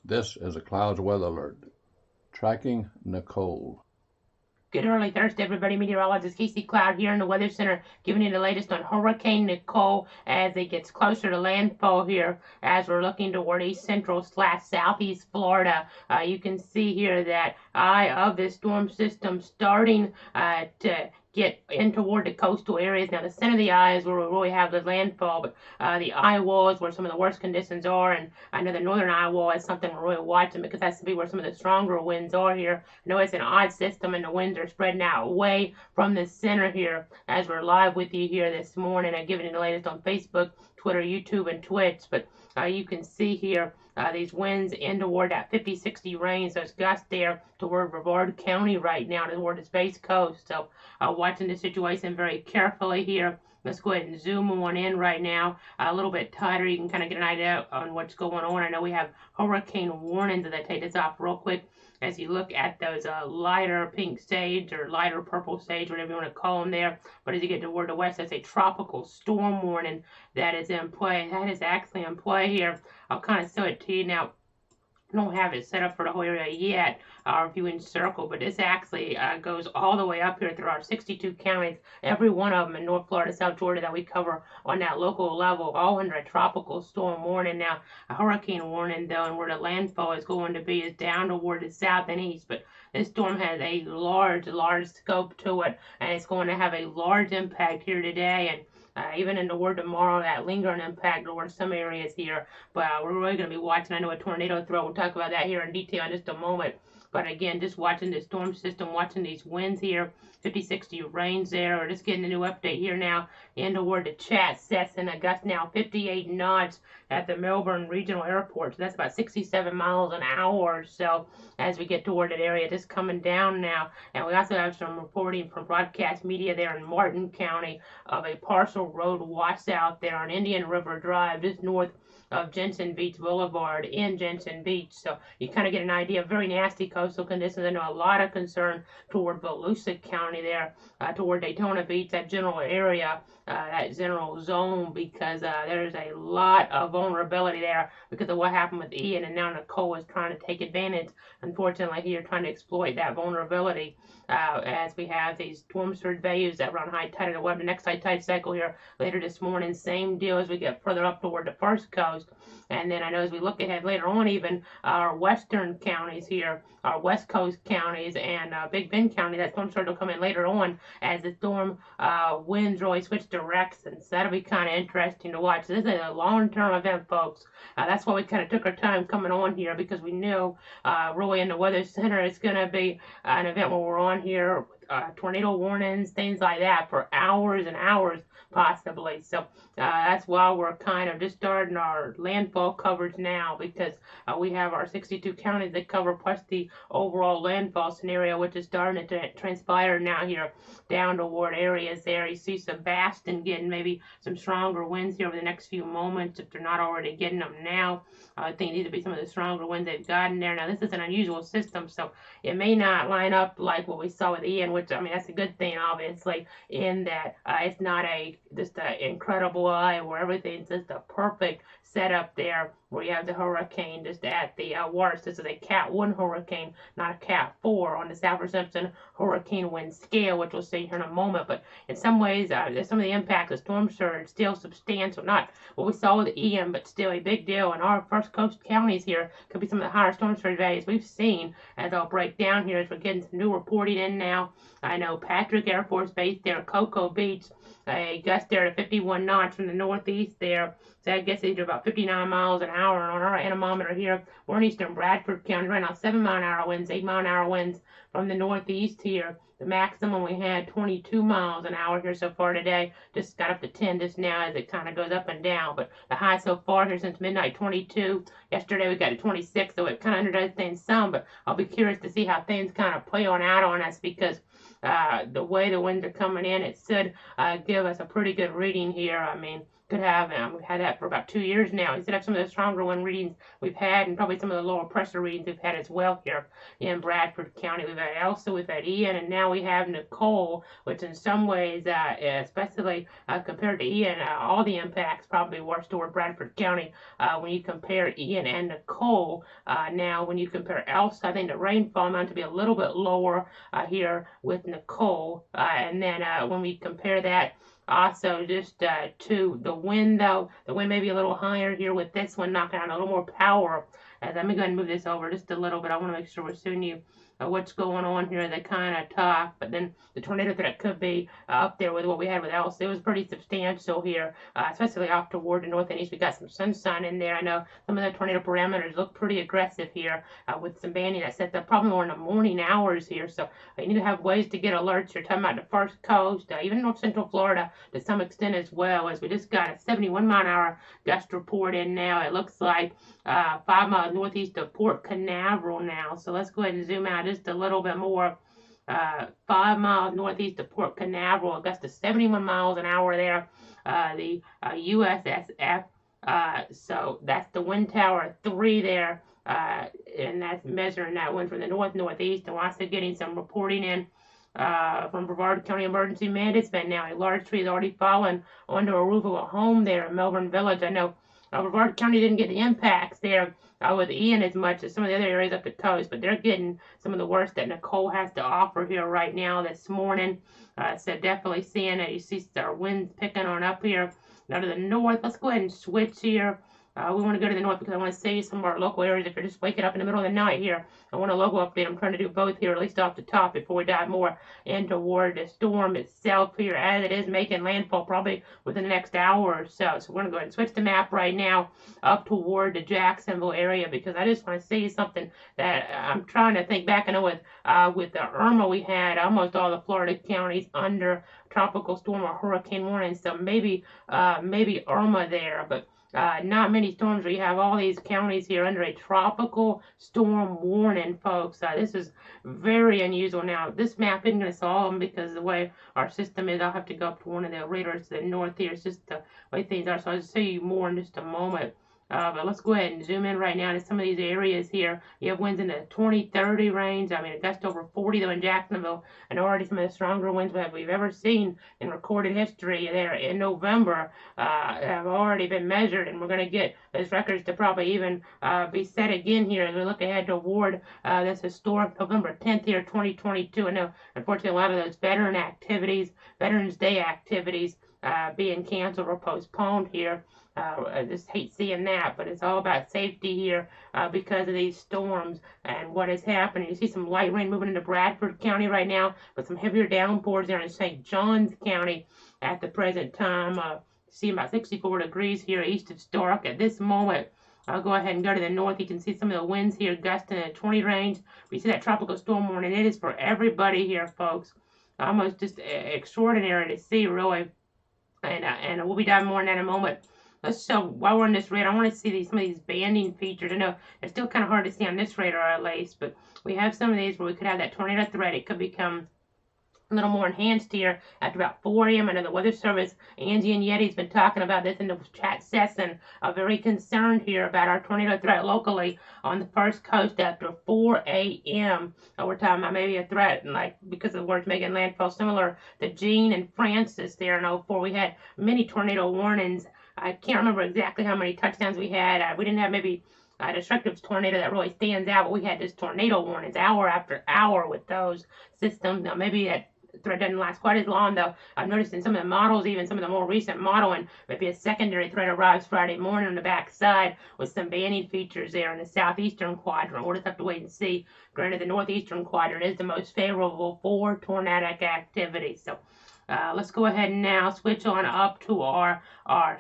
This is a clouds weather alert. Tracking Nicole. Good early Thursday, everybody. Meteorologist Casey Cloud here in the Weather Center, giving you the latest on Hurricane Nicole as it gets closer to landfall here. As we're looking toward east central / southeast Florida, you can see here that eye of this storm system starting to get in toward the coastal areas. Now, the center of the eye is where we really have the landfall, but the eye wall is where some of the worst conditions are. And I know the northern eye wall is something we're really watching because that's to be where some of the stronger winds are here. I know it's an odd system, and the winds are spreading out away from the center here as we're live with you here this morning. I'm giving you the latest on Facebook, Twitter, YouTube, and Twitch. But you can see here these winds in toward that 50-60 range. There's gusts there toward Brevard County right now, toward the Space Coast. So watching the situation very carefully here. Let's go ahead and zoom on in right now a little bit tighter. You can kind of get an idea on what's going on. I know we have hurricane warnings as I take this off real quick. As you look at those lighter pink sage or lighter purple sage, whatever you want to call them there. But as you get toward the west, that's a tropical storm warning that is in play. That is actually in play here. I'll kind of show it to you now. I don't have it set up for the whole area yet, our viewing circle, but this actually goes all the way up here through our 62 counties, every one of them in North Florida, South Georgia that we cover on that local level, all under a tropical storm warning. Now, a hurricane warning, though, and where the landfall is going to be is down toward the south and east, but this storm has a large scope to it, and it's going to have a large impact here today, and even in the word tomorrow, that lingering impact over some areas here. But we're really going to be watching. I know a tornado threat. We'll talk about that here in detail in just a moment. But again, just watching the storm system, watching these winds here, 50-60 range there. We're just getting a new update here now in toward the chat sets in a gust now 58 knots at the Melbourne Regional Airport. So that's about 67 miles an hour or so as we get toward that area. Just coming down now. And we also have some reporting from broadcast media there in Martin County of a partial road washout there on Indian River Drive, just north of Jensen Beach Boulevard in Jensen Beach. So you kind of get an idea of very nasty coastal conditions. I know a lot of concern toward Volusia County there, toward Daytona Beach, that general area, that general zone, because there's a lot of vulnerability there because of what happened with Ian, and now Nicole is trying to take advantage, unfortunately, here trying to exploit that vulnerability as we have these storm surge values that run high tide of the next high tide cycle here later this morning. Same deal as we get further up toward the first coast. And then I know as we look ahead later on, even our western counties here, our west coast counties, and Big Bend County, that storm surge will come in later on as the storm winds really switch directions. So that'll be kind of interesting to watch. This is a long-term event, folks. That's why we kind of took our time coming on here, because we knew really in the Weather Center it's going to be an event where we're on here with tornado warnings, things like that for hours and hours possibly. So that's why we're kind of just starting our landfall coverage now, because we have our 62 counties that cover, plus the overall landfall scenario, which is starting to transpire now here down toward areas there. You see some Baston getting maybe some stronger winds here over the next few moments if they're not already getting them now. I think these would be some of the stronger winds they've gotten there. Now, this is an unusual system, so it may not line up like what we saw with Ian, which, I mean, that's a good thing, obviously, in that it's not just an incredible eye where everything's just a perfect setup there, where you have the hurricane just at the worst. This is a Cat 1 hurricane, not a Cat 4 on the Saffir-Simpson hurricane wind scale, which we'll see here in a moment. But in some ways, some of the impacts of storm surge still substantial. Not what we saw with Ian, but still a big deal. And our first coast counties here could be some of the higher storm surge values we've seen, as I'll break down here as we're getting some new reporting in now. I know Patrick Air Force Base there, Cocoa Beach, a gust there to 51 knots from the northeast there. So I guess they do about 59 miles an hour. And on our anemometer here, we're in eastern Bradford County right now, 7-mile-an-hour winds, 8-mile-an-hour winds from the northeast here. The maximum we had 22 miles an hour here so far today. Just got up to 10 just now as it kind of goes up and down. But the high so far here since midnight, 22. Yesterday we got to 26, so it kind of underdoes things some. But I'll be curious to see how things kind of play on out on us, because the way the winds are coming in, it should give us a pretty good reading here. I mean, could have, we've had that for about 2 years now. Instead of some of the stronger wind readings we've had, and probably some of the lower pressure readings we've had as well here in Bradford County. We've had Elsa, we've had Ian, and now we have Nicole, which in some ways, especially compared to Ian, all the impacts probably worse toward Bradford County when you compare Ian and Nicole. Now, when you compare Elsa, I think the rainfall amount to be a little bit lower here with Nicole, and then when we compare that also, just to the wind, though, the wind may be a little higher here with this one, knocking out a little more power. As I'm going to go ahead and move this over just a little bit. I want to make sure we're showing you what's going on here. They kind of talk, but then the tornado threat could be up there with what we had with Elsa. It was pretty substantial here, especially off toward the north and east. We got some sunshine in there. I know some of the tornado parameters look pretty aggressive here with some banding that sets up probably more in the morning hours here. So you need to have ways to get alerts. You're talking about the first coast, even North Central Florida to some extent as well, as we just got a 71-mile-an-hour gust report in now. It looks like 5 miles northeast of Port Canaveral now. So let's go ahead and zoom out just a little bit more. 5 miles northeast of Port Canaveral, a gust of 71 miles an hour there. The USSF, so that's the wind tower 3 there, and that's measuring that wind from the north-northeast. And we're also getting some reporting in from Brevard County Emergency Management now. A large tree has already fallen onto a roof of a home there in Melbourne Village. I know Brevard County didn't get the impacts there with Ian as much as some of the other areas up the coast, but they're getting some of the worst that Nicole has to offer here right now this morning. So definitely seeing it. You see our winds picking on up here. Now to the north, let's go ahead and switch here. We want to go to the north because I want to see some of our local areas. If you're just waking up in the middle of the night here, I want a local update. I'm trying to do both here, at least off the top, before we dive more in toward the storm itself here, as it is making landfall probably within the next hour or so. So we're going to go ahead and switch the map right now up toward the Jacksonville area, because I just want to see something that I'm trying to think back. I know with the Irma, we had almost all the Florida counties under tropical storm or hurricane warning, so maybe Irma there, but not many storms where you have all these counties here under a tropical storm warning, folks. This is very unusual. Now, this map isn't going to solve them because of the way our system is. I'll have to go up to one of the radars to the north here. It's just the way things are. So I'll show you more in just a moment. But let's go ahead and zoom in right now to some of these areas here. You have winds in the 20-30 range. I mean, a gust over 40 though in Jacksonville, and already some of the stronger winds that we've ever seen in recorded history there in November have already been measured, and we're going to get those records to probably even be set again here as we look ahead toward this historic November 10th here, 2022. I know, unfortunately, a lot of those Veterans Day activities being canceled or postponed here. I just hate seeing that, but it's all about safety here because of these storms and what is happening. You see some light rain moving into Bradford County right now, but some heavier downpours there in St. Johns County at the present time. See about 64 degrees here east of Stark at this moment. I'll go ahead and go to the north. You can see some of the winds here gusting in the 20 range. We see that tropical storm warning. It is for everybody here, folks. Almost just extraordinary to see, really. And we'll be diving more in that in a moment. So while we're on this radar, I want to see some of these banding features. I know it's still kind of hard to see on this radar at least, but we have some of these where we could have that tornado threat. It could become a little more enhanced here after about 4 a.m. I know the Weather Service, Angie and Yeti's been talking about this in the chat session. Very concerned here about our tornado threat locally on the first coast after 4 a.m. We're talking about maybe a threat, like because of the words making landfall, similar to Jean and Francis there in 04. We had many tornado warnings. I can't remember exactly how many touchdowns we had. We didn't have maybe a destructive tornado that really stands out, but we had just tornado warnings hour after hour with those systems. Now, maybe that threat doesn't last quite as long, though. I've noticed in some of the models, even some of the more recent modeling, maybe a secondary threat arrives Friday morning on the back side with some banding features there in the southeastern quadrant. We'll just have to wait and see. Granted, the northeastern quadrant is the most favorable for tornadic activity. So let's go ahead and now switch on up to our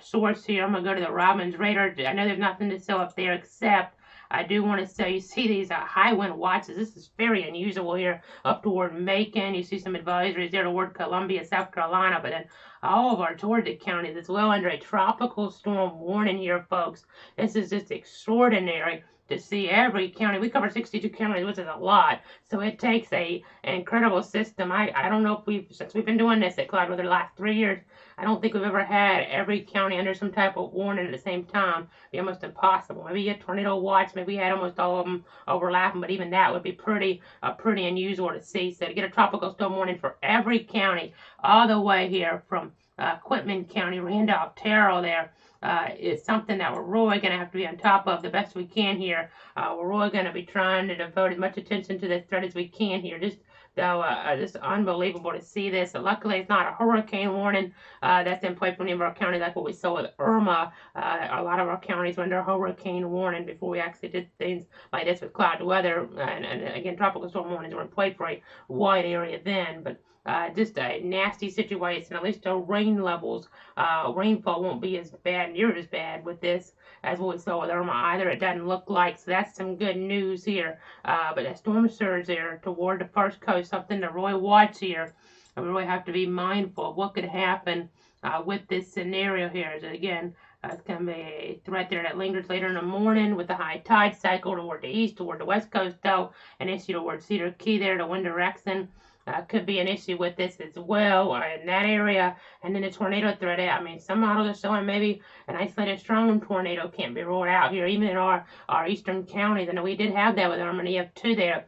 source here. I'm going to go to the Robbins radar. I know there's nothing to show up there except I do want to say, you see these high wind watches. This is very unusual here up toward Macon. You see some advisories there toward Columbia, South Carolina, but then all of our Georgia counties is well under a tropical storm warning here, folks. This is just extraordinary to see every county. We cover 62 counties, which is a lot. So it takes an incredible system. I don't know if since we've been doing this at Cloud Weather the last 3 years, I don't think we've ever had every county under some type of warning at the same time. It'd be almost impossible. Maybe a tornado watch, maybe we had almost all of them overlapping, but even that would be pretty unusual to see. So to get a tropical storm warning for every county, all the way here from Quitman County, Randolph, Terrell there, is something that we're really going to have to be on top of the best we can here. We're really going to be trying to devote as much attention to this threat as we can here. Just unbelievable to see this. Luckily, it's not a hurricane warning that's in place for any of our counties, like what we saw with Irma. A lot of our counties were under hurricane warning before we actually did things like this with cloud weather. And again, tropical storm warnings were in place for a wide area then, but just a nasty situation. At least the rain levels, rainfall won't be as bad, near as bad with this as what we saw with Irma either. It doesn't look like, so that's some good news here. But that storm surge there toward the first coast, something to really watch here. And we really have to be mindful of what could happen with this scenario here. So again, it's going to be a threat there that lingers later in the morning with the high tide cycle toward the east, toward the west coast, though, an issue toward Cedar Key there, the wind direction. Could be an issue with this as well in that area. And then the tornado threat. I mean, some models are showing maybe an isolated strong tornado can't be ruled out here, even in our eastern counties. I know we did have that with Irma EF2 there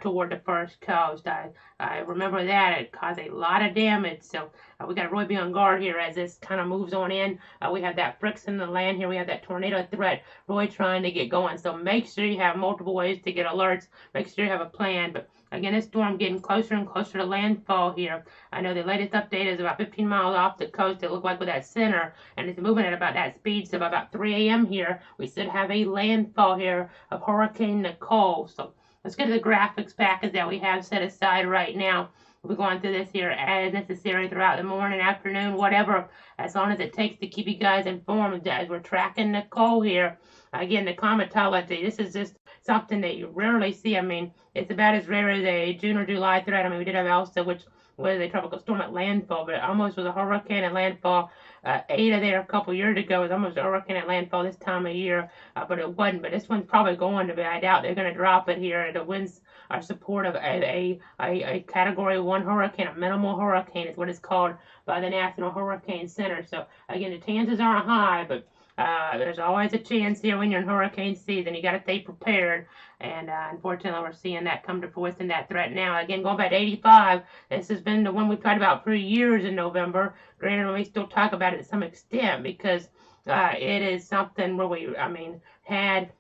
toward the first coast. I remember that. It caused a lot of damage. So we got to really be on guard here as this kind of moves on in. We have that friction in the land here. We have that tornado threat really trying to get going. So make sure you have multiple ways to get alerts. Make sure you have a plan. But again, this storm getting closer and closer to landfall here. I know the latest update is about 15 miles off the coast, it looked like, with that center, and it's moving at about that speed. So by about 3 a.m. here, we should have a landfall here of Hurricane Nicole. So let's get to the graphics package that we have set aside right now. We're going through this here as necessary throughout the morning, afternoon, whatever, as long as it takes to keep you guys informed as we're tracking Nicole here. Again, the climatology, this is just something that you rarely see. I mean, it's about as rare as a June or July threat. I mean, we did have Elsa, which was a tropical storm at landfall, but it almost was a hurricane at landfall. Ada there a couple years ago was almost a hurricane at landfall this time of year, but it wasn't. But this one's probably going to be. I doubt they're going to drop it here. The winds are supportive. A Category 1 hurricane, a minimal hurricane is what it's called by the National Hurricane Center. So, again, the chances aren't high, but there's always a chance here when you're in hurricane season. You got to stay prepared. And unfortunately, we're seeing that come to fruition, that threat now. Again, going back to 85, this has been the one we've talked about for years in November. Granted, we still talk about it to some extent because it is something where we, had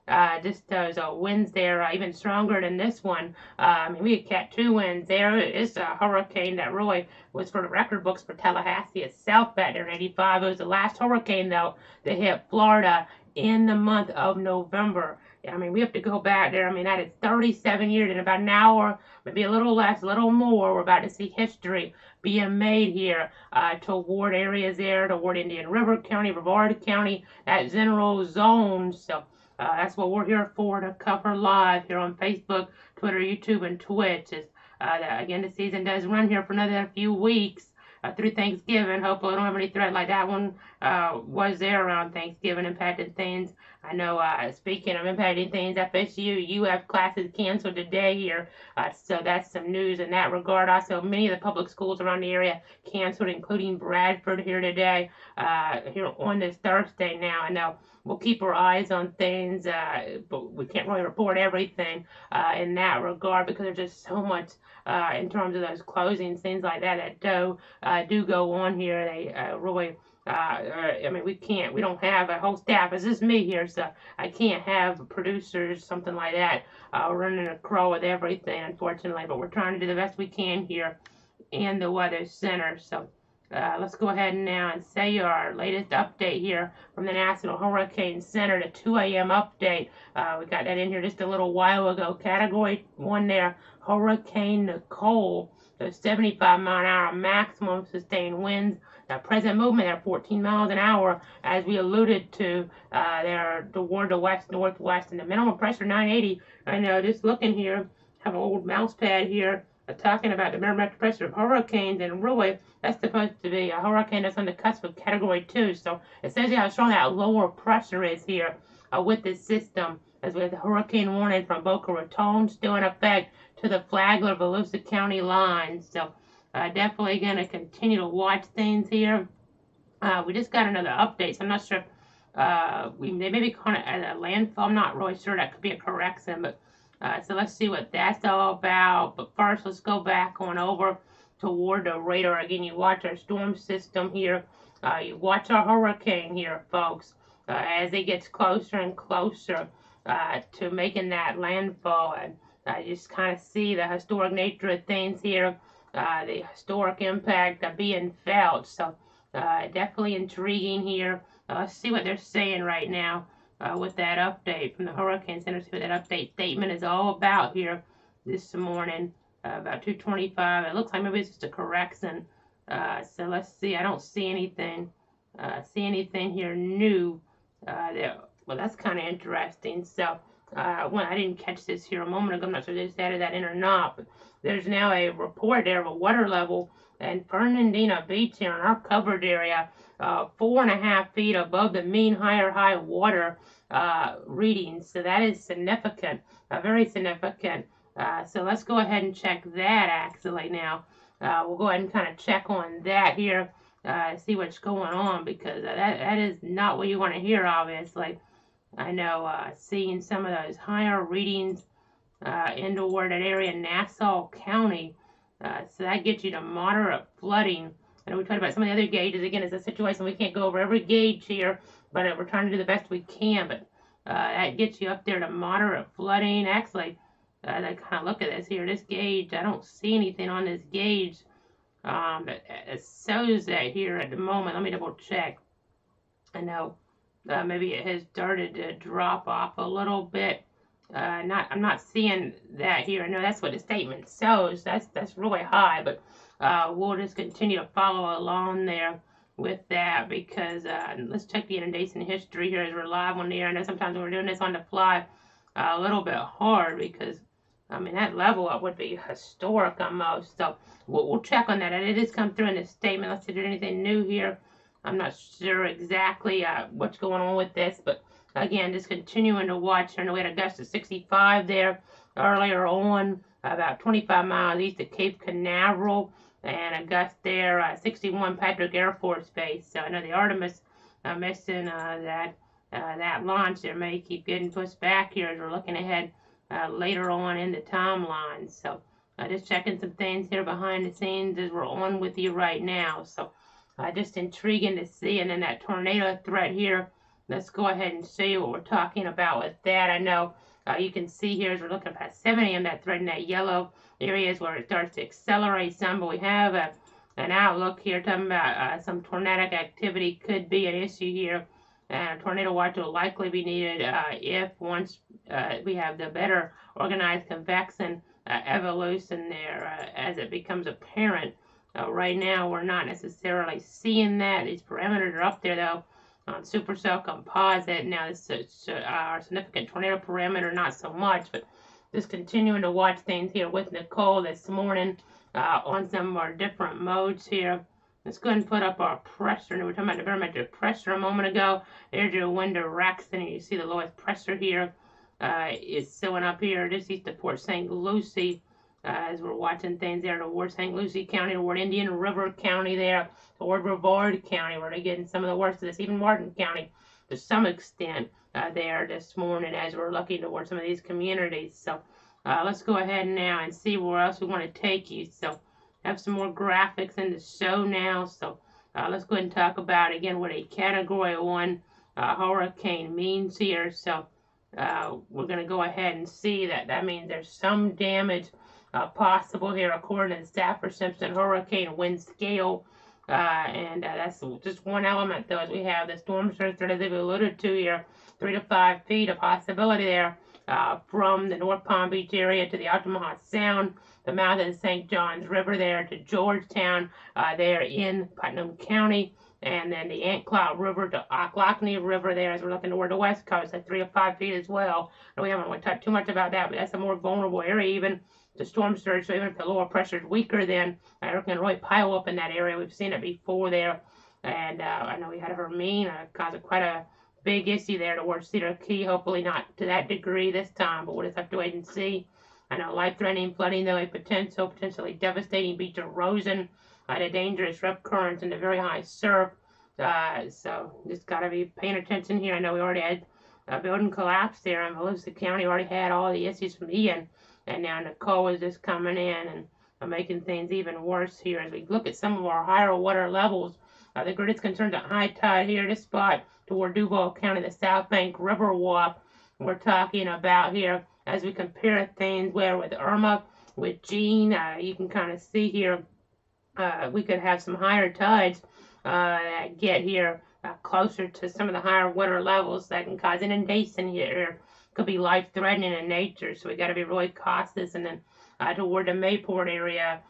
just those winds there even stronger than this one. We had Cat 2 winds there. It's a hurricane that really was for the record books for Tallahassee itself back there in 85. It was the last hurricane, though, that hit Florida in the month of November. We have to go back there. That is 37 years. In about an hour, maybe a little less, a little more, we're about to see history being made here toward areas there, toward Indian River County, Brevard County, that general zone. So that's what we're here for, to cover live here on Facebook, Twitter, YouTube, and Twitch. Again, the season does run here for another few weeks through Thanksgiving. Hopefully, I don't have any threat like that one was there around Thanksgiving, impacted things. I know, speaking of impacting things, FSU, UF classes canceled today here, so that's some news in that regard. Also, many of the public schools around the area canceled, including Bradford here today, here on this Thursday now. I know we'll keep our eyes on things, but we can't really report everything in that regard because there's just so much in terms of those closings, things like that do go on here. They really... we don't have a whole staff. It's just me here, so I can't have producers, something like that, running a crow with everything, unfortunately. But we're trying to do the best we can here in the Weather Center. So let's go ahead now and say our latest update here from the National Hurricane Center, the 2 a.m. update. We got that in here just a little while ago. Category 1 there, Hurricane Nicole. So 75 mile an hour maximum sustained winds. Present movement at 14 miles an hour, as we alluded to, there toward the west-northwest, and the minimum pressure 980. I know, just looking here, have an old mouse pad here, talking about the barometric pressure of hurricanes, and really, that's supposed to be a hurricane that's on the cusp of Category 2. So it says how strong that lower pressure is here with this system as we have the hurricane warning from Boca Raton still in effect to the Flagler Volusia County line. So definitely going to continue to watch things here. We just got another update, so I'm not sure. They may be calling it a landfall. I'm not really sure. That could be a correction, but so let's see what that's all about. But first, let's go back on over toward the radar again. You watch our storm system here. You watch our hurricane here, folks, as it gets closer and closer to making that landfall. And just kind of see the historic nature of things here, the historic impact being felt. So definitely intriguing here. Let's see what they're saying right now with that update from the Hurricane Center. See what that update statement is all about here this morning, about 2:25. It looks like maybe it's just a correction. So let's see. I don't see anything. Here new there. Well, that's kind of interesting. So well, I didn't catch this here a moment ago. I'm not sure if they just added that in or not. But there's now a report there of a water level in Fernandina Beach here in our covered area, 4.5 feet above the mean high water readings. So that is significant, very significant. So let's go ahead and check that actually now. We'll go ahead and kind of check on that here, see what's going on, because that is not what you want to hear, obviously. I know seeing some of those higher readings toward that area in Nassau County. So that gets you to moderate flooding. And we talked about some of the other gauges. Again, it's a situation we can't go over every gauge here, but we're trying to do the best we can. But that gets you up there to moderate flooding. Actually, I kind of look at this here. This gauge, I don't see anything on this gauge that shows that here at the moment. Let me double check. I know maybe it has started to drop off a little bit. I'm not seeing that here. No, that's what the statement shows. That's really high, but we'll just continue to follow along there with that, because let's check the inundation history here as we're live on the air. I know sometimes when we're doing this on the fly, a little bit hard, because I mean that level up would be historic almost. So we'll check on that. And it has come through in the statement. Let's see if there's anything new here. I'm not sure exactly what's going on with this, but again, just continuing to watch. I know we had a gust of 65 there earlier on, about 25 miles east of Cape Canaveral, and a gust there, 61 Patrick Air Force Base. So I know the Artemis mission, that launch there may keep getting pushed back here as we're looking ahead later on in the timeline. So just checking some things here behind the scenes as we're on with you right now. So just intriguing to see. And then that tornado threat here. Let's go ahead and show you what we're talking about with that. I know you can see here as we're looking past 7 a.m. that thread in that yellow areas where it starts to accelerate some, but we have an outlook here talking about some tornadic activity could be an issue here. And a tornado watch will likely be needed if once we have the better organized convection evolution there as it becomes apparent. Right now, we're not necessarily seeing that. These parameters are up there, though, on supercell composite. Now, this is our significant tornado parameter, not so much, but just continuing to watch things here with Nicole this morning on some of our different modes here. Let's go ahead and put up our pressure. We were talking about the barometric pressure a moment ago. There's your wind direction, and you see the lowest pressure here is showing up here just east of Port St. Lucie. As we're watching things there toward St. Lucie County, toward Indian River County there, toward Brevard County, where they're getting some of the worst of this, even Martin County to some extent there this morning as we're looking towards some of these communities. So let's go ahead now and see where else we want to take you. So have some more graphics in the show now. So let's go ahead and talk about again what a Category 1 hurricane means here. So we're going to go ahead and see that means there's some damage possible here according to the Stafford-Simpson hurricane wind scale. And that's just one element, though, as we have the storm surge that they've alluded to here, 3 to 5 feet, a possibility there from the North Palm Beach area to the Altamaha Sound, the mouth of the St. Johns River there to Georgetown there in Putnam County, and then the Ant Cloud River to Ocklackney River there as we're looking toward the west coast at 3 to 5 feet as well. And we haven't really talked too much about that, but that's a more vulnerable area even to storm surge. So even if the lower pressure is weaker, then it can really pile up in that area. We've seen it before there. And I know we had a Hermine caused quite a big issue there towards Cedar Key. Hopefully not to that degree this time, but we'll just have to wait and see. I know life-threatening flooding, though, a potentially devastating beach erosion, the dangerous rip currents, and the very high surf. So just got to be paying attention here. I know we already had a building collapse there in Volusia County. We already had all the issues from Ian, and now Nicole is just coming in and making things even worse here as we look at some of our higher water levels. The greatest concerns at high tide here, this spot toward Duval County, the South Bank River Walk. We're talking about here as we compare things where with Irma, with Jean, you can kind of see here we could have some higher tides that get here closer to some of the higher water levels that can cause inundation here. Could be life-threatening in nature, so we got to be really cautious. And then toward the Mayport area,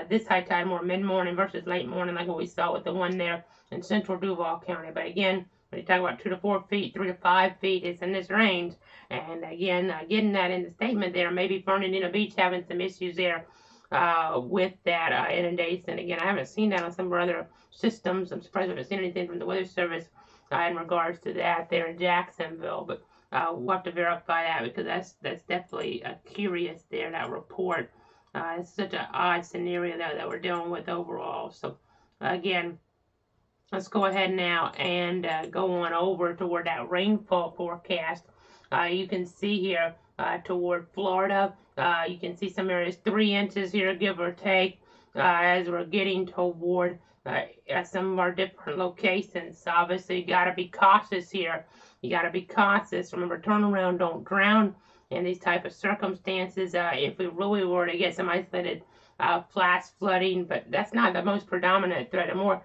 this high tide more mid-morning versus late morning, like what we saw with the one there in central Duval County. But again, when you talk about 2 to 4 feet, 3 to 5 feet, it's in this range. And again, getting that in the statement there, maybe Fernandina Beach having some issues there with that inundation. Again, I haven't seen that on some of our other systems. I'm surprised I haven't seen anything from the Weather Service in regards to that there in Jacksonville. But we'll have to verify that because that's definitely curious there, that report. It's such an odd scenario that we're dealing with overall. So again, let's go ahead now and go on over toward that rainfall forecast. You can see here toward Florida, you can see some areas 3 inches here, give or take, as we're getting toward some of our different locations. So obviously, you got to be cautious here. You got to be cautious. Remember, turn around, don't drown in these type of circumstances. If we really were to get some isolated flash flooding, but that's not the most predominant threat. A more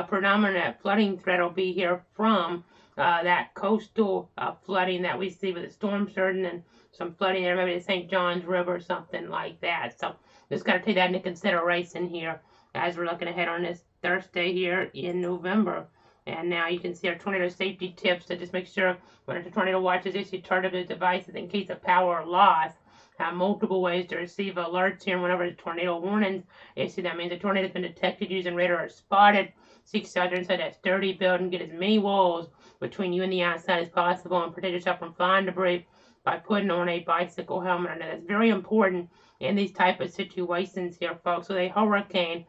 predominant flooding threat will be here from that coastal flooding that we see with the storm surge and some flooding there, maybe the St. Johns River or something like that. So just got to take that into consideration here as we're looking ahead on this Thursday here in November. And now you can see our tornado safety tips. So just make sure when a tornado watch is issued, charge up those devices in case of power loss. Have multiple ways to receive alerts here. Whenever the tornado warnings issued, that means a tornado has been detected using radar or spotted. Seek shelter inside that sturdy building. Get as many walls between you and the outside as possible, and protect yourself from flying debris by putting on a bicycle helmet. And that's very important in these type of situations here, folks. With a hurricane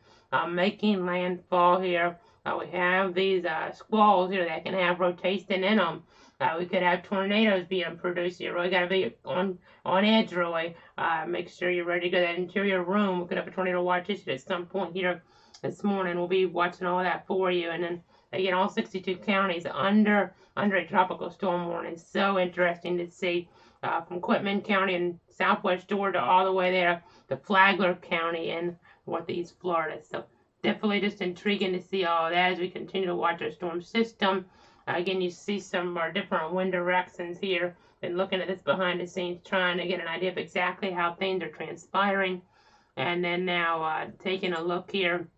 making landfall here, we have these squalls here that can have rotation in them. We could have tornadoes being produced. You really got to be on edge, really. Make sure you're ready to go to that interior room. We could have a tornado watch issued at some point here this morning. We'll be watching all that for you. And then, again, all 62 counties under a tropical storm warning. So interesting to see from Quitman County in southwest Georgia all the way there to Flagler County in northeast Florida. So definitely just intriguing to see all that as we continue to watch our storm system. Again, you see some of our different wind directions here. Been looking at this behind the scenes, trying to get an idea of exactly how things are transpiring. And then now taking a look here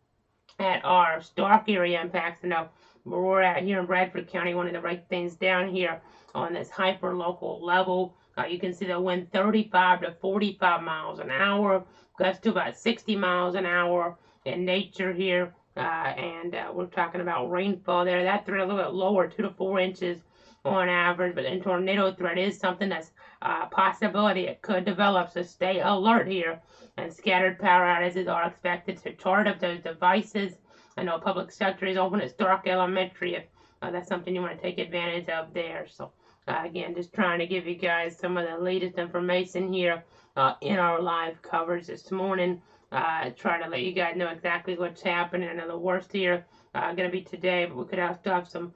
at our Stark area impacts. And now where we're at here in Bradford County, wanted to write things down here on this hyper-local level. You can see the wind 35 to 45 miles an hour, gusts to about 60 miles an hour in nature here. And we're talking about rainfall there. That threat a little bit lower, 2 to 4 inches on average. But the tornado threat is something that's a possibility. It could develop, so stay alert here. And scattered power outages are expected to charge up those devices. I know public sector is open at Stark Elementary if that's something you want to take advantage of there. So again, just trying to give you guys some of the latest information here in our live coverage this morning. Try to let you guys know exactly what's happening. I know the worst here going to be today, but we could still have some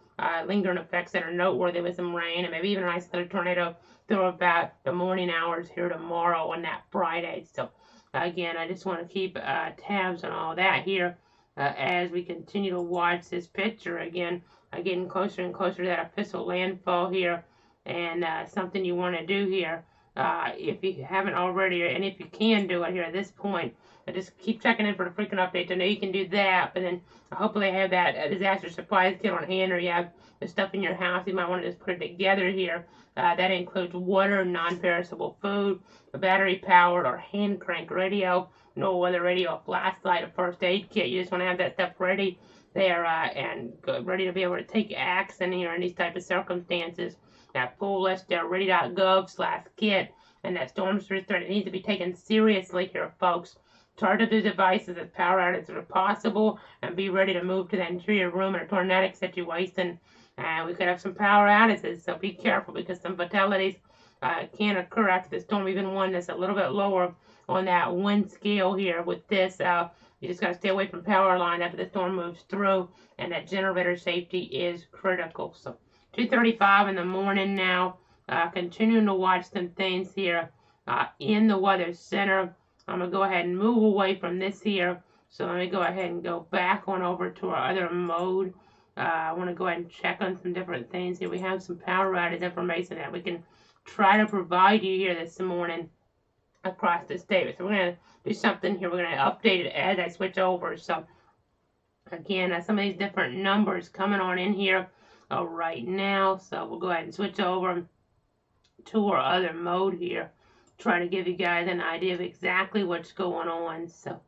lingering effects that are noteworthy with some rain and maybe even an isolated tornado through about the morning hours here tomorrow on that Friday. So again, I just want to keep tabs on all that here as we continue to watch this picture. Again, getting closer and closer to that official landfall here, and something you want to do here if you haven't already, and if you can do it here at this point, just keep checking in for the freaking updates. I know you can do that, but then hopefully have that disaster supplies kit on hand, or you have the stuff in your house. You might want to just put it together here. That includes water, non-perishable food, a battery-powered or hand-crank radio, no weather radio, a flashlight, a first aid kit. You just want to have that stuff ready there and ready to be able to take action here in these type of circumstances. That full list there, ready.gov/kit, and that storm surge threat, it needs to be taken seriously here, folks. Charge up the devices as power outages are possible, and be ready to move to the interior room in a tornadic situation. We could have some power outages, so be careful because some fatalities can occur after the storm, even one that's a little bit lower on that wind scale here with this. You just got to stay away from power lines after the storm moves through, and that generator safety is critical. So 2:35 in the morning now. Continuing to watch some things here in the weather center. I'm going to go ahead and move away from this here. So let me go ahead and go back on over to our other mode. I want to go ahead and check on some different things here. We have some power outage information that we can try to provide you here this morning across the state. So we're going to do something here. We're going to update it as I switch over. So again, some of these different numbers coming on in here right now. So we'll go ahead and switch over to our other mode here. Try to give you guys an idea of exactly what's going on. So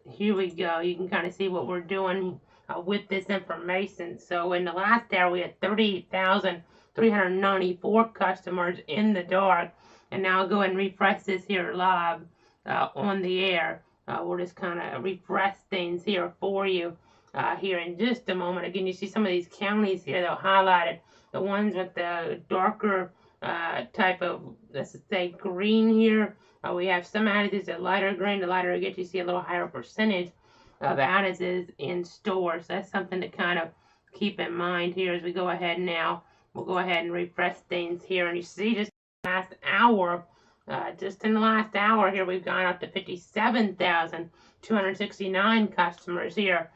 here we go. You can kind of see what we're doing with this information. So in the last hour, we had 38,394 customers in the dark. And now I'll go ahead and refresh this here live on the air. We'll just kind of refresh things here for you here in just a moment. Again, you see some of these counties here that are highlighted. The ones with the darker type of, let's say, green here. We have some outages that lighter green. The lighter it gets, you see a little higher percentage of outages in stores. So that's something to kind of keep in mind here as we go ahead now. We'll go ahead and refresh things here. And you see just last hour, just in the last hour here, we've gone up to 57,269 customers here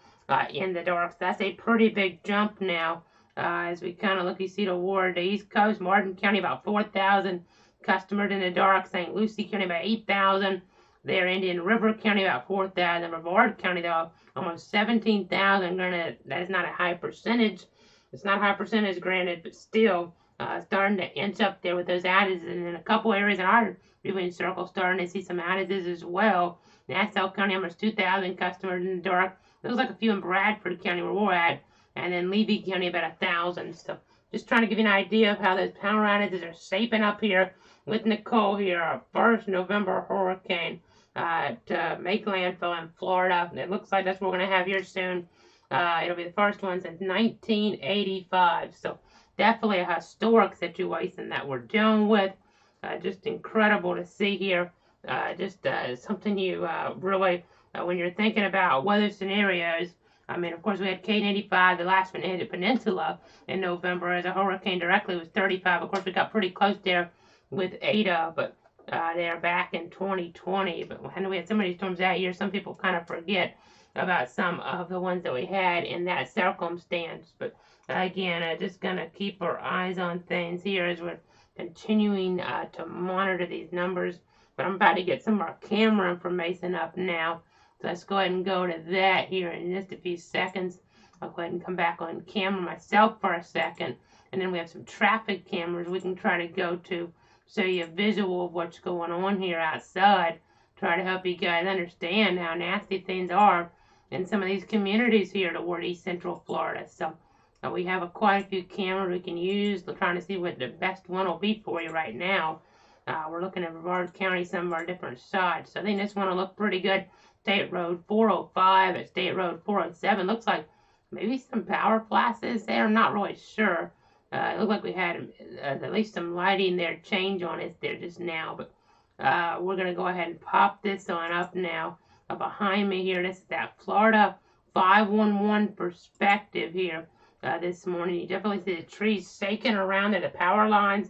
in the dark. So that's a pretty big jump now. As we kind of look, you see toward the East Coast, Martin County about 4,000 customers in the dark, St. Lucie County about 8,000, there Indian River County about 4,000, Brevard County though almost 17,000. Granted, that is not a high percentage. It's not a high percentage, granted, but still starting to inch up there with those outages. And in a couple areas in our viewing circle, starting to see some outages as well. Nassau County almost 2,000 customers in the dark. Looks like a few in Bradford County where we're at. And then Levy County about 1,000. So just trying to give you an idea of how those power outages are shaping up here with Nicole here, our first November hurricane to make landfall in Florida. It looks like that's what we're going to have here soon. It'll be the first one since 1985. So definitely a historic situation that we're dealing with. Just incredible to see here. Just something you really, when you're thinking about weather scenarios, I mean, of course, we had K85, the last one hit the peninsula in November as a hurricane directly was 35. Of course, we got pretty close there with Ada, but they're back in 2020. But I know we had so many storms that year, some people kind of forget about some of the ones that we had in that circumstance. But again, just going to keep our eyes on things here as we're continuing to monitor these numbers. But I'm about to get some more camera information up now. So let's go ahead and go to that here in just a few seconds. I'll go ahead and come back on camera myself for a second. And then we have some traffic cameras we can try to go to, show you a visual of what's going on here outside. Try to help you guys understand how nasty things are in some of these communities here toward East Central Florida. So we have quite a few cameras we can use. We're trying to see what the best one will be for you right now. We're looking at Brevard County, some of our different sites. So I think this one will look pretty good. State Road 405 at State Road 407. Looks like maybe some power flashes there. I'm not really sure. It looked like we had at least some lighting there change on it there just now. But we're going to go ahead and pop this on up now. Behind me here, this is that Florida 511 perspective here this morning. You definitely see the trees shaking around there, the power lines.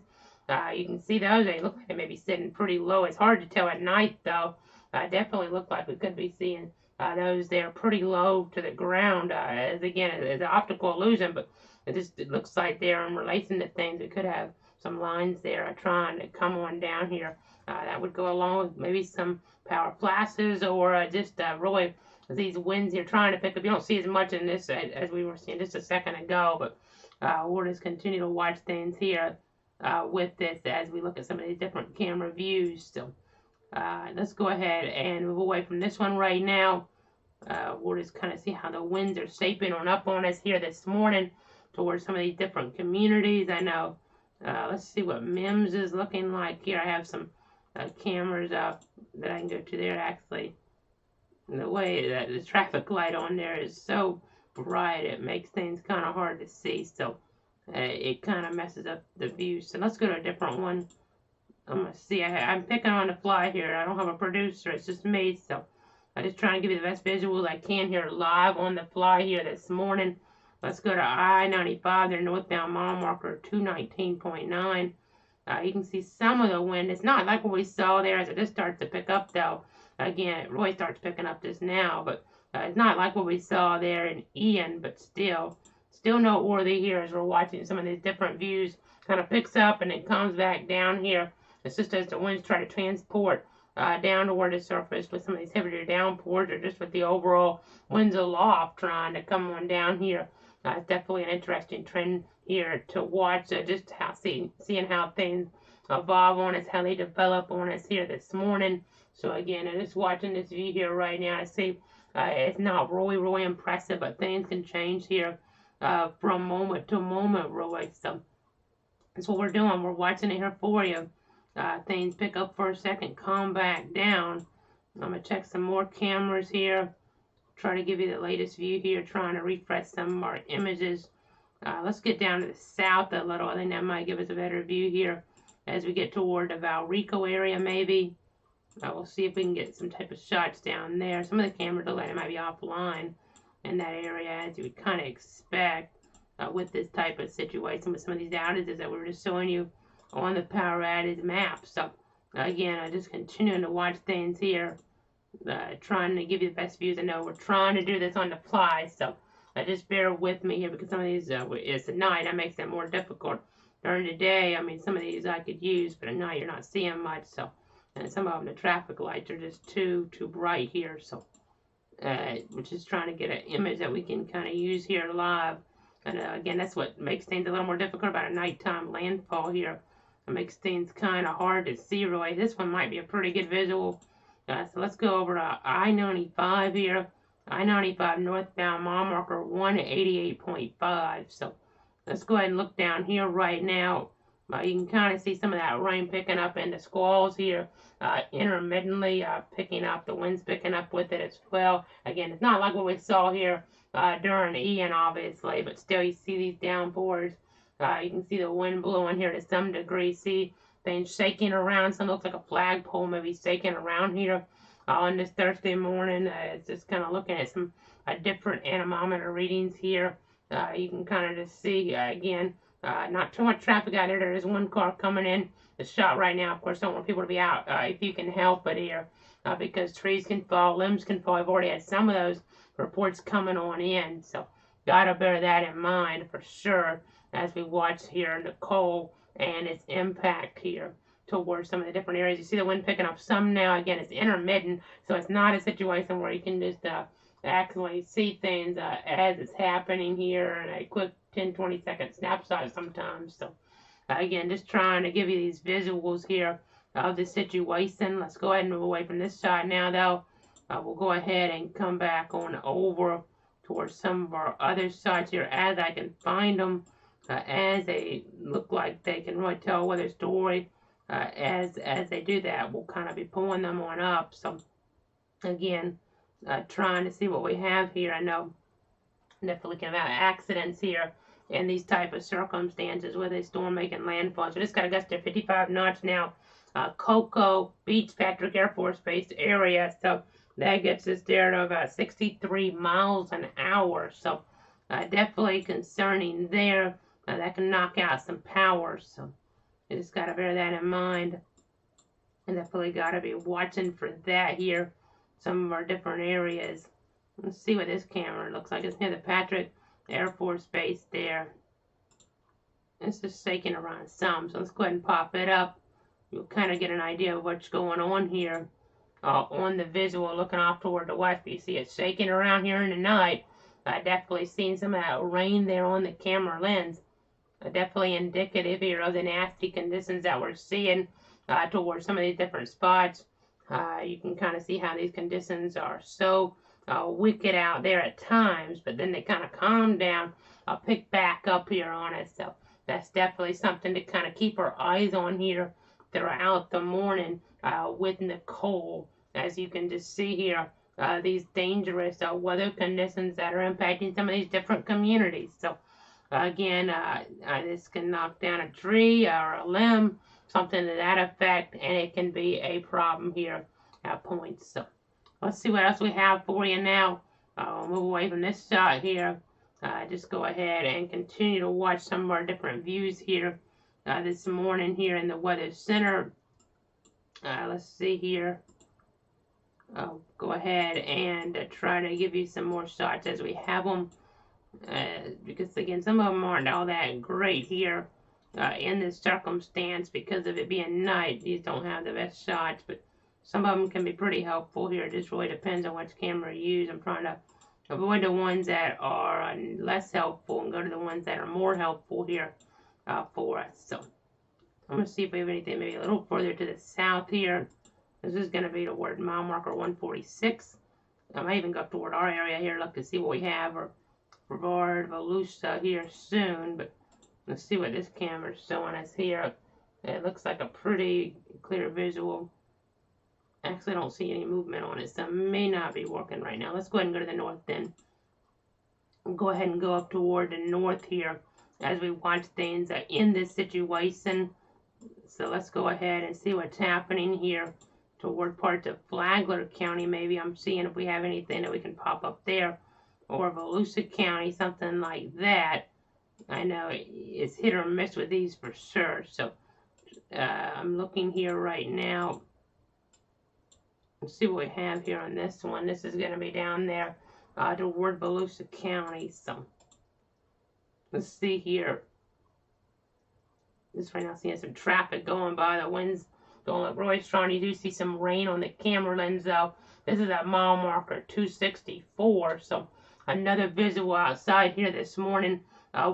You can see those. They look like they may be sitting pretty low. It's hard to tell at night, though. Definitely look like we could be seeing those there pretty low to the ground. As again, it's an optical illusion, but it looks like they're in relation to things. We could have some lines there are trying to come on down here. That would go along with maybe some power flashes or just really these winds you're trying to pick up. You don't see as much in this as we were seeing just a second ago, but we'll just continue to watch things here with this as we look at some of these different camera views. So let's go ahead and move away from this one right now. We'll just kind of see how the winds are shaping on up on us here this morning towards some of these different communities. I know. Let's see what MIMS is looking like here. I have some cameras up that I can go to there actually. And the way that the traffic light on there is so bright, it makes things kind of hard to see. So it kind of messes up the view. So let's go to a different one. I'm going to see. I'm picking on the fly here. I don't have a producer. It's just me. So I just try and give you the best visuals I can here live on the fly here this morning. Let's go to I-95 there, northbound mile marker 219.9. You can see some of the wind. It's not like what we saw there as it just starts to pick up, though. Again, it really starts picking up just now, but it's not like what we saw there in Ian, but still noteworthy here as we're watching some of these different views. Kind of picks up and it comes back down here. It's just as the winds try to transport down toward the surface with some of these heavier downpours or just with the overall winds aloft trying to come on down here. It's definitely an interesting trend here to watch, just how seeing how things evolve on us, how they develop on us here this morning. So again, I'm just watching this view here right now. I see it's not really impressive, but things can change here from moment to moment, really. So that's what we're doing. We're watching it here for you. Things pick up for a second, come back down. I'm going to check some more cameras here. Try to give you the latest view here, trying to refresh some of our images. Let's get down to the south a little. I think that might give us a better view here as we get toward the Valrico area, maybe. We'll see if we can get some type of shots down there. Some of the camera delay might be offline in that area, as you would kind of expect with this type of situation with some of these outages that we were just showing you on the power outage map. So again, I'm just continuing to watch things here, trying to give you the best views. I know we're trying to do this on the fly, so just bear with me here because some of these, it's at night, that makes it more difficult. During the day, I mean, some of these I could use, but at night you're not seeing much. So, and some of them, the traffic lights are just too bright here. So, we're just trying to get an image that we can kind of use here live. And again, that's what makes things a little more difficult about a nighttime landfall here. It makes things kind of hard to see, really. This one might be a pretty good visual. So let's go over to I-95 here. I-95 northbound mile marker 188.5. So let's go ahead and look down here right now. You can kind of see some of that rain picking up in the squalls here, intermittently picking up. The wind's picking up with it as well. Again, it's not like what we saw here during Ian, obviously, but still you see these downpours. You can see the wind blowing here to some degree. See things shaking around. Some looks like a flagpole maybe shaking around here on this Thursday morning. It's just kind of looking at some different anemometer readings here. You can kind of just see, again, not too much traffic out there. There is one car coming in. The shot right now, of course, don't want people to be out if you can help it here because trees can fall, limbs can fall. I've already had some of those reports coming on in, so gotta bear that in mind for sure as we watch here Nicole and its impact here towards some of the different areas. You see the wind picking up some now. Again, it's intermittent, so it's not a situation where you can just actually see things as it's happening here in a quick 10-20 second snapshot sometimes. So again, just trying to give you these visuals here of the situation. Let's go ahead and move away from this shot now, though. We'll go ahead and come back on over towards some of our other shots here as I can find them, as they look like they can really tell whether story. As they do that, we'll kind of be pulling them on up. So again, trying to see what we have here. I know definitely looking about accidents here in these type of circumstances with a storm making landfall. So just got a gust of 55 knots now. Cocoa Beach, Patrick Air Force Base area. So that gets us there to about 63 miles an hour. So definitely concerning there. That can knock out some power. So you just got to bear that in mind. And definitely got to be watching for that here. Some of our different areas. Let's see what this camera looks like. It's near the Patrick Air Force Base there. It's just shaking around some, so let's go ahead and pop it up. You'll kind of get an idea of what's going on here on the visual looking off toward the west. You see it shaking around here in the night. Definitely seeing some of that rain there on the camera lens. Definitely indicative here of the nasty conditions that we're seeing towards some of these different spots. You can kind of see how these conditions are so wicked out there at times, but then they kind of calm down, pick back up here on us. So that's definitely something to kind of keep our eyes on here throughout the morning with Nicole. As you can just see here, these dangerous weather conditions that are impacting some of these different communities. So again, this can knock down a tree or a limb, something to that effect, and it can be a problem here at points. So let's see what else we have for you now. We'll move away from this shot here. Just go ahead and continue to watch some of our different views here this morning here in the Weather Center. Let's see here. I'll go ahead and try to give you some more shots as we have them. Because again, some of them aren't all that great here in this circumstance because of it being night. These don't have the best shots, but some of them can be pretty helpful here. It just really depends on which camera you use. I'm trying to avoid the ones that are less helpful and go to the ones that are more helpful here for us. So I'm going to see if we have anything maybe a little further to the south here. This is going to be toward mile marker 146. I might even go up toward our area here, look to see what we have, or Brevard, Volusia here soon, but let's see what this camera's showing us here. It looks like a pretty clear visual. Actually, I don't see any movement on it, so it may not be working right now. Let's go ahead and go to the north then. We'll go ahead and go up toward the north here as we watch things in this situation. So let's go ahead and see what's happening here toward parts of Flagler County. Maybe I'm seeing if we have anything that we can pop up there. Or Volusia County, something like that. I know it's hit or miss with these for sure. So I'm looking here right now. Let's see what we have here on this one. This is going to be down there toward Volusia County. So let's see here. Just right now seeing some traffic going by. The wind's going up really strong. You do see some rain on the camera lens though. This is at mile marker 264. So another visual outside here this morning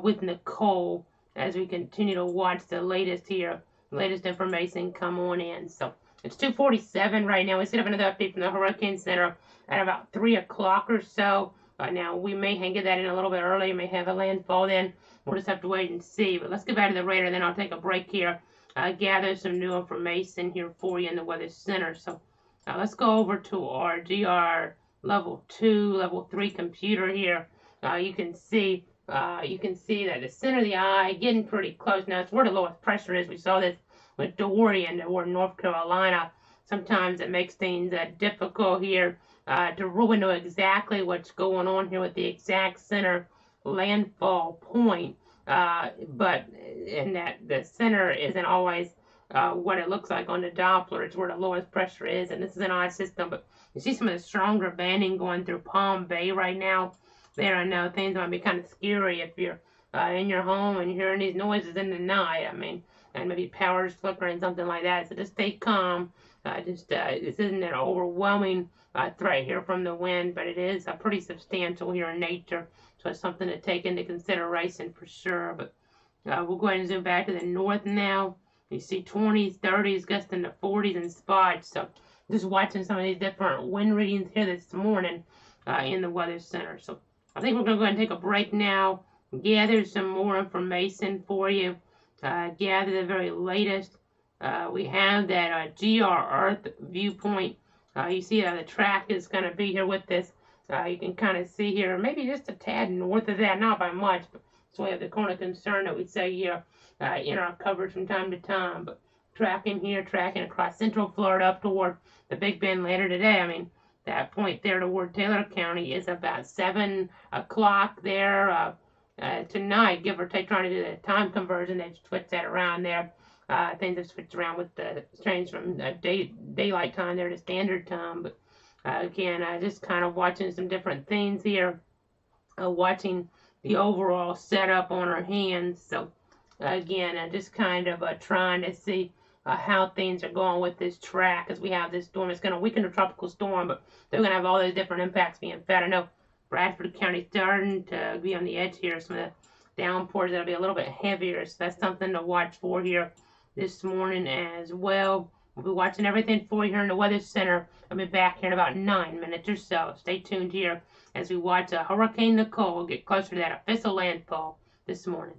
with Nicole as we continue to watch the latest here, latest information come on in. So it's 2:47 right now. We set up another update from the Hurricane Center at about 3 o'clock or so. Now we may get that in a little bit early. May have a landfall then. We'll just have to wait and see. But let's get back to the radar, then I'll take a break here. Gather some new information here for you in the Weather Center. So let's go over to our GR level 2, level 3 computer here. You can see that the center of the eye getting pretty close. Now it's where the lowest pressure is. We saw this with Dorian toward North Carolina. Sometimes it makes things difficult here to really know exactly what's going on here with the exact center landfall point. But in that the center isn't always what it looks like on the Doppler. It's where the lowest pressure is, and this is an odd system, but you see some of the stronger banding going through Palm Bay right now. There, I know things might be kind of scary if you're in your home and you're hearing these noises in the night. I mean, and maybe power's flickering, something like that. So just stay calm. This isn't an overwhelming threat here from the wind, but it is pretty substantial here in nature. So it's something to take into consideration for sure. But we'll go ahead and zoom back to the north now. You see 20s, 30s, gusting to 40s in spots. So just watching some of these different wind readings here this morning in the Weather Center. So I think we're going to go ahead and take a break now, gather some more information for you, gather the very latest. We have that GR Earth viewpoint. You see how the track is going to be here with this. You can kind of see here, maybe just a tad north of that, not by much, but so we have the corner concern that we say here in our coverage from time to time. But tracking here, tracking across central Florida up toward the Big Bend later today. I mean, that point there toward Taylor County is about 7 o'clock there tonight, give or take, trying to do the time conversion. They've switched that around there. Things have switched around with the change from daylight time there to standard time. But again, just kind of watching some different things here, watching the overall setup on our hands. So again, just kind of trying to see how things are going with this track as we have this storm. It's going to weaken the tropical storm, but they're going to have all those different impacts being fed. I know Bradford County starting to be on the edge here. Some of the downpours that'll be a little bit heavier, so that's something to watch for here this morning as well. We'll be watching everything for you here in the Weather Center. I'll be back here in about 9 minutes or so. Stay tuned here as we watch Hurricane Nicole get closer to that official landfall this morning.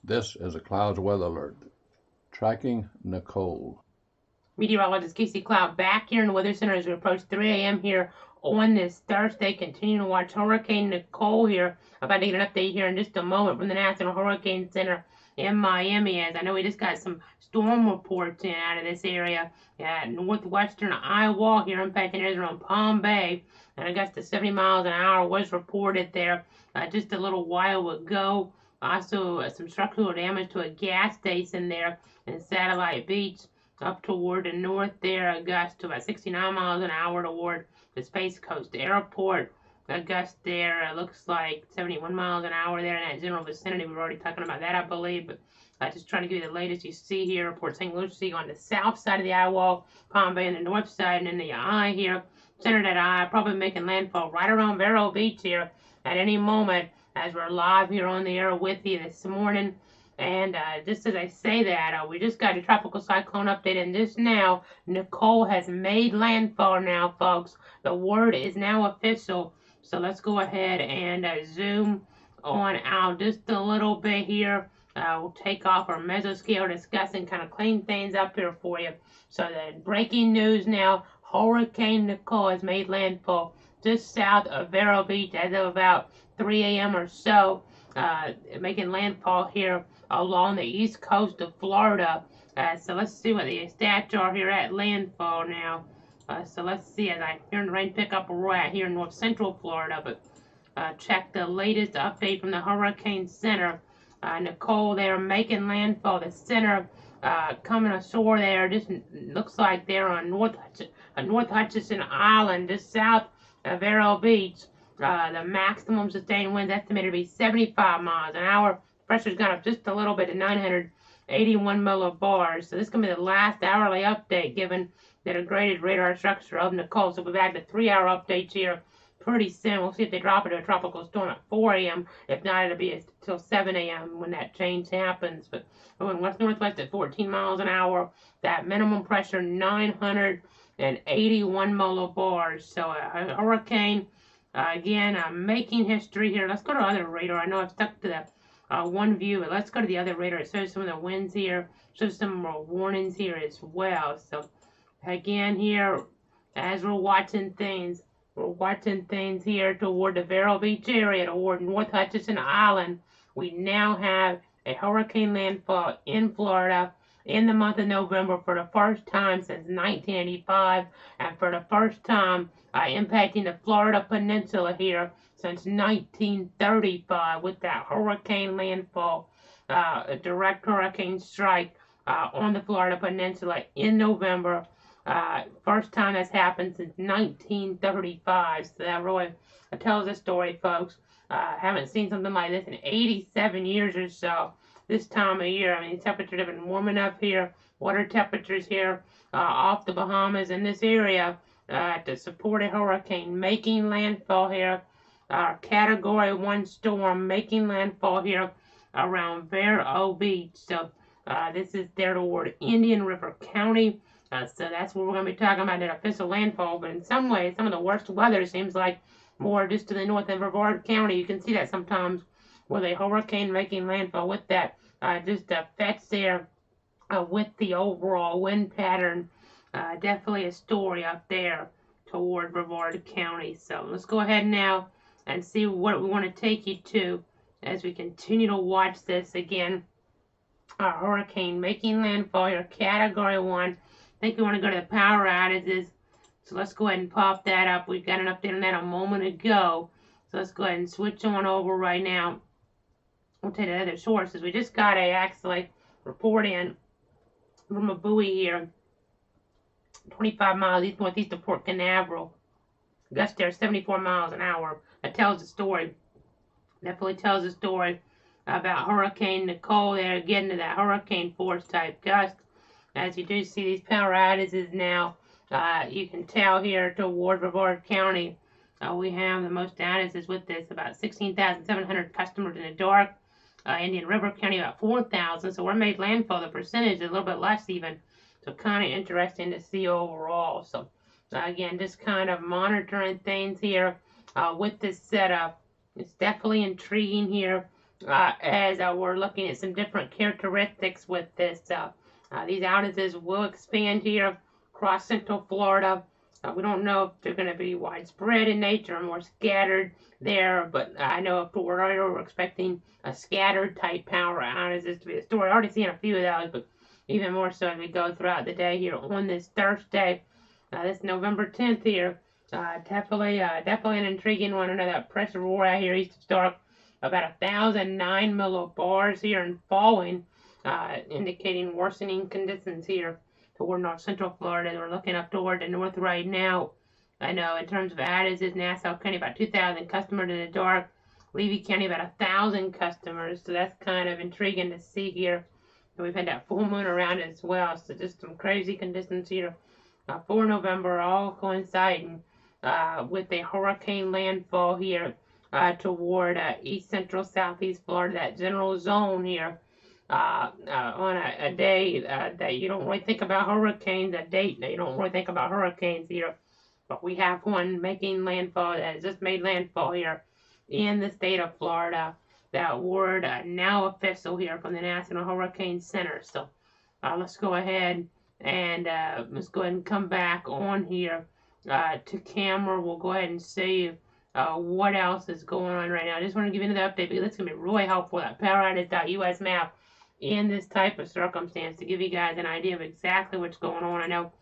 This is a clouds weather alert. Tracking Nicole. Meteorologist Casey Cloud back here in the Weather Center as we approach 3 a.m. here on this Thursday. Continue to watch Hurricane Nicole here. I'm about to get an update here in just a moment from the National Hurricane Center in Miami, as I know we just got some storm reports in out of this area at northwestern Iowa here impacting areas around Palm Bay, and a gust of 70 miles an hour was reported there just a little while ago. Also, some structural damage to a gas station there in Satellite Beach. Up toward the north there, a gust to about 69 miles an hour toward the Space Coast Airport. A gust there looks like 71 miles an hour there in that general vicinity. We were already talking about that, I believe, but just trying to give you the latest. You see here, Port St. Lucie on the south side of the eye wall, Palm Bay on the north side, and in the eye here, center that eye, probably making landfall right around Vero Beach here at any moment as we're live here on the air with you this morning. And just as I say that, we just got a tropical cyclone update, and just now, Nicole has made landfall now, folks. The word is now official. So let's go ahead and zoom on out just a little bit here. We'll take off our mesoscale discussing, kind of clean things up here for you. So the breaking news now, Hurricane Nicole has made landfall just south of Vero Beach as of about 3 a.m. or so, making landfall here along the east coast of Florida. So let's see what the stats are here at landfall now. So let's see, as I hear the rain pick up right here in north central Florida, but check the latest update from the Hurricane Center. Nicole there making landfall. The center coming ashore there, just looks like they're on North Hutchinson Island, just south of Vero Beach. The maximum sustained winds estimated to be 75 miles an hour. Pressure's gone up just a little bit to 981 millibars. So this is going to be the last hourly update given the degraded radar structure of Nicole. So we'll be back to 3-hour updates here pretty soon. We'll see if they drop it to a tropical storm at 4 a.m. If not, it'll be until 7 a.m. when that change happens. But going west-northwest at 14 miles an hour. That minimum pressure, 981 millibars. So a hurricane, again, making history here. Let's go to other radar. I know I've stuck to that one view, but let's go to the other radar. It shows some of the winds here, shows some more warnings here as well. So again here, as we're watching things here toward the Vero Beach area, toward North Hutchinson Island. We now have a hurricane landfall in Florida in the month of November for the first time since 1985, and for the first time impacting the Florida Peninsula here since 1935 with that hurricane landfall, a direct hurricane strike on the Florida Peninsula in November. First time that's happened since 1935. So that really tells a story, folks. Haven't seen something like this in 87 years or so this time of year. I mean, temperatures have been warm enough here. Water temperatures here off the Bahamas in this area to support a hurricane making landfall here. Category 1 storm making landfall here around Vero Beach. So this is there toward Indian River County. So that's what we're going to be talking about, that official landfall. But in some ways, some of the worst weather seems like more just to the north of Brevard County. You can see that sometimes with a hurricane making landfall with that just affects there with the overall wind pattern. Definitely a story up there toward Brevard County. So let's go ahead now and see what we want to take you to as we continue to watch this again. Our hurricane making landfall here, Category 1. I think we want to go to the power outages. So let's go ahead and pop that up. We got an update on that a moment ago. So let's go ahead and switch on over right now. We'll take the other sources. We just got a actually report in from a buoy here, 25 miles east northeast of Port Canaveral. Gust there 74 miles an hour. That tells the story. Definitely tells the story about Hurricane Nicole there, getting to that hurricane force type gust. As you do see these power outages now, you can tell here toward Brevard County, we have the most outages with this, about 16,700 customers in the dark. Indian River County, about 4,000. So we're made landfall. The percentage is a little bit less even. So kind of interesting to see overall. So again, just kind of monitoring things here with this setup. It's definitely intriguing here as we're looking at some different characteristics with this. These outages will expand here across Central Florida. We don't know if they're going to be widespread in nature or more scattered there, but I know up to we're expecting a scattered type power outages to be the story. Already seeing a few of those, but even more so as we go throughout the day here on this Thursday, this November 10th here. Definitely an intriguing one. I know that pressure war out here east of Stark, about 1,009 millibars here and falling, indicating worsening conditions here toward north central Florida. We're looking up toward the north right now. I know in terms of outages, Nassau County about 2,000 customers in the dark. Levy County about 1,000 customers. So that's kind of intriguing to see here. And we've had that full moon around as well. So just some crazy conditions here for November, all coinciding with a hurricane landfall here toward east central southeast Florida, that general zone here. On a day that you don't really think about hurricanes, a date that you don't really think about hurricanes here. But we have one making landfall that has just made landfall here in the state of Florida. That word now official here from the National Hurricane Center. So let's go ahead and come back on here to camera. We'll go ahead and see what else is going on right now. I just want to give you another update because it's going to be really helpful. That poweroutage.us map in this type of circumstance to give you guys an idea of exactly what's going on. I know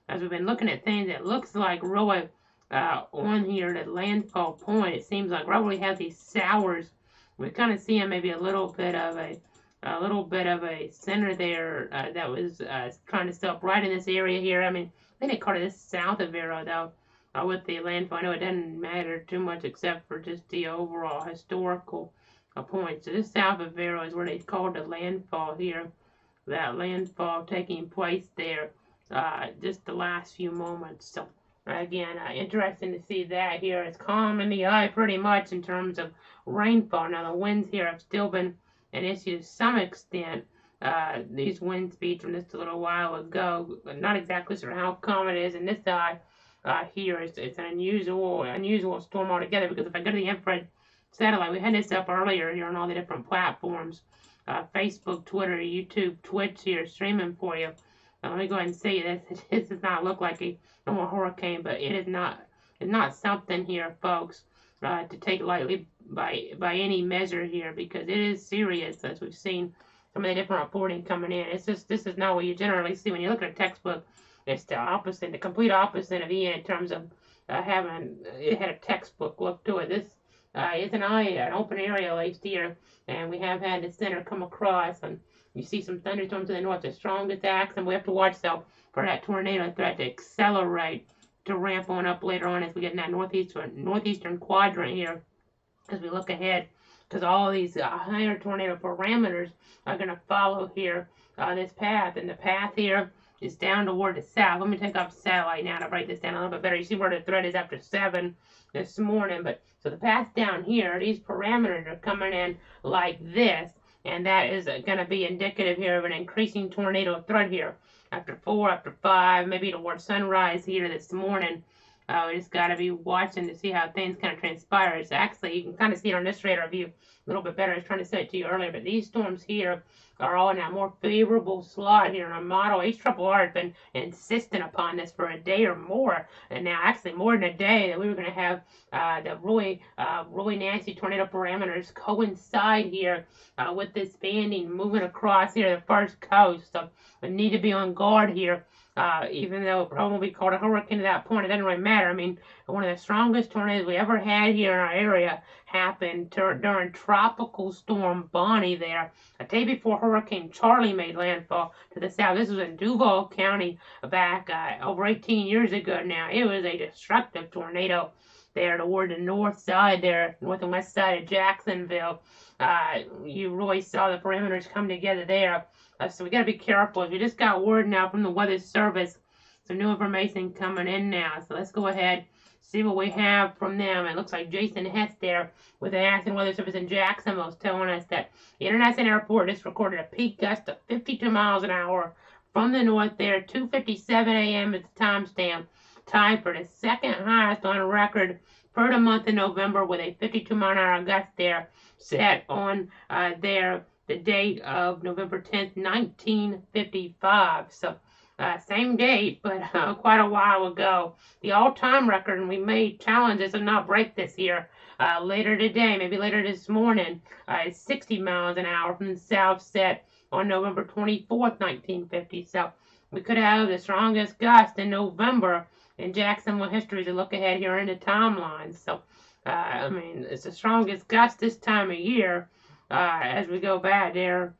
as we've been looking at things, it looks like really on here at landfall point, it seems like right where we have these sours, we're kind of seeing maybe a little bit of a center there that was trying to stop right in this area here. I mean, I think they called it this south of Vero though. With the landfall, I know it doesn't matter too much except for just the overall historical point. So this south of Vero is where they called the landfall here. That landfall taking place there just the last few moments. So again, interesting to see that here. It's calm in the eye pretty much in terms of rainfall. Now the winds here have still been an issue to some extent. These wind speeds from just a little while ago, but not exactly sure how calm it is in this eye. Here it's an unusual storm altogether, because if I go to the infrared satellite, we had this up earlier here on all the different platforms, Facebook, Twitter, YouTube, Twitch here streaming for you. Let me go ahead and say this. This does not look like a normal hurricane, but it is not something here, folks, to take lightly by any measure here, because it is serious, as we've seen some of the different reporting coming in. This is not what you generally see when you look at a textbook. It's the opposite, the complete opposite of Ian in terms of having it had a textbook look to it. This is an open area at least here, and we have had the center come across, and you see some thunderstorms to the north, the strongest acts, and we have to watch though for that tornado threat to accelerate, to ramp on up later on as we get in that northeastern quadrant here as we look ahead, because all these higher tornado parameters are going to follow here this path, and the path here is down toward the south. Let me take off satellite now to break this down a little bit better. You see where the threat is after 7 this morning. But so the path down here, these parameters are coming in like this, and that is going to be indicative here of an increasing tornado threat here. After 4, after 5, maybe toward sunrise here this morning. We just got to be watching to see how things kind of transpire. It's actually, you can kind of see it on this radar view a little bit better. I was trying to say it to you earlier, but these storms here are all in that more favorable slot here in our model. HRRR has been insistent upon this for a day or more, and now actually more than a day, that we were going to have the really nasty tornado parameters coincide here with this banding moving across here the first coast. So we need to be on guard here. Even though it probably won't be called a hurricane at that point, it doesn't really matter. I mean, one of the strongest tornadoes we ever had here in our area happened during Tropical Storm Bonnie there, a day before Hurricane Charlie made landfall to the south. This was in Duval County back over 18 years ago now. It was a destructive tornado there toward the north side there, north and west side of Jacksonville. You really saw the parameters come together there. So we got to be careful. We just got word now from the Weather Service, some new information coming in now. So let's go ahead, see what we have from them. It looks like Jason Hess there with the National Weather Service in Jacksonville is telling us that the International Airport just recorded a peak gust of 52 miles an hour from the north there. 2:57 a.m. is the timestamp. Time for the second highest on record for the month of November with a 52-mile-an-hour gust there set on the date of November 10th, 1955. So same date, but quite a while ago. The all-time record, and we may challenge this and not break this year later today, maybe later this morning, is 60 miles an hour from the south set on November 24th, 1950. So we could have the strongest gust in November in Jacksonville history to look ahead here in the timeline. So, I mean, it's the strongest gust this time of year as we go back there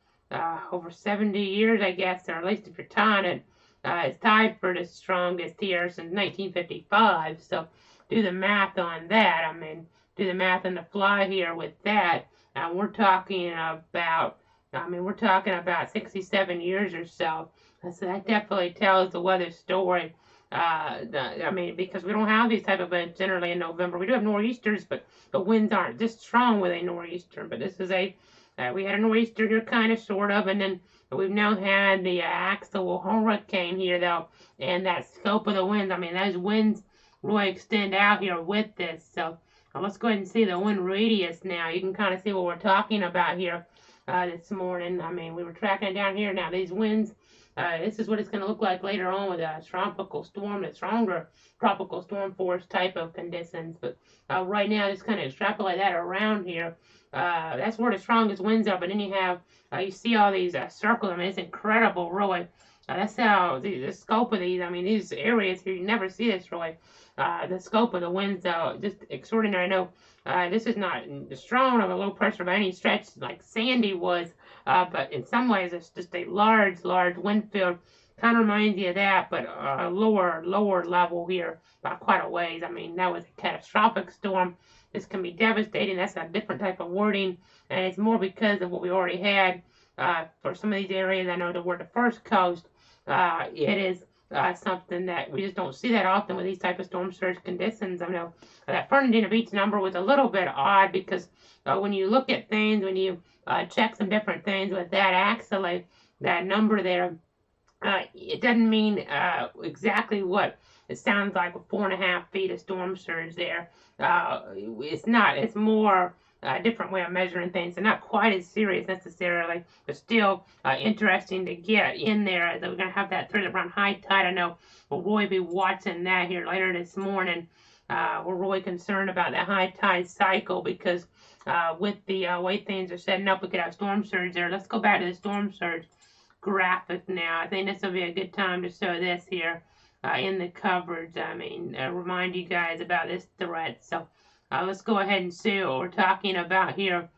over 70 years, I guess, or at least if you're tying it. It's tied for the strongest here since 1955. So do the math on that. I mean, do the math on the fly here with that. We're talking about 67 years or so. So that definitely tells the weather story. I mean, because we don't have these type of events generally in November. We do have nor'easters, but the winds aren't this strong with a nor'easter. But this is we had a nor'easter here, kind of, sort of, and then we've now had the actual hurricane here, though, and that scope of the winds. I mean, those winds really extend out here with this. So let's go ahead and see the wind radius now. You can kind of see what we're talking about here this morning. I mean, we were tracking it down here. Now, these winds, this is what it's going to look like later on with a tropical storm, a stronger tropical storm force type of conditions. But right now, just kind of extrapolate that around here. That's where the strongest winds are. But then you have, you see all these circles. I mean, it's incredible, really. That's how the scope of these, I mean, these areas here, you never see this, really. The scope of the winds, just extraordinary. I know this is not strong of a low pressure by any stretch like Sandy was, but in some ways it's just a large wind field. Kind of reminds you of that, but lower level here by quite a ways. I mean, that was a catastrophic storm. This can be devastating. That's a different type of wording, and it's more because of what we already had for some of these areas. I know toward the first coast, it is something that we just don't see that often with these type of storm surge conditions. I know that Fernandina Beach number was a little bit odd because when you look at things, when you check some different things with that, actually, that number there, it doesn't mean exactly what it sounds like with 4.5 feet of storm surge there. It's not. It's more a different way of measuring things. They're not quite as serious necessarily, but still interesting to get in there. We're going to have that thread around high tide. I know we'll really be watching that here later this morning. We're really concerned about that high tide cycle because with the way things are setting up, we could have storm surge there. Let's go back to the storm surge graphic now. I think this will be a good time to show this here in the coverage. I mean, remind you guys about this threat. So let's go ahead and see what we're talking about here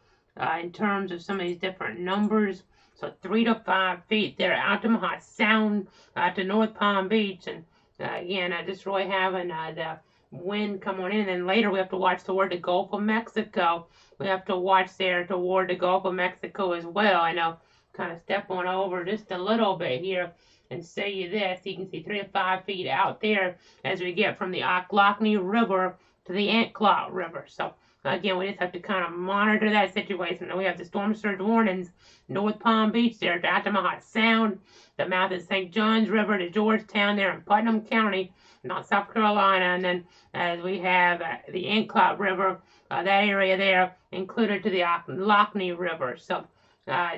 in terms of some of these different numbers. So 3 to 5 feet there out to Omaha Sound to North Palm Beach. And again, just really having the wind come on in. And then later we have to watch toward the Gulf of Mexico. We have to watch there toward the Gulf of Mexico as well. I know, kind of step on over just a little bit here and show you this. You can see 3 to 5 feet out there as we get from the Ocklackney River to the Antclot River. So again, we just have to kind of monitor that situation. Now we have the storm surge warnings, North Palm Beach there to Omaha Sound, the mouth of St. Johns River to Georgetown there in Putnam County, not South Carolina. And then as we have the Antclot River, that area there included to the Ocklackney River. So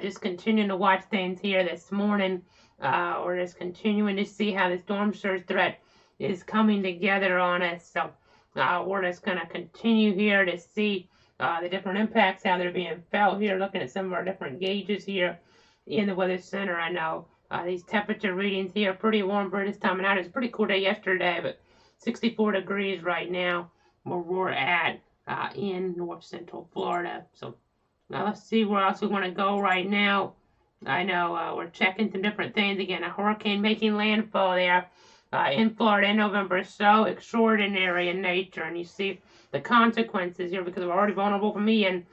just continuing to watch things here this morning. We're just continuing to see how the storm surge threat is coming together on us. So we're just going to continue here to see the different impacts, how they're being felt here, looking at some of our different gauges here in the Weather Center. I know these temperature readings here are pretty warm for this time of night. It was a pretty cool day yesterday, but 64 degrees right now where we're at in north central Florida. So now let's see where else we want to go right now. I know we're checking some different things. Again, a hurricane making landfall there in Florida in November. So extraordinary in nature. And you see the consequences here because we're already vulnerable from Ian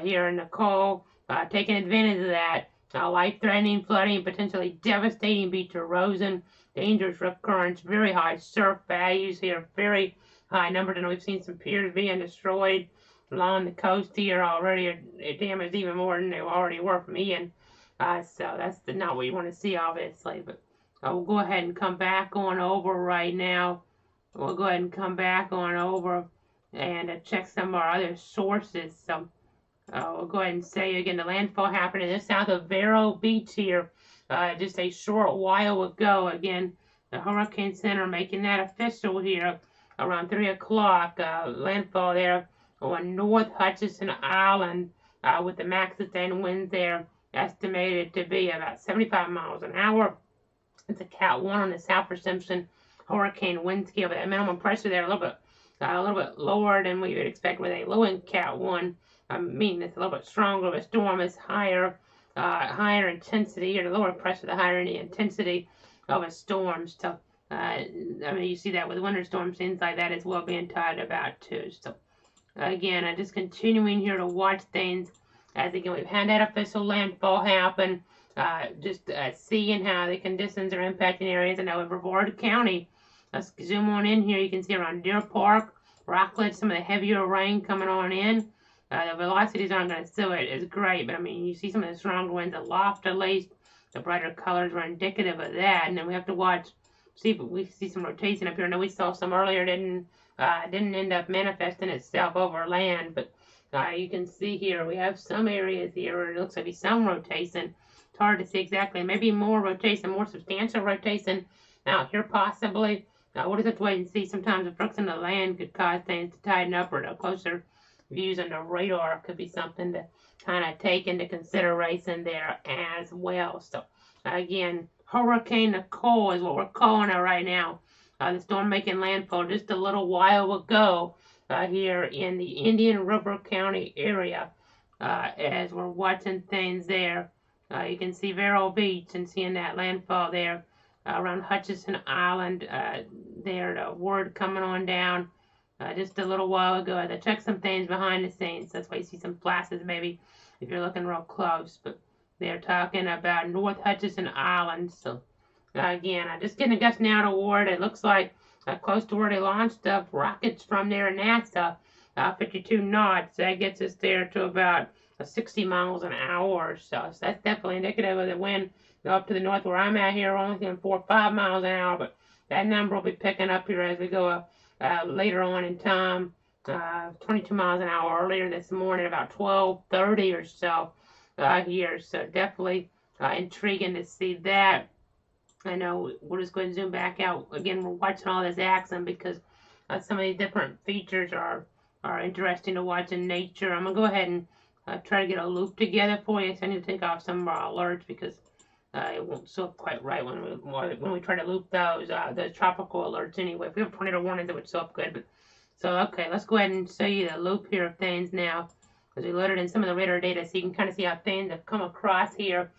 here in Nicole, taking advantage of that. Life-threatening flooding, potentially devastating beach erosion, dangerous rip currents, very high surf values here, very high numbers. And we've seen some piers being destroyed along the coast here already. Damaged even more than they already were from Ian. So that's not what you want to see, obviously. But we'll go ahead and come back on over right now. We'll go ahead and come back on over and check some of our other sources. So we'll go ahead and say again, the landfall happened in the south of Vero Beach here just a short while ago. Again, the Hurricane Center making that official here around 3 o'clock. Landfall there on North Hutchinson Island with the max sustained winds there estimated to be about 75 miles an hour. It's a Cat 1 on the South Simpson hurricane wind scale, but that minimum pressure there a little bit lower than we would expect with a low in Cat 1. Meaning it's a little bit stronger. The storm is higher intensity, or the lower pressure, the higher the intensity of a storm. So, I mean, you see that with winter storms, things like that as well being talked about too. So, again, I'm just continuing here to watch things as again we've had that official landfall happen. Just seeing how the conditions are impacting areas. And now in Brevard County, let's zoom on in here. You can see around Deer Park, Rockledge, some of the heavier rain coming on in. The velocities aren't going to show it as great, but I mean, you see some of the stronger winds aloft at least. The brighter colors are indicative of that, and then we have to watch, see if we see some rotation up here. I know we saw some earlier, didn't end up manifesting itself over land, but you can see here we have some areas here where it looks like some rotation. It's hard to see exactly. Maybe more rotation, more substantial rotation out here possibly. We'll just have to wait and see. Sometimes the friction of the land could cause things to tighten up or to closer views on the radar could be something to kind of take into consideration there as well. So again, Hurricane Nicole is what we're calling it right now. The storm making landfall just a little while ago here in the Indian River County area. As we're watching things there, you can see Vero Beach and seeing that landfall there around Hutchinson Island. There, the word coming on down. Just a little while ago, I checked some things behind the scenes. That's why you see some flashes maybe if you're looking real close. But they're talking about North Hutchinson Island. So again, I'm just getting a gust now toward it. Looks like close to where they launched up rockets from there, NASA, 52 knots. That gets us there to about 60 miles an hour or so. So that's definitely indicative of the wind up to the north where I'm at here, only going 4 or 5 miles an hour. But that number will be picking up here as we go up. Later on in time, 22 miles an hour earlier this morning, about 12:30 or so here. So definitely intriguing to see that. I know we'll just go ahead and zoom back out. Again, we're watching all this action because some of these different features are interesting to watch in nature. I'm going to go ahead and try to get a loop together for you. So I need to take off some of our alerts because it won't show up quite right when we try to loop those tropical alerts anyway. If we have tornado warnings, it would show up good. But so okay, let's go ahead and show you the loop here of things now, as we loaded in some of the radar data, so you can kind of see how things have come across here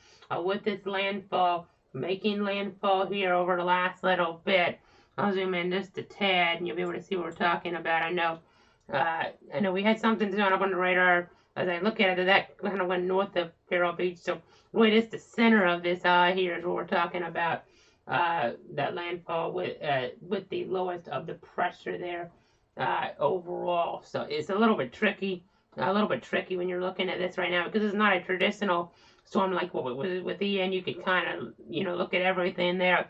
with this landfall, making landfall here over the last little bit. I'll zoom in just a tad, and you'll be able to see what we're talking about. I know we had something showing up on the radar. As I look at it, that kind of went north of Vero Beach, so really just the center of this here is what we're talking about, that landfall with the lowest of the pressure there overall. So it's a little bit tricky when you're looking at this right now because it's not a traditional storm like what was with Ian. You could kind of look at everything there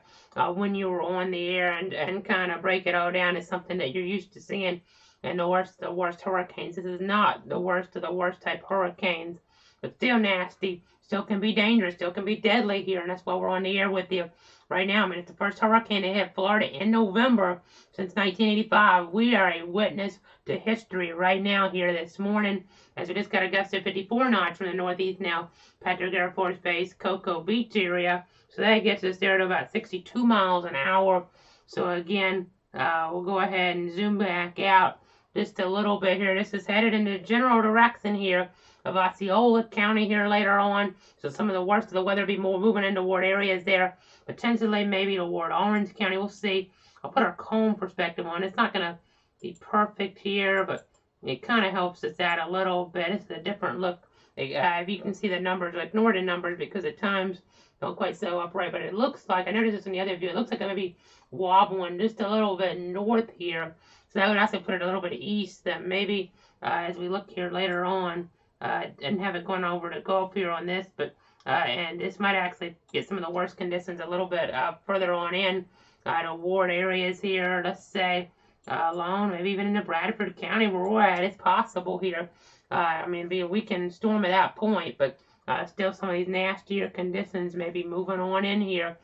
when you were on the air and kind of break it all down as something that you're used to seeing. And the worst hurricanes. This is not the worst of the worst type hurricanes, but still nasty, still can be dangerous, still can be deadly here, and that's why we're on the air with you right now. I mean, it's the first hurricane to hit Florida in November since 1985. We are a witness to history right now here this morning, as we just got a gust of 54 knots from the northeast now, Patrick Air Force Base, Cocoa Beach area. So that gets us there to about 62 miles an hour. So again, we'll go ahead and zoom back out just a little bit here. This is headed in the general direction here of Osceola County here later on. So some of the worst of the weather will be more moving into toward areas there, potentially maybe toward Orange County. We'll see. I'll put our cone perspective on. It's not going to be perfect here, but it kind of helps us out a little bit. It's a different look. If you can see the numbers, ignore the numbers because at times don't quite show up right, but it looks like, I noticed this in the other view, it looks like I'm maybe wobbling just a little bit north here. So that would actually put it a little bit east, that maybe as we look here later on, and have it going over to Gulf here on this, but and this might actually get some of the worst conditions a little bit further on in toward areas here, let's say along, maybe even into Bradford County where we're at. It's possible here. I mean, it'd be a weekend storm at that point, but still some of these nastier conditions may be moving on in here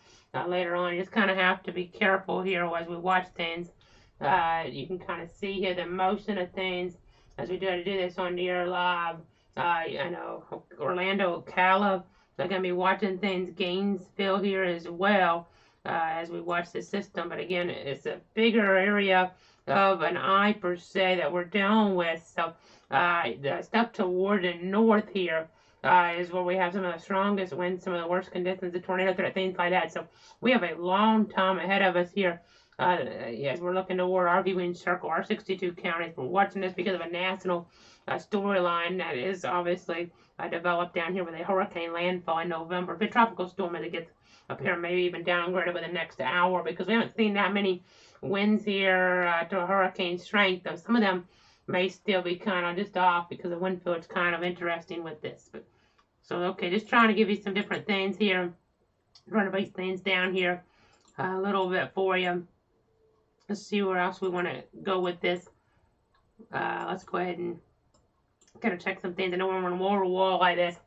later on. You just kind of have to be careful here as we watch things. You can kind of see here the motion of things as we try to do this on the air live. I know Orlando, Ocala, they're going to be watching things. Gainesville here as well as we watch the system. But again, it's a bigger area of an eye per se that we're dealing with. So the stuff toward the north here is where we have some of the strongest winds, some of the worst conditions, the tornado threat, things like that. So we have a long time ahead of us here. As we're looking toward our viewing circle, our 62 counties. We're watching this because of a national storyline that is obviously developed down here with a hurricane landfall in November. If a tropical storm as it gets up here, maybe even downgraded over the next hour, because we haven't seen that many winds here to a hurricane strength. Though some of them may still be kind of just off because the wind field's kind of interesting with this. But so okay, just trying to give you some different things here, trying to break things down here a little bit for you. Let's see where else we want to go with this. Let's go ahead and kind of check some things. I know when we're wall to wall like this,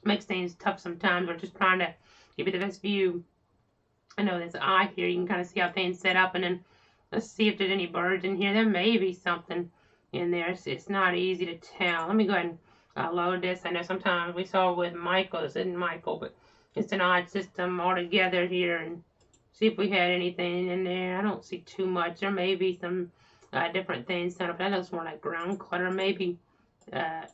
makes things tough sometimes. We're just trying to give you the best view. I know there's an eye here. You can kind of see how things set up. And then let's see if there's any birds in here. There may be something in there. It's not easy to tell. Let me go ahead and load this. I know sometimes we saw with Michael. This isn't Michael, but it's an odd system altogether here. And see if we had anything in there. I don't see too much. There may be some different things set up. That looks more like ground clutter maybe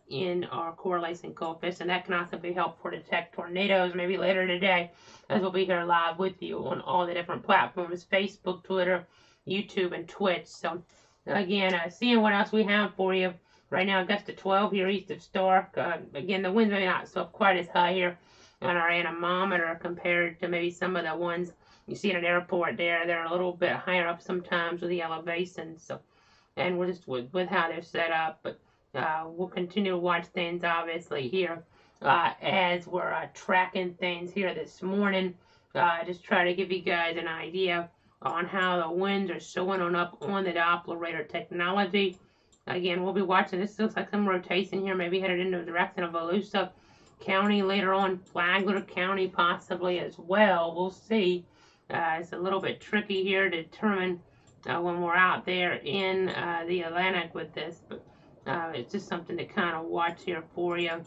in our correlation coefficient. That can also be helpful to detect tornadoes maybe later today, as we'll be here live with you on all the different platforms, Facebook, Twitter, YouTube, and Twitch. So again, seeing what else we have for you. Right now, gust 12 here east of Stark. Again, the winds may not so quite as high here on our anemometer compared to maybe some of the ones you see at an airport there. They're a little bit higher up sometimes with the elevation. So, and we're just with how they're set up. But we'll continue to watch things obviously here as we're tracking things here this morning. Just try to give you guys an idea on how the winds are showing on up on the Doppler radar technology. Again, we'll be watching. This looks like some rotation here, maybe headed in the direction of Volusia County later on, Flagler County possibly as well. We'll see. It's a little bit tricky here to determine when we're out there in the Atlantic with this, but it's just something to kind of watch here for you.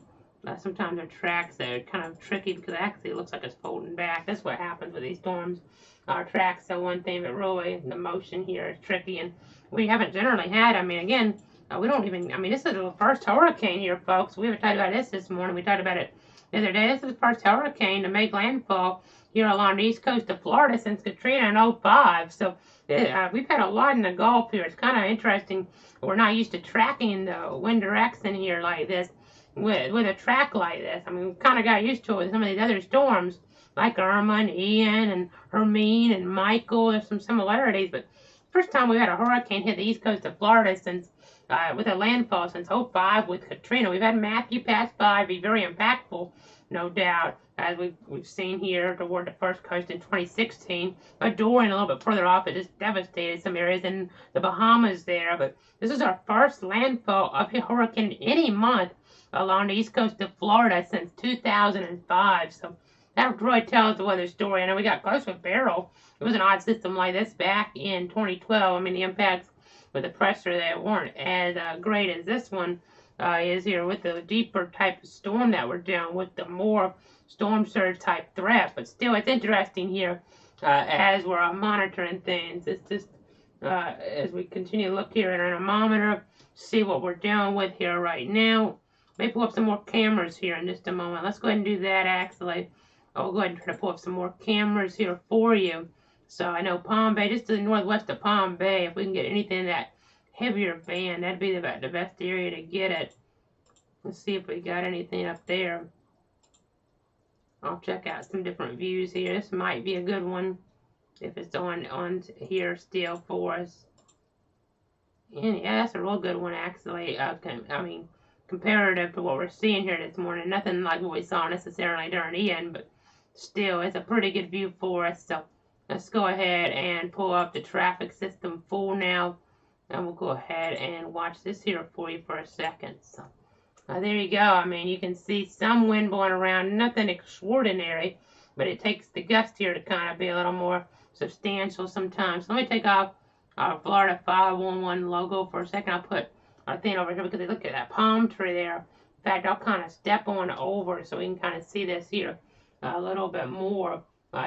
Sometimes our tracks are kind of tricky because actually it looks like it's folding back. That's what happens with these storms. Our tracks are one thing, but really the motion here is tricky, and we haven't generally had, I mean, again, we don't even, I mean, this is the first hurricane here, folks. We haven't talked about this morning. We talked about it the other day. This is the first hurricane to make landfall here along the east coast of Florida since Katrina in 05. So we've had a lot in the Gulf here. It's kind of interesting. We're not used to tracking the wind direction here like this with a track like this. I mean, we kind of got used to it with some of these other storms like Irma and Ian and Hermine and Michael. There's some similarities, but first time we've had a hurricane hit the east coast of Florida since with a landfall since 05 with Katrina. We've had Matthew pass by, be very impactful, no doubt, as we've seen here toward the first coast in 2016. Dorian a little bit further off, it just devastated some areas in the Bahamas there. But this is our first landfall of a hurricane any month along the east coast of Florida since 2005. So that really tells the weather story. I know we got close with Beryl. It was an odd system like this back in 2012. I mean, the impacts with the pressure that weren't as great as this one is here with the deeper type of storm that we're dealing with, the more storm surge type threat. But still, it's interesting here as we're monitoring things. It's just as we continue to look here at our anemometer, see what we're dealing with here right now. Maybe pull up some more cameras here in just a moment. Let's go ahead and do that actually. I'll go ahead and try to pull up some more cameras here for you. So I know Palm Bay, just to the northwest of Palm Bay, if we can get anything in that heavier band, that'd be the best area to get it. Let's see if we got anything up there. I'll check out some different views here. This might be a good one if it's on here still for us. And yeah, that's a real good one actually. I mean, comparative to what we're seeing here this morning. Nothing like what we saw necessarily during Ian, but still, it's a pretty good view for us. So let's go ahead and pull up the traffic system full now And we'll go ahead and watch this here for you for a second. So there you go. I mean, you can see some wind blowing around, nothing extraordinary, but it takes the gust here to kind of be a little more substantial sometimes. So let me take off our Florida 511 logo for a second. I'll put our thing over here because look at that palm tree there. In fact, I'll kind of step on over so we can kind of see this here a little bit more.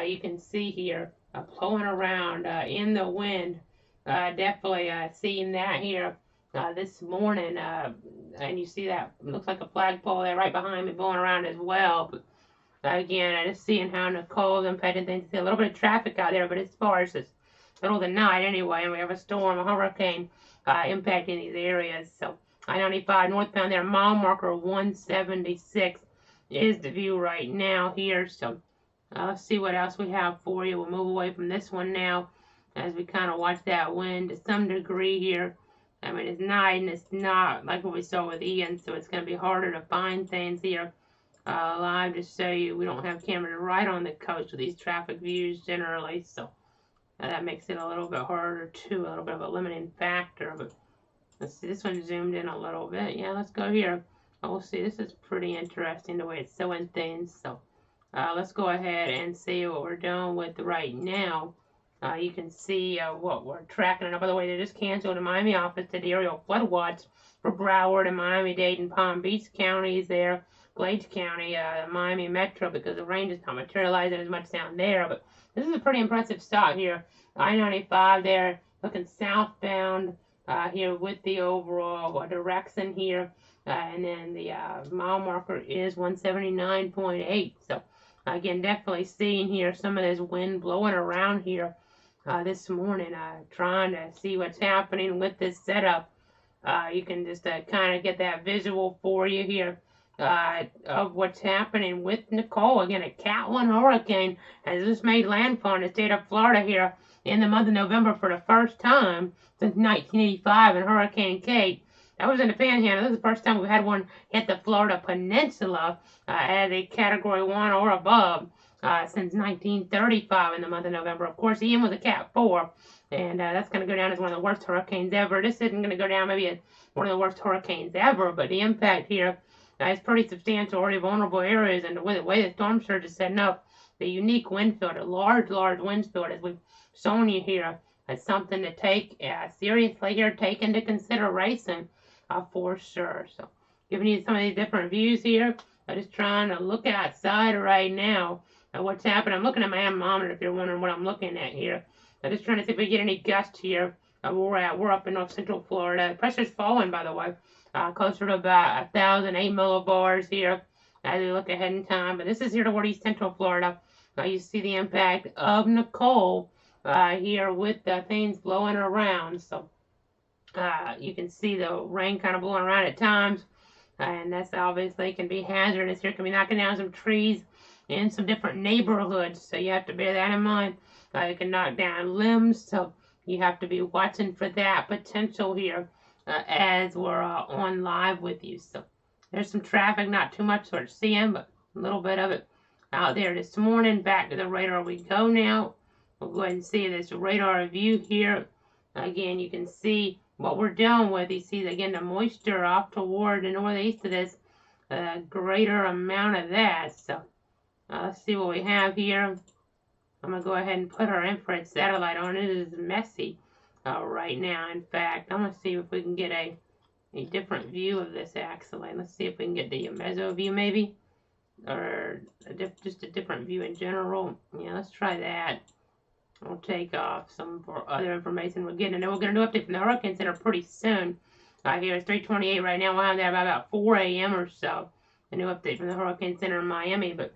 You can see here blowing around in the wind. Definitely seeing that here this morning. And you see that looks like a flagpole there right behind me blowing around as well. But again, I just seeing how Nicole's impacting things. See a little bit of traffic out there, but as far as this middle of the night anyway, and we have a storm, a hurricane impacting these areas. So I-95 northbound there, mile marker 176 is the view right now here. So let's see what else we have for you. We'll move away from this one now as we kind of watch that wind to some degree here. I mean, it's night and it's not like what we saw with Ian, so it's going to be harder to find things here live to show you. We don't have cameras right on the coast with these traffic views generally, so that makes it a little bit harder too, a little bit of a limiting factor. But let's see, this one zoomed in a little bit. Yeah, let's go here. We'll see, this is pretty interesting the way it's showing things. So let's go ahead and see what we're doing with right now. You can see what we're tracking. And by the way, they just canceled the Miami office to the aerial flood watch for Broward and Miami-Dade and Palm Beach counties there, Glades County, Miami Metro, because the rain is not materializing as much down there. But this is a pretty impressive stop here. I-95 there, looking southbound here with the overall direction here. And then the mile marker is 179.8. So again, definitely seeing here some of this wind blowing around here this morning, trying to see what's happening with this setup. You can just kind of get that visual for you here of what's happening with Nicole. Again, a Cat 1 hurricane has just made landfall in the state of Florida here in the month of November for the first time since 1985 in Hurricane Kate. That was in the Panhandle. This is the first time we've had one hit the Florida Peninsula as a Category 1 or above since 1935 in the month of November. Of course, Ian was a Cat 4, and that's going to go down as one of the worst hurricanes ever. This isn't going to go down maybe as one of the worst hurricanes ever, but the impact here is pretty substantial, already vulnerable areas, and the way the storm surge is setting up, the unique wind field, a large wind field, as we've shown you here, is something to take seriously here, take into consideration for sure. So giving you some of these different views here. I'm just trying to look outside right now at what's happening. I'm looking at my anemometer if you're wondering what I'm looking at here. I'm just trying to see if we get any gusts here where we're at. We're up in north central Florida. The pressure's falling, by the way, closer to about 1,008 millibars here as we look ahead in time. But this is here toward east central Florida. You see the impact of Nicole here with the things blowing around. So you can see the rain kind of blowing around at times, and that's obviously can be hazardous. Here can be knocking down some trees in some different neighborhoods, so you have to bear that in mind. It can knock down limbs, so you have to be watching for that potential here as we're on live with you. So there's some traffic, not too much sort of seeing, but a little bit of it out there this morning. Back to the radar we go now. We'll go ahead and see this radar view here. Again, you can see what we're dealing with. You see, again, the moisture off toward the northeast of this, greater amount of that. So let's see what we have here. I'm going to go ahead and put our infrared satellite on. It is messy right now. In fact, I'm going to see if we can get a different view of this actually. Let's see if we can get the meso view maybe, or just a different view in general. Yeah, let's try that. I'll take off some for other information we're getting. And then we're going to do an update from the Hurricane Center pretty soon. Here it's 3:28 right now. We'll have that by about 4 a.m. or so. A new update from the Hurricane Center in Miami. But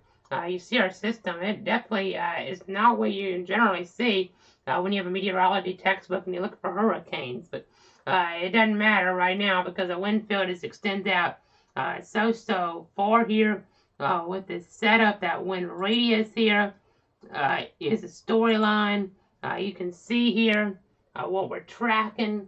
you see our system. It definitely is not what you generally see when you have a meteorology textbook and you look for hurricanes. But it doesn't matter right now because the wind field is extends out so far here with this setup. That wind radius here is a storyline. You can see here what we're tracking.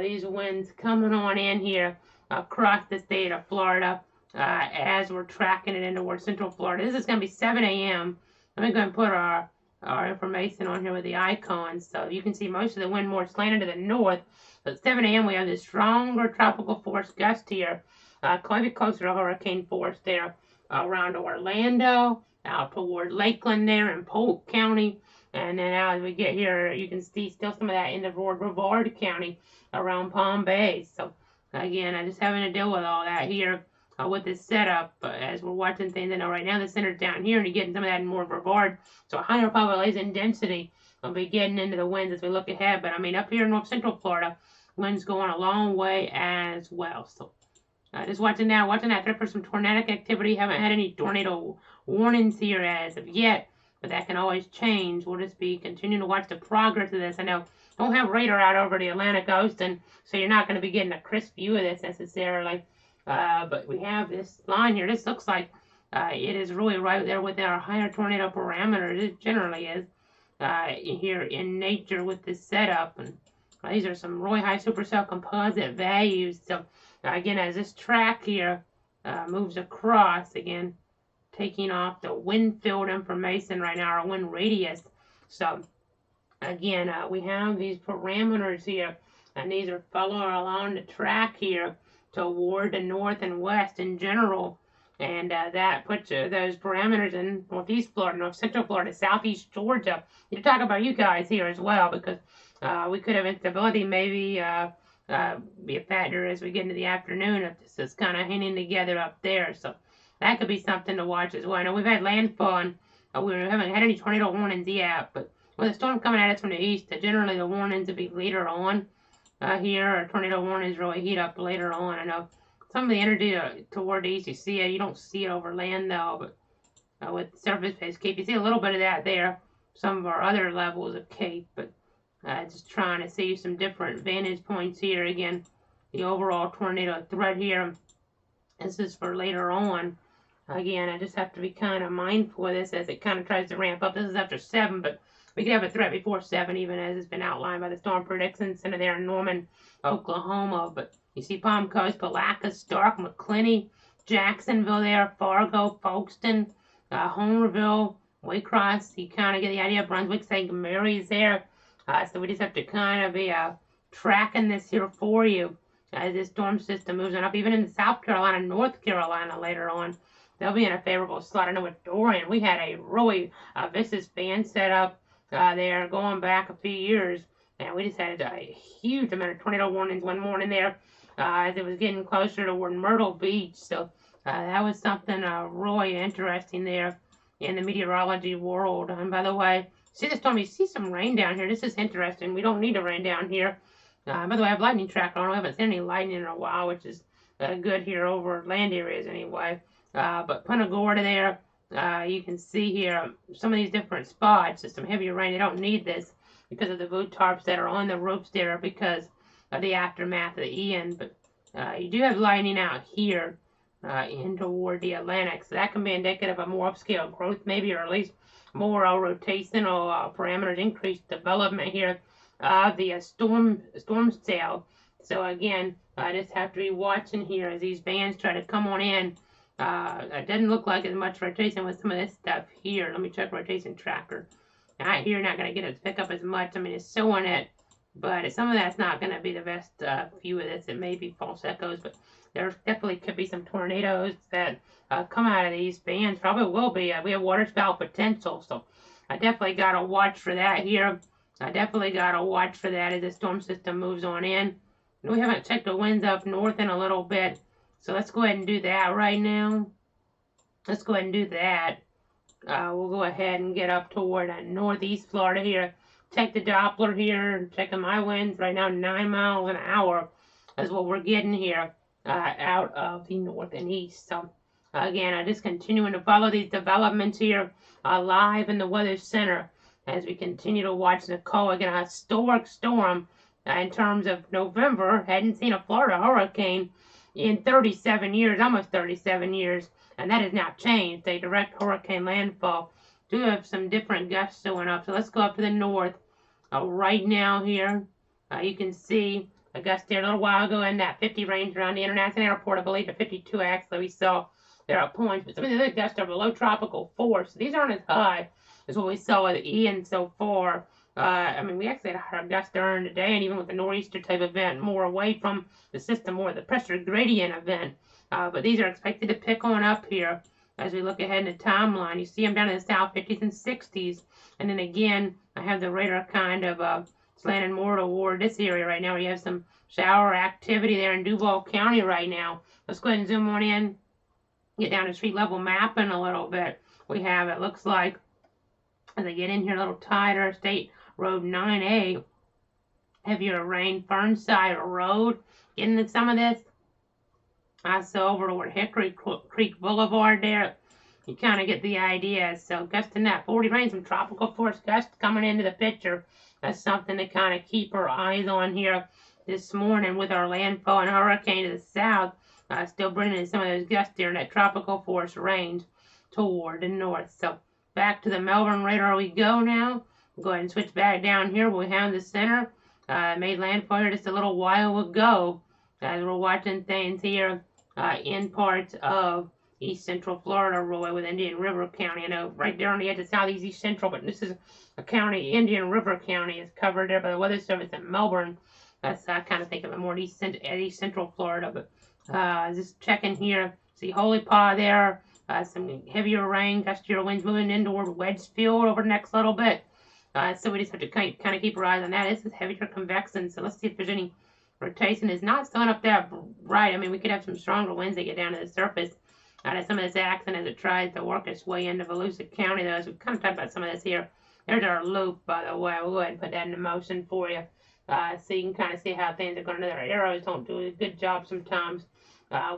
These winds coming on in here across the state of Florida as we're tracking it into towards central Florida. This is going to be 7 a.m. Let me go and put our our information on here with the icons. So you can see most of the wind more slanted to the north. But at 7 a.m. we have this stronger tropical force gust here, quite a bit closer to hurricane force there, around Orlando, out toward Lakeland there in Polk County. And then as we get here, you can see still some of that in the Brevard County around Palm Bay. So again, I'm just having to deal with all that here with this setup as we're watching things. I know right now the center's down here and you're getting some of that in more Brevard. So a higher population density will be getting into the winds as we look ahead. But I mean, up here in north central Florida, winds going a long way as well. So just watching that threat for some tornadic activity. Haven't had any tornado warnings here as of yet, but that can always change. We'll just be continuing to watch the progress of this. I know don't have radar out over the Atlantic Ocean, so you're not going to be getting a crisp view of this necessarily. But we have this line here. This looks like it is really right there with our higher tornado parameters. It generally is here in nature with this setup. And these are some really high supercell composite values. So again, as this track here moves across, again, taking off the wind field information right now, our wind radius. So again, we have these parameters here, and these are following along the track here toward the north and west in general. And that puts those parameters in northeast Florida, north central Florida, southeast Georgia. You talk about you guys here as well, because we could have instability maybe be a factor as we get into the afternoon if this is kind of hanging together up there. So that could be something to watch as well. I know we've had landfall, and we haven't had any tornado warnings yet, but with a storm coming at us from the east, generally the warnings will be later on here, or tornado warnings really heat up later on. I know some of the energy toward the east, you see it. You don't see it over land though, but with surface phase Cape, you see a little bit of that there. Some of our other levels of Cape, but just trying to see some different vantage points here. Again, the overall tornado threat here. This is for later on. Again, I just have to be kind of mindful of this as it kind of tries to ramp up. This is after 7, but we could have a threat before 7, even as it's been outlined by the Storm Prediction Center there in Norman, Oklahoma. But you see Palm Coast, Palatka, Stark, McClinney, Jacksonville there, Fargo, Folkestone, Homerville, Waycross. You kind of get the idea. Brunswick, St. Mary's there. So we just have to kind of be tracking this here for you as this storm system moves on up. Even in South Carolina, North Carolina later on, they'll be in a favorable slot. I know with Dorian, we had a really vicious band set up there going back a few years, and we just had a huge amount of tornado warnings one morning there as it was getting closer toward Myrtle Beach. So that was something really interesting there in the meteorology world. And by the way, see the storm, you see some rain down here. This is interesting. We don't need to rain down here. By the way, I have lightning tracker on. I haven't seen any lightning in a while, which is good here over land areas anyway. But Punta Gorda there, you can see here some of these different spots. There's some heavier rain. They don't need this because of the boot tarps that are on the roofs there because of the aftermath of the Ian. But you do have lightning out here in toward the Atlantic. So that can be indicative of more upscale growth maybe, or at least more rotational parameters, increased development here of the storm cell. So again, I just have to be watching here as these bands try to come on in. It doesn't look like as much rotation with some of this stuff here. Let me check rotation tracker. Now here, not going to get it to pick up as much. I mean, it's showing it, but some of that's not going to be the best view of this. It may be false echoes, but there definitely could be some tornadoes that come out of these bands. Probably will be. We have water spout potential, so I definitely got to watch for that here. I definitely got to watch for that as the storm system moves on in. We haven't checked the winds up north in a little bit, so let's go ahead and do that right now. Let's go ahead and do that. We'll go ahead and get up toward northeast Florida here. Check the Doppler here. Checking my winds right now, 9 miles an hour is what we're getting here out of the north and east. So again, I'm just continuing to follow these developments here live in the Weather Center as we continue to watch Nicole. Again, a historic storm in terms of November. Hadn't seen a Florida hurricane in 37 years, almost 37 years, and that has now changed. A direct hurricane landfall. Do have some different gusts showing up. So let's go up to the north right now here. You can see a gust there a little while ago in that 50 range around the International Airport. I believe the 52 actually we saw there are points, but some of the other gusts are below tropical force. These aren't as high is what we saw with Ian so far. I mean, we actually had a gust during today, and even with the nor'easter type event, more away from the system, more the pressure gradient event. But these are expected to pick on up here as we look ahead in the timeline. You see them down in the south 50s and 60s. And then again, I have the radar kind of slanted more toward this area right now. We have some shower activity there in Duval County right now. Let's go ahead and zoom on in, get down to street level mapping a little bit. We have, it looks like, as I get in here a little tighter, State Road 9A, heavier rain, Fernside Road, getting into some of this. So over toward Hickory Creek Boulevard there, you kind of get the idea. So gusting that 40 rain, some tropical force gusts coming into the picture. That's something to kind of keep our eyes on here this morning with our landfall and hurricane to the south. Still bringing in some of those gusts here in that tropical force range toward the north. So back to the Melbourne radar we go now. We'll go ahead and switch back down here. We have the center. Made landfall here just a little while ago. As we're watching things here in parts of East Central Florida, Roy, with Indian River County. I know right there on the edge of southeast East Central, but this is a county, Indian River County, is covered there by the Weather Service in Melbourne. That's I kind of think of it more East Central Florida, but just checking here. See Holy Paw there. Some heavier rain, gustier winds moving in toward Wedgefield over the next little bit. So we just have to kind of keep our eyes on that. This is heavier convection, so let's see if there's any rotation. It's not showing up that bright. I mean, we could have some stronger winds that get down to the surface out of some of this action as it tries to work its way into Volusia County, though, as we kind of talked about some of this here. There's our loop, by the way. We'll go ahead and put that into motion for you so you can kind of see how things are going. Our arrows don't do a good job sometimes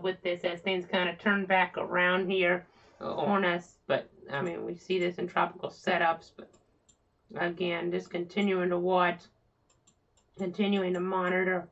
with this as things kind of turn back around here on us. But, I mean, we see this in tropical setups. But, again, just continuing to watch, continuing to monitor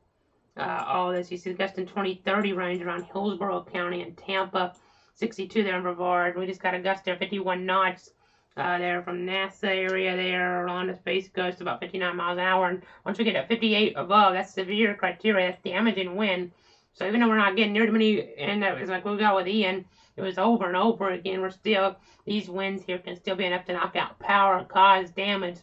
all this. You see the gust in 20-30 range around Hillsborough County and Tampa, 62 there in Brevard. We just got a gust there, 51 knots there from NASA area there on the Space Coast, about 59 miles an hour. And once we get at 58 above, that's severe criteria. That's damaging wind. So even though we're not getting near too many, and it's like we got with Ian, it was over and over again. We're still, these winds here can still be enough to knock out power and cause damage.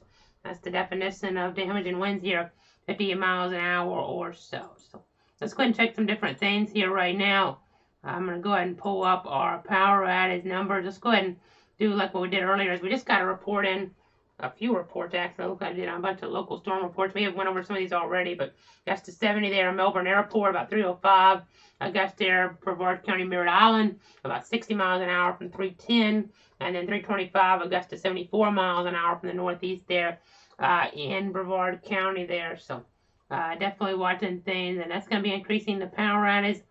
That's the definition of damaging winds here, 50 miles an hour or so. So let's go ahead and check some different things here right now. I'm going to go ahead and pull up our power outage numbers. Let's go ahead and do like what we did earlier. Is we just got a report in, a few reports actually. Look, I did a bunch of local storm reports. We have went over some of these already, but gust to 70 there in Melbourne Airport, about 305. A gust there, Brevard County, Merritt Island, about 60 miles an hour from 310. And then 325, a gust to 74 miles an hour from the northeast there in Brevard County there. So definitely watching things, and that's going to be increasing the power outage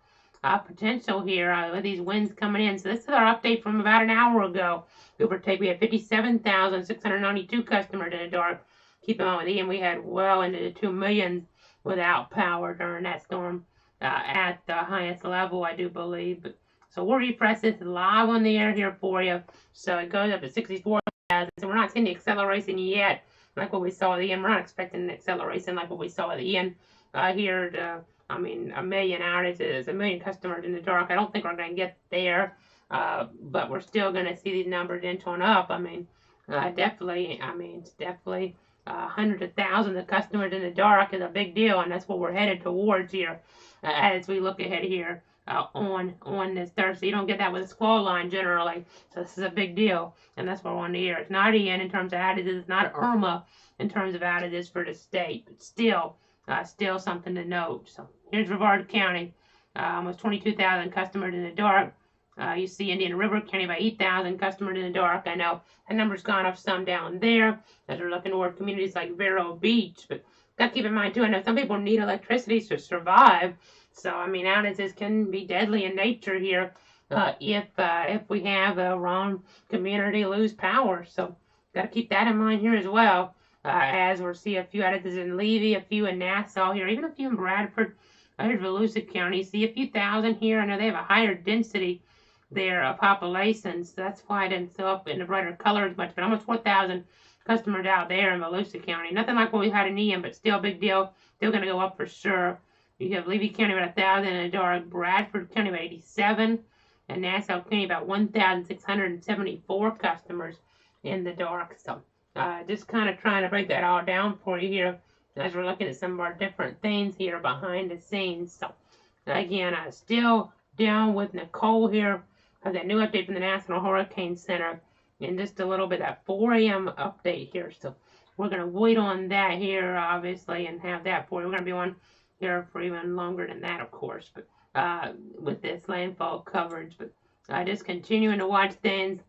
potential here with these winds coming in. So this is our update from about an hour ago. Give or take, we had 57,692 customers in the dark. Keep in mind with Ian, we had well into the 2 million without power during that storm at the highest level, I do believe. But, so we'll refresh this live on the air here for you. So it goes up to 64,000. So we're not seeing the acceleration yet like what we saw with Ian. We're not expecting an acceleration like what we saw with Ian here. I mean, a million outages, a million customers in the dark. I don't think we're going to get there, but we're still going to see these numbers inching up. I mean, definitely, it's definitely hundreds of thousands of customers in the dark is a big deal, and that's what we're headed towards here as we look ahead here on this Thursday. You don't get that with a squall line generally, so this is a big deal, and that's what we're on the air. It's not Ian in terms of outages. It's not Irma in terms of outages for the state, but still something to note. So here's Brevard County, almost 22,000 customers in the dark. You see Indian River County, about 8,000 customers in the dark. I know that number's gone up some down there as we're looking toward communities like Vero Beach. But got to keep in mind, too, I know some people need electricity to survive. So, I mean, outages can be deadly in nature here if we have a wrong community lose power. So, got to keep that in mind here as well. As we'll see a few outages in Levy, a few in Nassau here, even a few in Bradford, here's Volusia County. See a few thousand here. I know they have a higher density there population, so that's why I didn't show up in the brighter colors much, but almost 4,000 customers out there in Volusia County. Nothing like what we had in Ian, but still a big deal. Still going to go up for sure. You have Levy County about 1,000 in the dark, Bradford County about 87, and Nassau County about 1,674 customers in the dark. So just kind of trying to break that all down for you here as we're looking at some of our different things here behind the scenes. So again, still down with Nicole here. Have that new update from the National Hurricane Center and just a little bit of that 4 a.m. update here. So we're going to wait on that here, obviously, and have that for you. We're going to be on here for even longer than that, of course, but with this landfall coverage. But just continuing to watch things.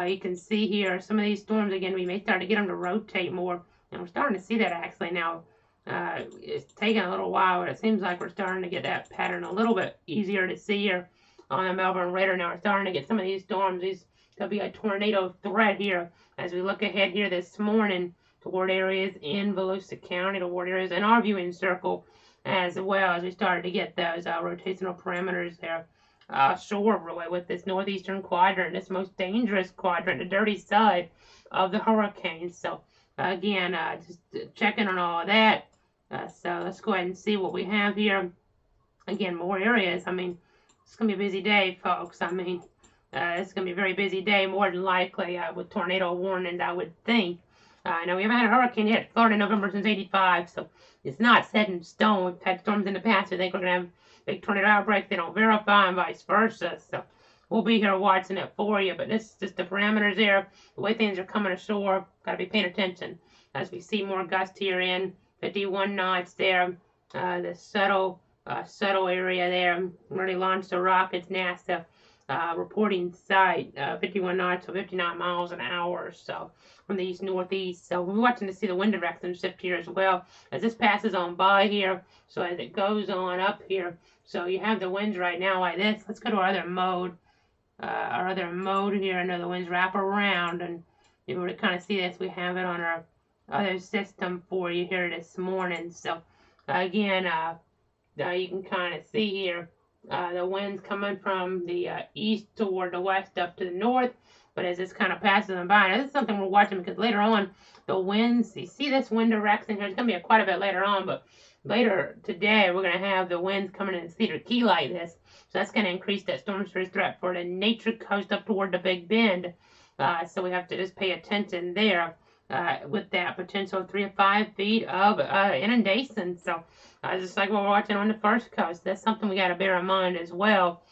You can see here some of these storms, again, we may start to get them to rotate more. And we're starting to see that actually now. It's taking a little while, but it seems like we're starting to get that pattern a little bit easier to see here on the Melbourne radar. Now we're starting to get some of these storms. These could be a tornado threat here as we look ahead here this morning toward areas in Volusia County, toward areas in our viewing circle, as well as we started to get those rotational parameters there. Shore really with this northeastern quadrant, this most dangerous quadrant, the dirty side of the hurricane. So again, just checking on all of that. So let's go ahead and see what we have here. Again, more areas. I mean, it's going to be a busy day, folks. I mean, it's going to be a very busy day, more than likely, with tornado warnings, I would think. Now, we haven't had a hurricane hit Florida in November since '85, so it's not set in stone. We've had storms in the past. We think we're going to have big tornado outbreaks. They don't verify and vice versa. So we'll be here watching it for you. But this is just the parameters there. The way things are coming ashore, got to be paying attention as we see more gusts here in 51 knots there. The subtle area there. Already launched the rockets. NASA reporting site 51 knots, so 59 miles an hour. So from the east northeast. So we're watching to see the wind direction shift here as well as this passes on by here. So as it goes on up here, so you have the winds right now like this. Let's go to our other mode. Here. I know the winds wrap around, and you able to kind of see this. We have it on our other system for you here this morning. So again, you can kind of see here the winds coming from the east toward the west up to the north. But as this kind of passes them by, now this is something we're watching because later on, the winds, you see this wind direction here, it's going to be quite a bit later on, but later today, we're going to have the winds coming in Cedar Key like this. So that's going to increase that storm surge threat for the Nature Coast up toward the Big Bend. So we have to just pay attention there with that potential 3 to 5 feet of inundation. So just like what we're watching on the first coast, that's something we got to bear in mind as well.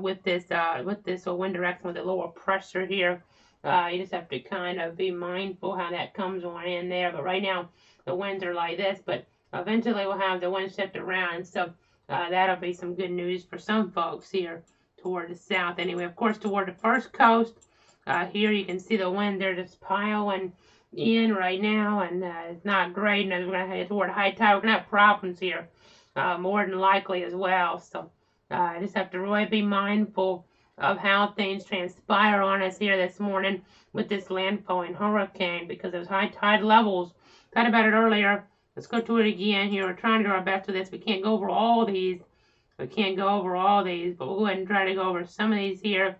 With this wind direction with the lower pressure here. You just have to kind of be mindful how that comes on in there. But right now, the winds are like this, but eventually we'll have the wind shift around. So that'll be some good news for some folks here toward the south. Anyway, of course, toward the first coast, here you can see the wind. They're just piling in right now, and it's not great. And as we're going to head toward high tide, we're going to have problems here, more than likely as well. So I just have to really be mindful of how things transpire on us here this morning with this landfalling hurricane, because those high tide levels, talked about it earlier. Let's go to it again here. We're trying to do our best with this. We can't go over all these. But we'll go ahead and try to go over some of these here.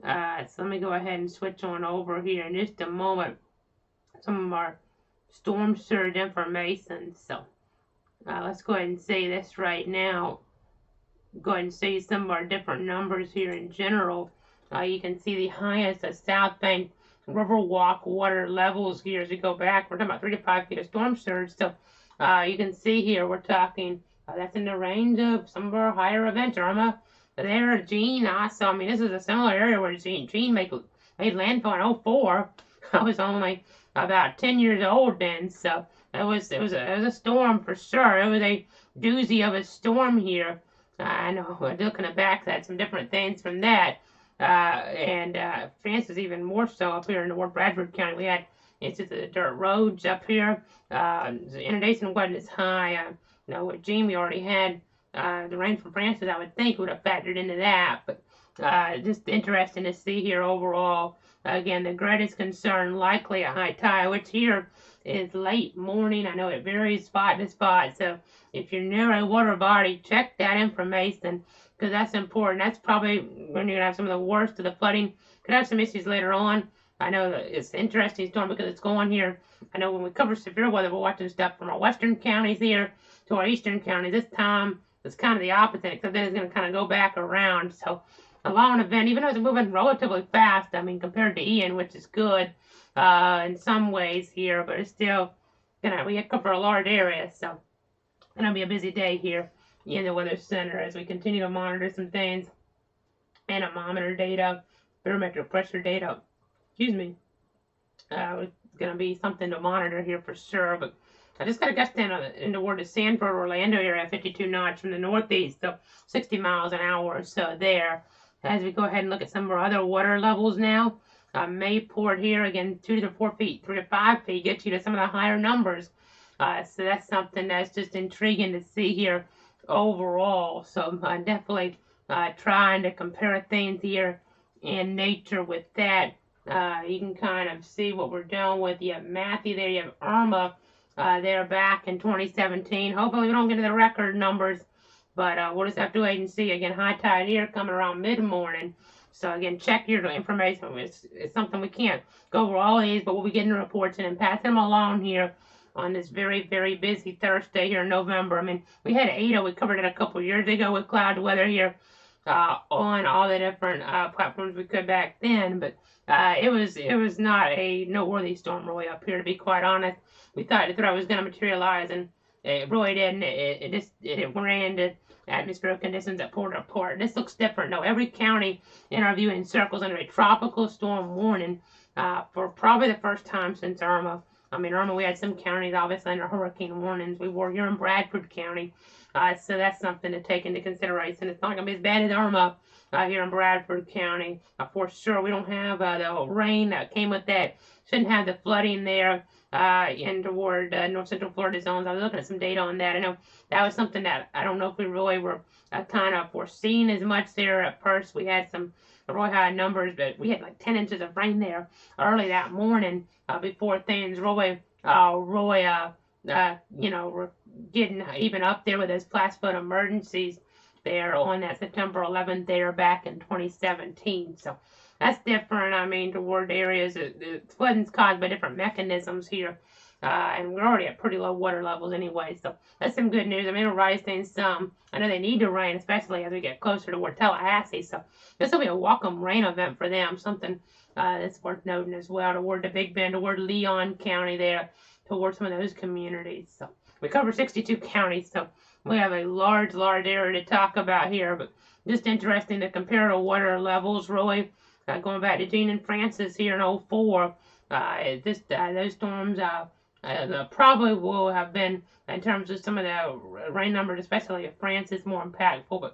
So let me go ahead and switch on over here in just a moment. Some of our storm surge information. So let's go ahead and see this right now. Go ahead and see some of our different numbers here in general. You can see the highest at South Bank Riverwalk water levels here as we go back. We're talking about 3 to 5 feet of storm surge. So you can see here we're talking, that's in the range of some of our higher events. Irma, there, Gene, also. I mean, this is a similar area where Gene made landfall in 2004. I was only about 10 years old then, so it was a storm for sure. It was a doozy of a storm here. I know, looking back, had some different things from that. Francis even more so up here in North Bradford County. We had, it's just the dirt roads up here. The inundation wasn't as high. With Gene, we already had the rain from Francis, I would think, would have factored into that. But just interesting to see here overall. Again, the greatest concern likely a high tide, which here is late morning. I know it varies spot to spot. So if you're near a water body, check that information because that's important. That's probably when you're going to have some of the worst of the flooding. Could have some issues later on. I know that it's an interesting storm because it's going here. I know when we cover severe weather, we're watching stuff from our western counties here to our eastern counties. This time, it's kind of the opposite, except then it's going to kind of go back around. So a long event, even though it's moving relatively fast. I mean, compared to Ian, which is good in some ways here, but it's still we cover a large area, so it's gonna be a busy day here in the Weather Center as we continue to monitor some things, anemometer data, barometric pressure data. Excuse me. It's gonna be something to monitor here for sure, but I just got a gust in toward the Sanford, Orlando area, 52 knots from the northeast, so 60 miles an hour or so there. As we go ahead and look at some of our other water levels now, Mayport here, again, 2 to 4 feet, 3 to 5 feet, gets you to some of the higher numbers. So that's something that's just intriguing to see here overall. So definitely trying to compare things here in nature with that. You can kind of see what we're doing with. You have Matthew there, you have Irma there back in 2017. Hopefully we don't get to the record numbers, but we'll just have to wait and see. Again, high tide here coming around mid-morning. So again, check your information. It's something we can't go over all these, but we'll be getting reports and pass them along here on this very, very busy Thursday here in November. I mean, we had Ada. We covered it a couple years ago with cloud weather here on all the different platforms we could back then, but it was not a noteworthy storm really up here, to be quite honest. We thought it was going to materialize, and it really didn't. It ran into atmospheric conditions that pulled it apart. This looks different though. Every county in our viewing circles under a tropical storm warning for probably the first time since Irma. I mean, Irma, we had some counties obviously under hurricane warnings. We were here in Bradford County, so that's something to take into consideration. It's not going to be as bad as Irma here in Bradford County. For sure, we don't have the rain that came with that. Shouldn't have the flooding there in toward north central Florida zones. I was looking at some data on that. I know that was something that I don't know if we really were kind of foreseeing as much there at first. We had some really high numbers, but we had like 10 inches of rain there early that morning before things really, were getting even up there with those flash flood emergencies there on that September 11th there back in 2017. So that's different. I mean, toward areas, the flooding's caused by different mechanisms here. And we're already at pretty low water levels anyway, so that's some good news. I mean, it'll rise things some. I know they need to rain, especially as we get closer toward Tallahassee, so this will be a welcome rain event for them, something that's worth noting as well, toward the Big Bend, toward Leon County there, toward some of those communities. So we cover 62 counties, so we have a large area to talk about here, but just interesting to compare the water levels, really, going back to Jean and Francis here in 04. Those storms probably will have been, in terms of some of the rain numbers, especially if Francis, more impactful.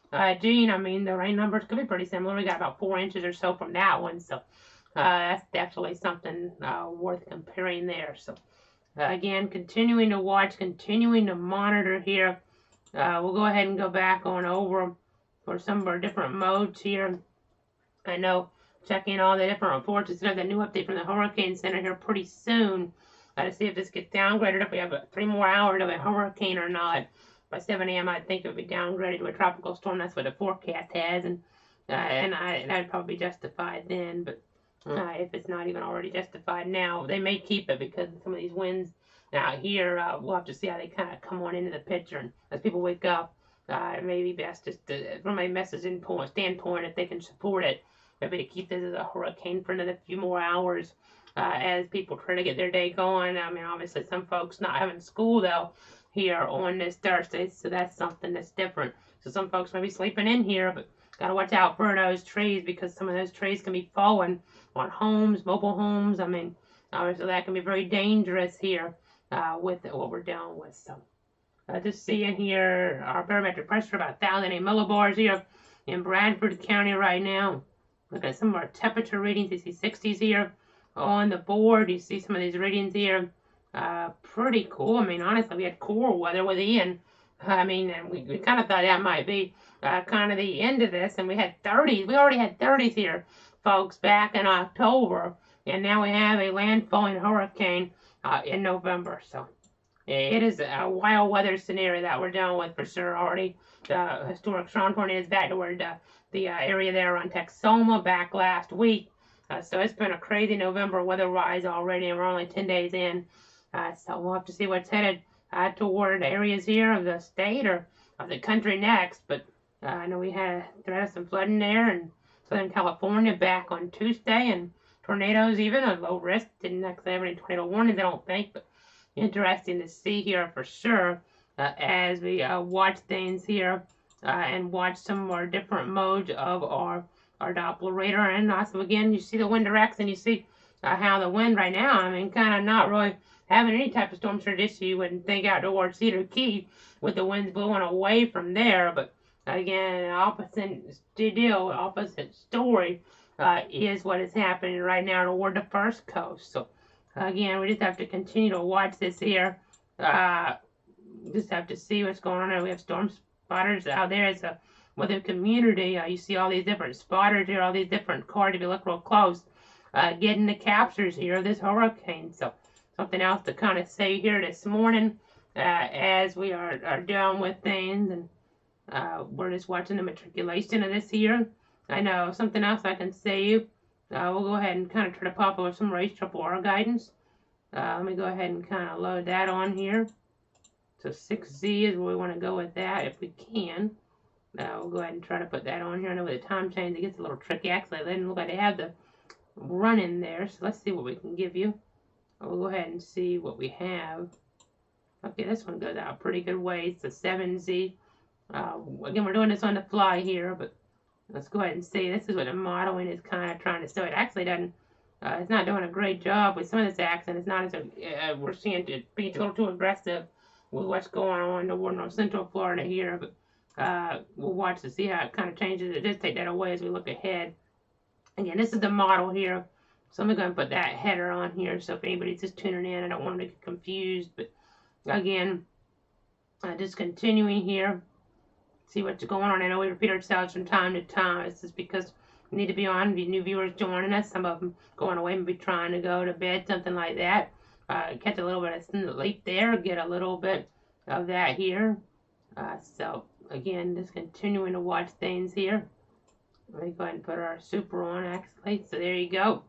But Jean, I mean, the rain numbers could be pretty similar. We got about 4 inches or so from that one, so that's definitely something worth comparing there. So again, continuing to watch, continuing to monitor here. We'll go ahead and go back on over for some of our different modes here. I know checking all the different reports. It's another new update from the Hurricane Center here pretty soon to see if this gets downgraded, if we have 3 more hours of a hurricane or not. By 7 a.m., I think it would be downgraded to a tropical storm. That's what the forecast has, and that'd probably be justified then. But if it's not even already justified now, they may keep it because of some of these winds out here. We'll have to see how they kind of come on into the picture, and as people wake up, it may be best just from a messaging standpoint, if they can support it, maybe to keep this as a hurricane for another few more hours as people try to get their day going. I mean, obviously some folks not having school though here on this Thursday, so that's something that's different. So some folks may be sleeping in here, but gotta watch out for those trees because some of those trees can be falling on homes, mobile homes. I mean, obviously that can be very dangerous here with what we're dealing with. So just seeing here our barometric pressure about 1,008 millibars here in Bradford County right now. Look at some of our temperature readings. You see 60s here on the board. You see some of these readings here. Pretty cool. I mean, honestly, we had cool weather with Ian. I mean, and we kind of thought that might be kind of the end of this. And we had 30s. We already had 30s here, folks, back in October. And now we have a landfalling hurricane in November. So it is a wild weather scenario that we're dealing with for sure already. The historic storm tornado is back toward the area there around Texoma back last week. So it's been a crazy November weather-wise already, and we're only 10 days in. So we'll have to see what's headed toward areas here of the state or of the country next. But I know we had a threat of some flooding there in Southern California back on Tuesday, and tornadoes even, a low risk. Didn't actually have any tornado warnings, I don't think, but interesting to see here for sure as we watch things here and watch some more different modes of our Doppler radar. And also, again, you see the wind direction, you see how the wind right now, I mean, kind of not really having any type of storm surge issue. You wouldn't think out towards Cedar Key with the winds blowing away from there, but again, opposite deal, opposite story is what is happening right now toward the first coast. So again, we just have to continue to watch this here. Just have to see what's going on. And we have storm spotters out there as a weather community. You see all these different spotters here, all these different cards. If you look real close, getting the captures here of this hurricane. So something else to kind of say here this morning as we are dealing with things, and we're just watching the matriculation of this here. I know something else I can say. We'll go ahead and kind of try to pop over some race triple R guidance. Let me go ahead and kind of load that on here. So 6Z is where we want to go with that if we can. We'll go ahead and try to put that on here. I know with the time change it gets a little tricky. Actually, they didn't look like they have the run in there. So let's see what we can give you. We'll go ahead and see what we have. Okay, this one goes out a pretty good way. It's a 7Z. Again, we're doing this on the fly here, but let's go ahead and see. This is what the modeling is kind of trying to show. It actually doesn't, it's not doing a great job with some of this accent. It's not as, we're seeing it being a little too aggressive with what's going on toward North Central Florida here, but we'll watch to see how it kind of changes. It does take that away as we look ahead. Again, this is the model here, so I'm going to put that header on here, so if anybody's just tuning in, I don't want them to get confused, but again, just continuing here, see what's going on. I know we repeat ourselves from time to time. It's just because we need to be on, new viewers joining us, some of them going away, maybe trying to go to bed, something like that. Catch a little bit of sleep there, get a little bit of that here. So again, just continuing to watch things here. Let me go ahead and put our super on actually. So there you go.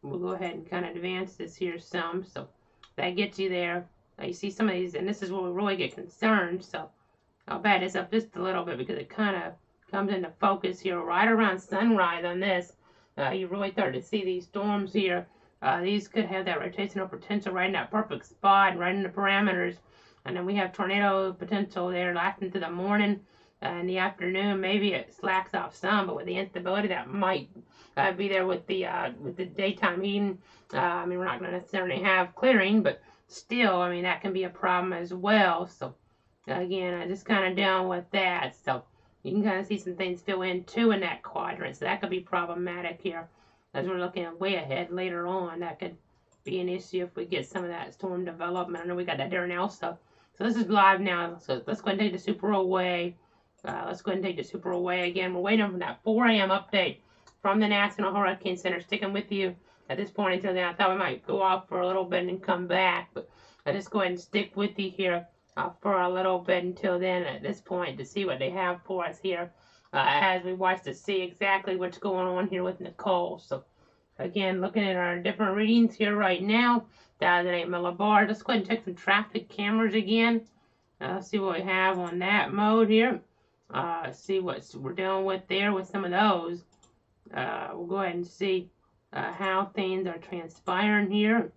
We'll go ahead and kind of advance this here some. So that gets you there. You see some of these, and this is where we really get concerned. So I'll back this up just a little bit because it kind of comes into focus here right around sunrise on this. You really start to see these storms here. These could have that rotational potential right in that perfect spot, right in the parameters. And then we have tornado potential there lasting to the morning. In the afternoon, maybe it slacks off some, but with the instability that might be there with the daytime heating. I mean, we're not going to necessarily have clearing, but still, I mean, that can be a problem as well. So again, I just kind of down with that. So you can kind of see some things fill in too in that quadrant. So that could be problematic here as we're looking way ahead later on. That could be an issue if we get some of that storm development. I know we got that there now. So this is live now. So let's go ahead and take the super away. Let's go ahead and take the super away again. We're waiting for that 4 a.m. update from the National Hurricane Center. Sticking with you at this point until then. I thought we might go off for a little bit and come back, but I just go ahead and stick with you here for a little bit until then at this point to see what they have for us here as we watch to see exactly what's going on here with Nicole. So again, looking at our different readings here right now, 1,008 millibars. Let's go ahead and check some traffic cameras again. See what we have on that mode here. See what we're dealing with there with some of those. We'll go ahead and see how things are transpiring here.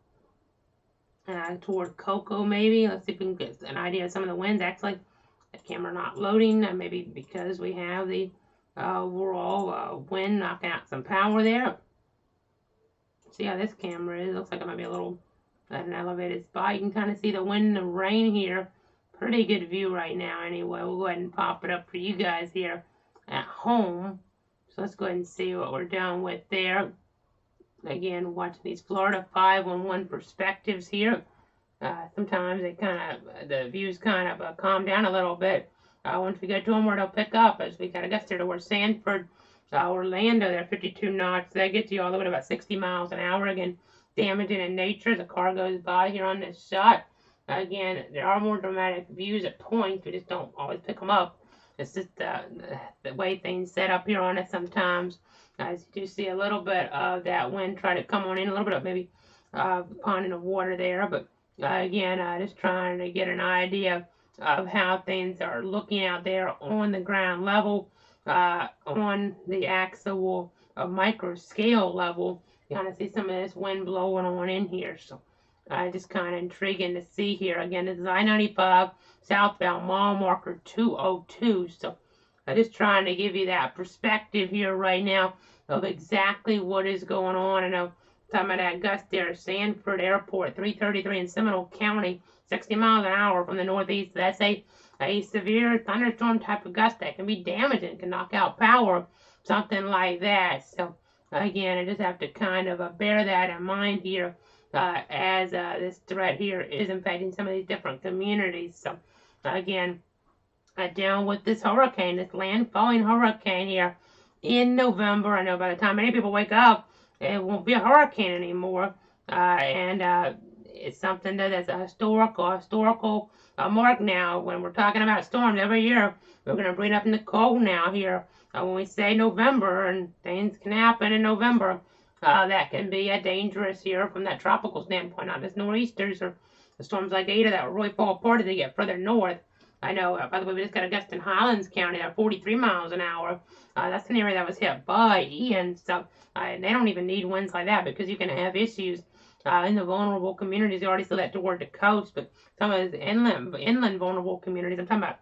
Toward Cocoa maybe. Let's see if we can get an idea of some of the winds. Actually, the camera not loading. Maybe because we have the overall wind knocking out some power there. See how this camera is. Looks like it might be a little at an elevated spot. You can kind of see the wind and the rain here. Pretty good view right now anyway. We'll go ahead and pop it up for you guys here at home. So let's go ahead and see what we're doing with there. Again, watching these Florida 511 perspectives here. Sometimes they the views kind of calm down a little bit. Once we get to them where they'll pick up as we kind of get there towards Sanford, Orlando, they're 52 knots. That gets you all the way to about 60 miles an hour. Again, damaging in nature. The car goes by here on this shot. Again, there are more dramatic views at points. We just don't always pick them up. It's just the way things set up here on us sometimes. As you do see a little bit of that wind try to come on in, a little bit of maybe ponding of water there. But again, just trying to get an idea of how things are looking out there on the ground level, on the actual micro scale level. You kind of see some of this wind blowing on in here. So just kind of intriguing to see here. Again, this is I-95 southbound mile marker 202. So I'm just trying to give you that perspective here right now of exactly what is going on. I know some of that gust there, Sanford Airport, 333 in Seminole County, 60 miles an hour from the northeast. That's a severe thunderstorm type of gust that can be damaging, can knock out power, something like that. So again, I just have to kind of bear that in mind here as this threat here is impacting some of these different communities. So again, down with this hurricane, this landfalling hurricane here in November. I know by the time many people wake up, it won't be a hurricane anymore. And it's something that's a historical mark now. When we're talking about storms every year, we're going to bring up Nicole now here. When we say November, and things can happen in November, that can be dangerous here from that tropical standpoint, not just nor'easters or the storms like Ada that will really fall apart as they get further north. I know, by the way, we just got a gust in Highlands County at 43 miles an hour. That's an area that was hit by Ian, so they don't even need winds like that because you can have issues in the vulnerable communities. You already saw that toward the coast, but some of those inland vulnerable communities, I'm talking about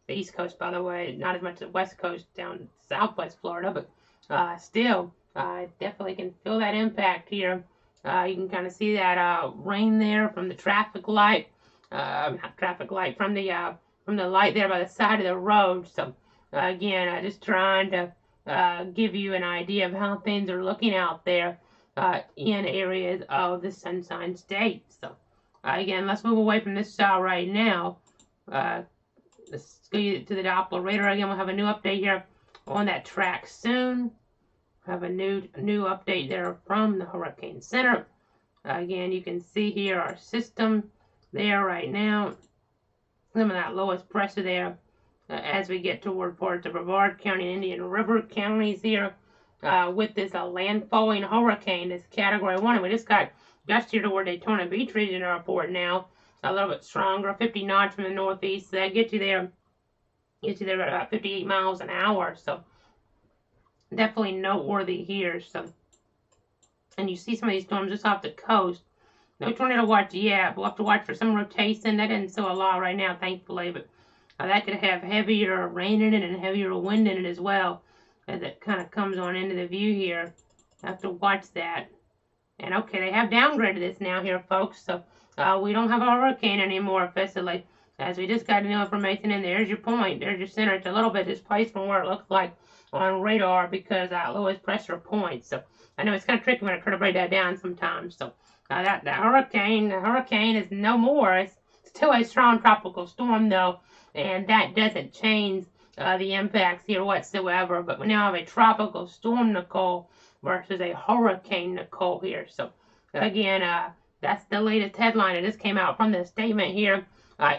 the East Coast, by the way, not as much as the West Coast down southwest Florida, but still, definitely can feel that impact here. You can kind of see that rain there from the traffic light, not traffic light, from the light there by the side of the road. So again, just trying to give you an idea of how things are looking out there in areas of the Sunshine State. So again, let's move away from this shot right now. Let's go to the Doppler radar again. We'll have a new update here on that track soon. Have a new update there from the Hurricane Center. Again, you can see here our system there right now. Some of that lowest pressure there as we get toward parts of Brevard County and Indian River counties here with this landfalling hurricane, this Category 1. And we just got gust here toward Daytona Beach region airport now, a little bit stronger, 50 knots from the northeast. So that gets you there at about 58 miles an hour. So definitely noteworthy here. So, and you see some of these storms just off the coast. No tornado watch yet. We'll have to watch for some rotation. That isn't so a lot right now, thankfully, but that could have heavier rain in it and heavier wind in it as well as it kind of comes on into the view here. I have to watch that. And okay, they have downgraded this now here, folks, so we don't have a hurricane anymore officially, as we just got new information, and there's your point. There's your center. It's a little bit displaced from where it looks like on radar because lowest pressure point. So I know it's kind of tricky when I try to break that down sometimes. So the hurricane is no more. It's still a strong tropical storm though, and that doesn't change the impacts here whatsoever. But we now have a tropical storm Nicole versus a hurricane Nicole here. So again, that's the latest headline. It just came out from the statement here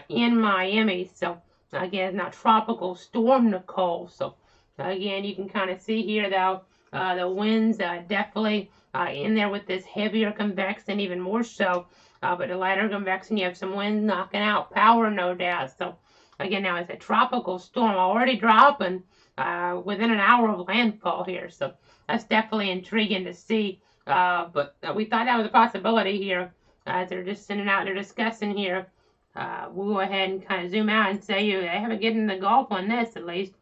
in Miami. So again, not tropical storm Nicole. So again, you can kind of see here though the winds definitely in there with this heavier convection, even more so. But the lighter convection, you have some winds knocking out power, no doubt. So again, now it's a tropical storm already dropping within an hour of landfall here. So that's definitely intriguing to see. But we thought that was a possibility here. As they're just sending out, they're discussing here. We'll go ahead and kind of zoom out and say they haven't gotten in the Gulf on this at least.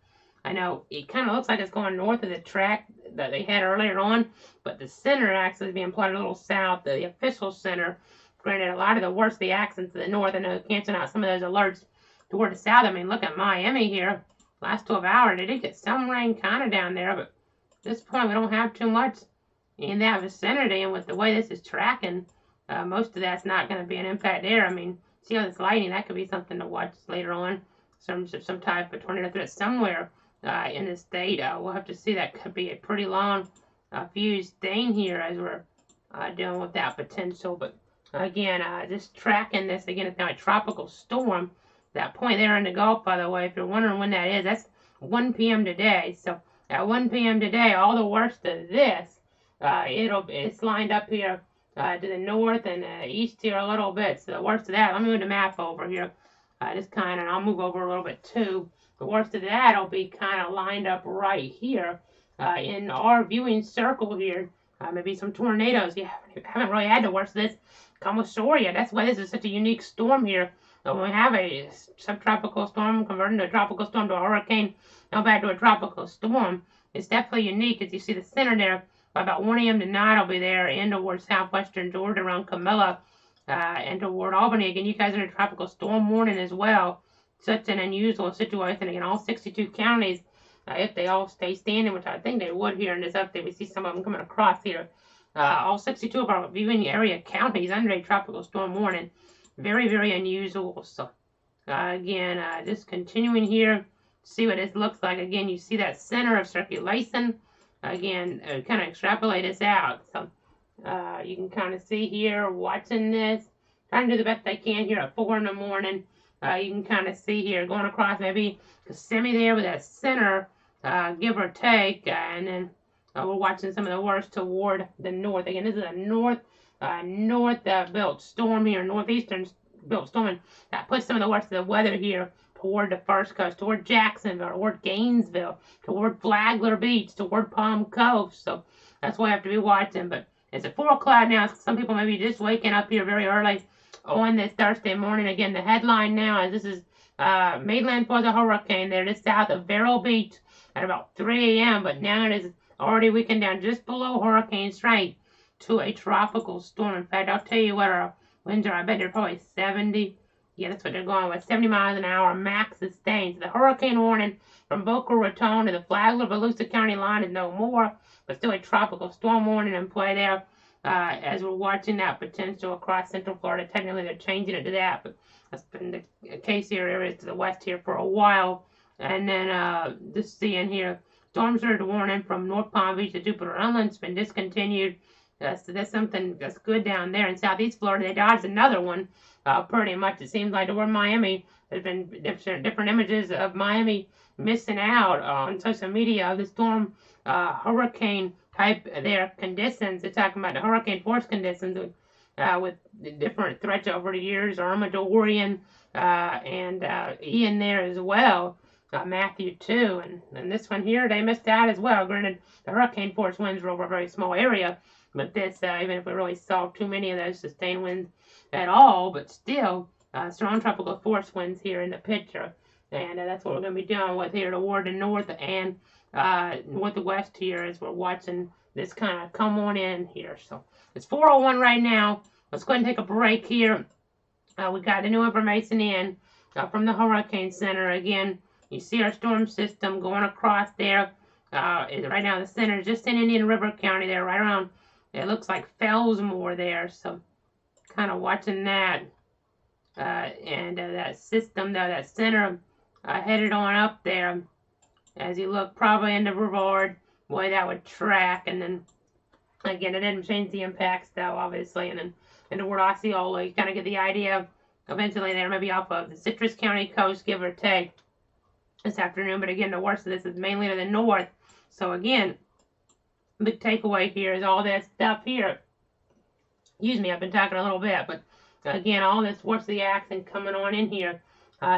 I know it kind of looks like it's going north of the track that they had earlier on, but the center actually is being plotted a little south, the official center. Granted, a lot of the worst of the accents to the north. I know canceling out some of those alerts toward the south. I mean, look at Miami here. Last 12 hours, they did get some rain kind of down there, but at this point, we don't have too much in that vicinity. And with the way this is tracking, most of that's not going to be an impact there. I mean, see how this lightning, that could be something to watch later on. Some type of tornado threat somewhere in the state. We'll have to see. That could be a pretty long fuse thing here as we're dealing with that potential. But again, just tracking this. Again, it's now a tropical storm. That point there in the Gulf, by the way, if you're wondering when that is, that's 1 p.m. today. So at 1 p.m. today, all the worst of this, it's lined up here to the north and east here a little bit. So the worst of that, let me move the map over here. Just kind of, and I'll move over a little bit too. The worst of that will be kind of lined up right here in our viewing circle here. Maybe some tornadoes. You haven't really had the worst of this come with shore yet. That's why this is such a unique storm here. When we have a subtropical storm converting to a tropical storm to a hurricane, now back to a tropical storm, it's definitely unique. As you see the center there, by about 1 a.m. tonight, I'll be there in toward southwestern Georgia around Camilla and toward Albany. Again, you guys are in a tropical storm warning as well. Such an unusual situation. Again, all 62 counties, if they all stay standing, which I think they would here in this update, we see some of them coming across here. All 62 of our viewing area counties under a tropical storm warning. Very, very unusual. So, again, just continuing here, see what this looks like. Again, you see that center of circulation. Again, kind of extrapolate this out. So, you can kind of see here, watching this, trying to do the best I can here at 4 in the morning. You can kind of see here, going across maybe semi there with that center, give or take, and then we're watching some of the worst toward the north. Again, this is a north belt storm here, northeastern belt storm, and that puts some of the worst of the weather here toward the first coast, toward Jacksonville, toward Gainesville, toward Flagler Beach, toward Palm Coast. So that's what I have to be watching. But it's at 4 o'clock now. Some people may be just waking up here very early on this Thursday morning. Again, the headline now is this is made landfall as a hurricane there just south of Vero Beach at about 3 a.m. But now it is already weakened down just below hurricane strength to a tropical storm. In fact, I'll tell you what our winds are. I bet they're probably 70. Yeah, that's what they're going with. 70 miles an hour, max sustained. So the hurricane warning from Boca Raton to the Flagler-Volusia County line is no more, but still a tropical storm warning in play there. As we're watching that potential across central Florida. Technically, they're changing it to that, but that's been the case here, areas to the west here for a while. And then just seeing here, storm surge warning from North Palm Beach to Jupiter Inland's been discontinued. So that's something that's good down there in southeast Florida. They dodged another one pretty much. It seems like toward Miami. There's been different images of Miami missing out on social media of the storm hurricane type their conditions. They're talking about the hurricane force conditions with different threats over the years, Irma, Dorian, and Ian there as well. Matthew too, and this one here, they missed out as well. Granted, the hurricane force winds were over a very small area, but this, even if we really saw too many of those sustained winds at all, but still, strong tropical force winds here in the picture. And that's what we're going to be dealing with here toward the north and northwest here as we're watching this kind of come on in here. So it's 4:01 right now. Let's go ahead and take a break here. We got the new information in from the Hurricane Center. Again, you see our storm system going across there. Right now the center is just in Indian River County there, right around, it looks like Fellsmore there. So kind of watching that. And that system, though, that center headed on up there. As you look probably into Brevard, boy, that would track. And then, again, it didn't change the impacts, though, obviously. And then into word Osceola, you kind of get the idea. Eventually, they're maybe off of the Citrus County coast, give or take, this afternoon. But again, the worst of this is mainly to the north. So again, big takeaway here is all that stuff here. Excuse me, I've been talking a little bit, but again, all this worst of the action coming on in here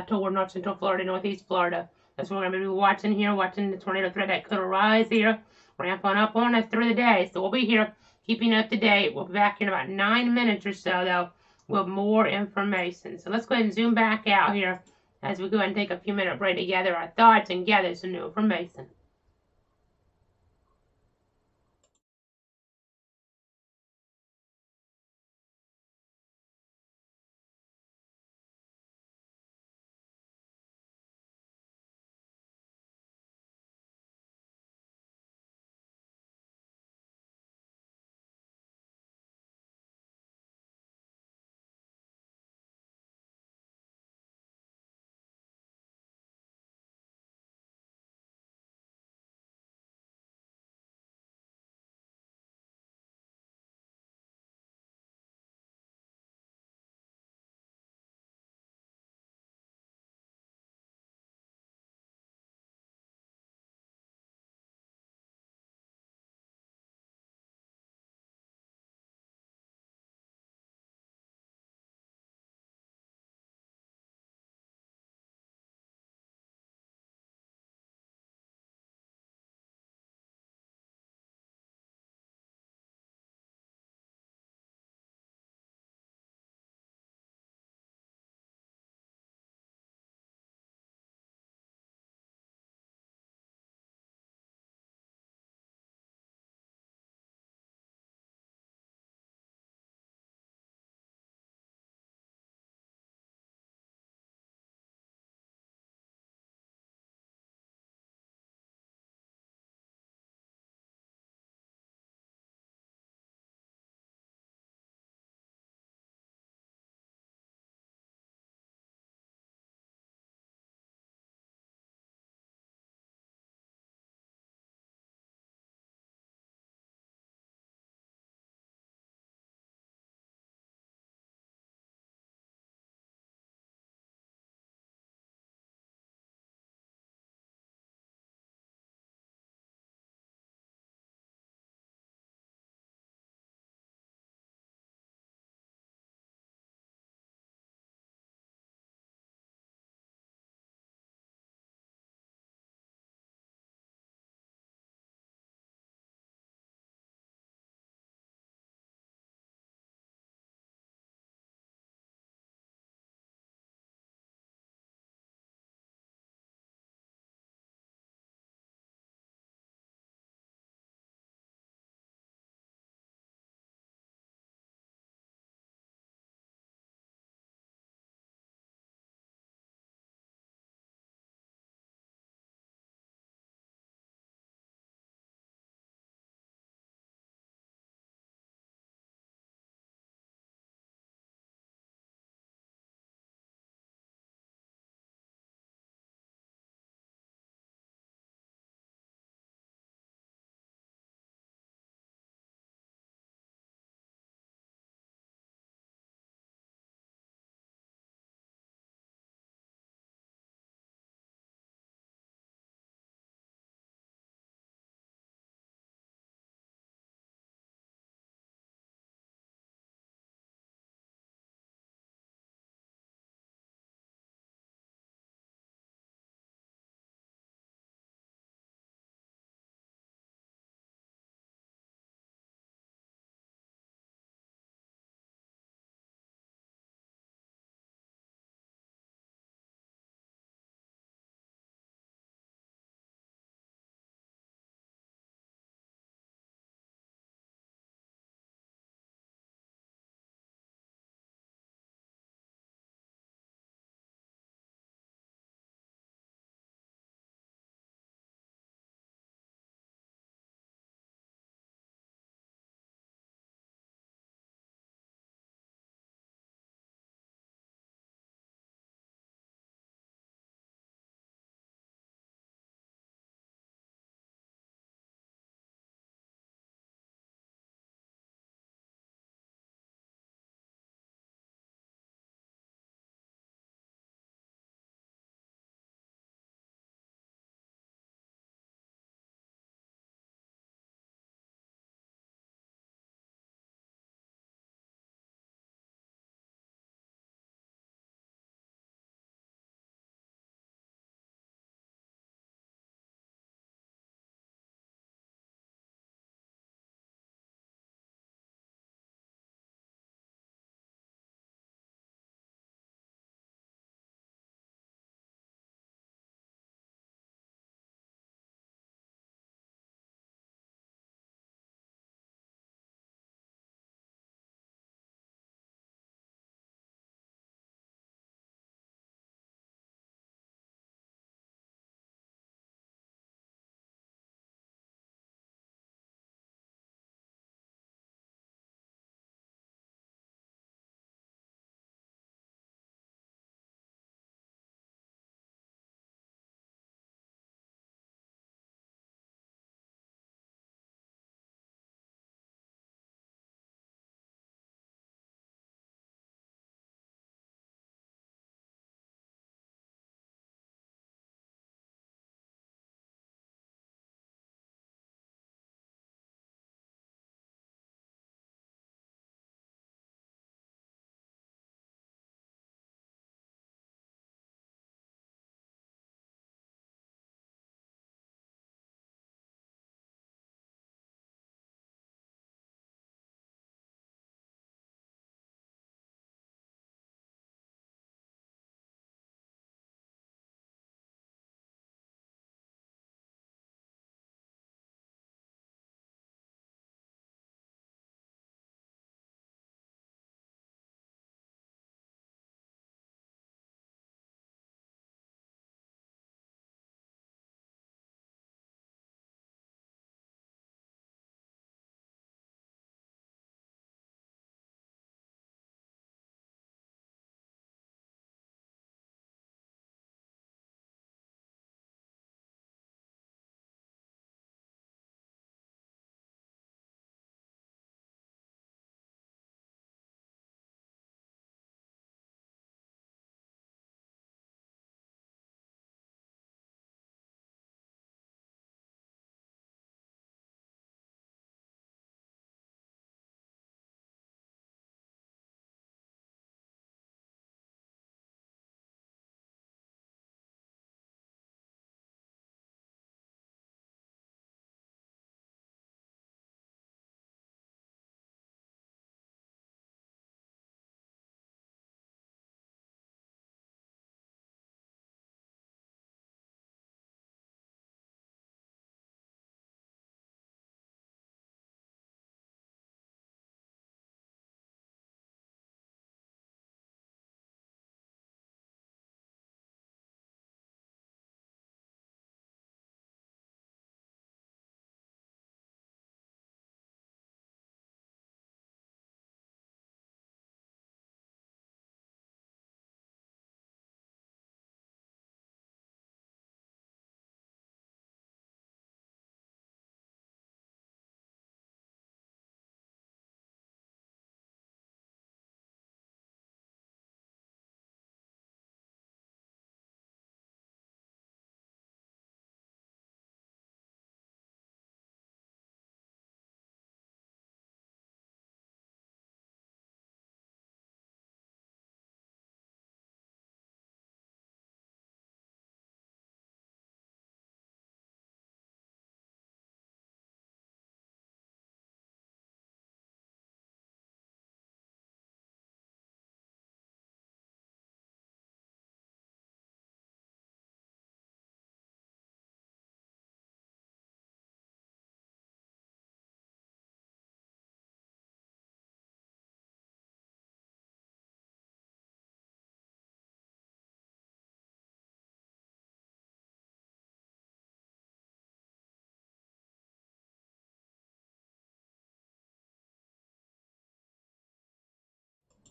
toward north central Florida, northeast Florida. That's what we're going to be watching here, watching the tornado threat that could arise here, ramping up on us through the day. So we'll be here keeping up to date. We'll be back in about 9 minutes or so, though, with more information. So let's go ahead and zoom back out here as we go ahead and take a few minute break to gather our thoughts and gather some new information.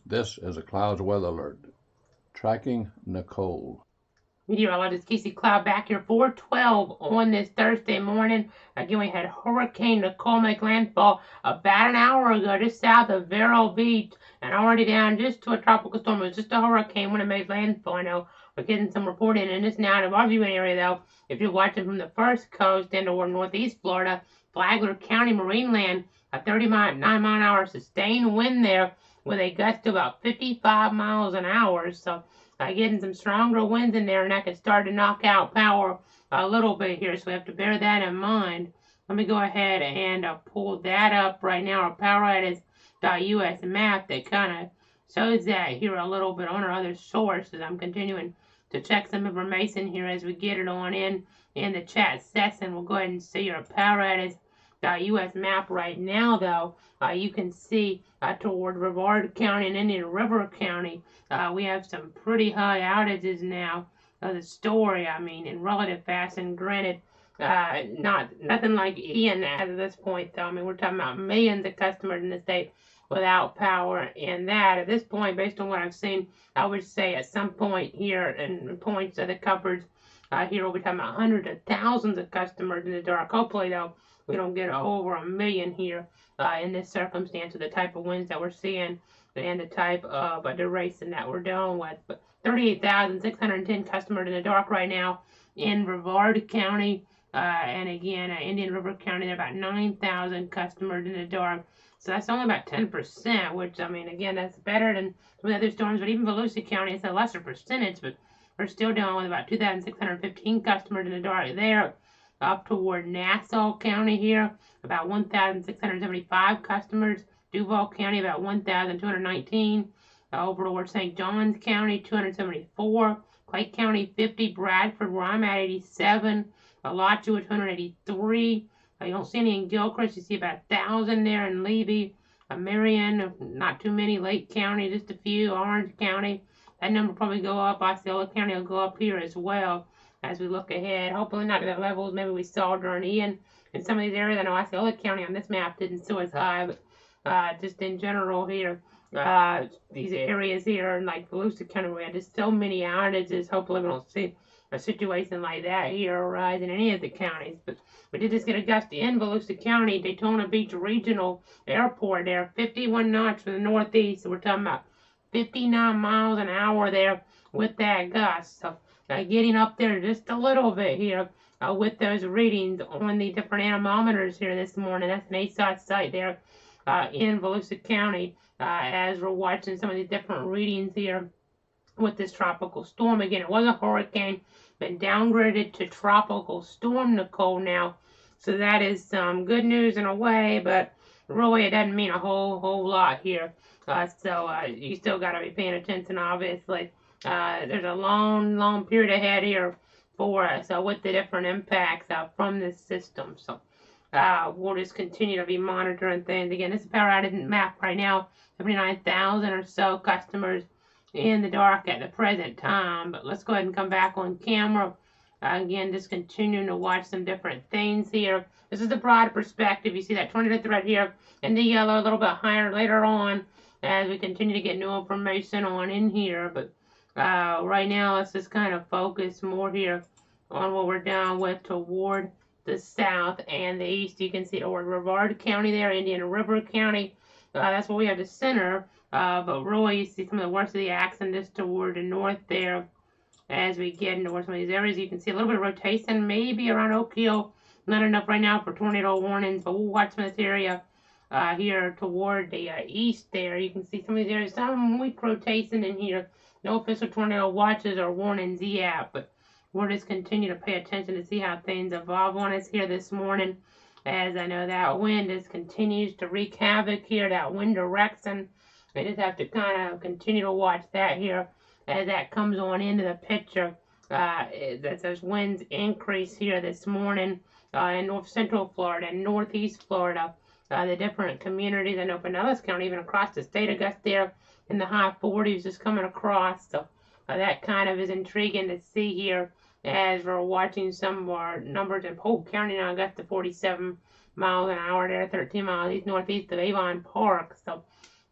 This is a clouds weather alert. Tracking Nicole. Meteorologist Casey Cloud back here, 4:12 on this Thursday morning. Again, we had Hurricane Nicole make landfall about an hour ago just south of Vero Beach and already down just to a tropical storm. It was just a hurricane when it made landfall. I know we're getting some reporting in this now in our viewing area, though. If you're watching from the first coast into northeast Florida, Flagler County, Marineland, a 39-mile-an-hour sustained wind there with a gust to about 55 miles an hour. So getting some stronger winds in there, and that could start to knock out power a little bit here, so we have to bear that in mind. Let me go ahead and pull that up right now. Our power at is .us map that kind of shows that here a little bit on our other sources. I'm continuing to check some information here as we get it on in the chat session. We'll go ahead and see our power at is .us map right now, though. You can see toward Brevard County and Indian River County, we have some pretty high outages now. The story, I mean, in relative fashion, granted, nothing like Ian at this point, though. I mean, we're talking about millions of customers in the state without power, and that at this point, based on what I've seen, I would say at some point here, and points of the coverage here, we'll be talking about hundreds of thousands of customers in the dark. Hopefully, though, we don't get over a million here in this circumstance with the type of winds that we're seeing and the type of duration that we're dealing with. But 38,610 customers in the dark right now in Brevard County, and again, Indian River County, there are about 9,000 customers in the dark. So that's only about 10%, which, I mean, again, that's better than some of the other storms. But even Volusia County, it's a lesser percentage, but we're still dealing with about 2,615 customers in the dark there. Up toward Nassau County here, about 1,675 customers. Duval County, about 1,219. Over toward St. Johns County, 274. Clay County, 50. Bradford, where I'm at, 87. Alachua, 283. You don't see any in Gilchrist. You see about 1,000 there in Levy. Marion, not too many. Lake County, just a few. Orange County, that number will probably go up. Osceola County will go up here as well as we look ahead. Hopefully not to the levels maybe we saw during Ian in some of these areas. I know Osceola County on this map didn't show as high, but just in general here, these areas here, like Volusia County, we had just so many outages. Hopefully we don't see a situation like that here arise in any of the counties. But we did just get a gust in Volusia County, Daytona Beach Regional Airport there, 51 knots from the northeast. So we're talking about 59 miles an hour there with that gust. So getting up there just a little bit here with those readings on the different anemometers here this morning. That's an ASOT site there in Volusia County as we're watching some of these different readings here with this tropical storm. Again, it was a hurricane, been downgraded to tropical storm Nicole now. So that is some good news in a way, but really it doesn't mean a whole lot here. So you still got to be paying attention, obviously. There's a long period ahead here for us with the different impacts from this system. So we'll just continue to be monitoring things. Again, this is a power outage map right now. 79,000 or so customers in the dark at the present time. But let's go ahead and come back on camera. Again, just continuing to watch some different things here. This is the broad perspective. You see that tornado thread here in the yellow, a little bit higher later on as we continue to get new information on in here. But right now, let's just kind of focus more here on what we're down with toward the south and the east. You can see toward Brevard County there, Indian River County. That's where we have the center. But really, you see some of the worst of the action just toward the north there. As we get into some of these areas, you can see a little bit of rotation, maybe around Oak Hill. Not enough right now for tornado warnings, but we'll watch some of this area here toward the east there. You can see some of these areas, some weak rotation in here. No official tornado watches or warnings yet, but we'll just continue to pay attention to see how things evolve on us here this morning. As I know that wind just continues to wreak havoc here, that wind direction. We just have to kind of continue to watch that here as that comes on into the picture. That those winds increase here this morning in north central Florida and northeast Florida. The different communities. I know Pinellas County, even across the state, I guess there in the high 40s just coming across. So that kind of is intriguing to see here as we're watching some of our numbers in Polk County now. I got to 47 miles an hour there, 13 miles east northeast of Avon Park. So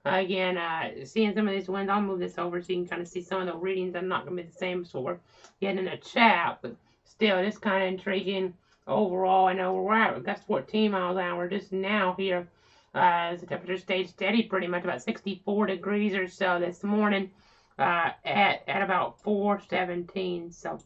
Again, seeing some of these winds, I'll move this over so you can kind of see some of the readings. I'm not going to be the same, so we're getting in a chat, but still, it's kind of intriguing overall. I know we're at gust 14 miles an hour just now here. As the temperature stayed steady, pretty much about 64 degrees or so this morning, at about 4:17. So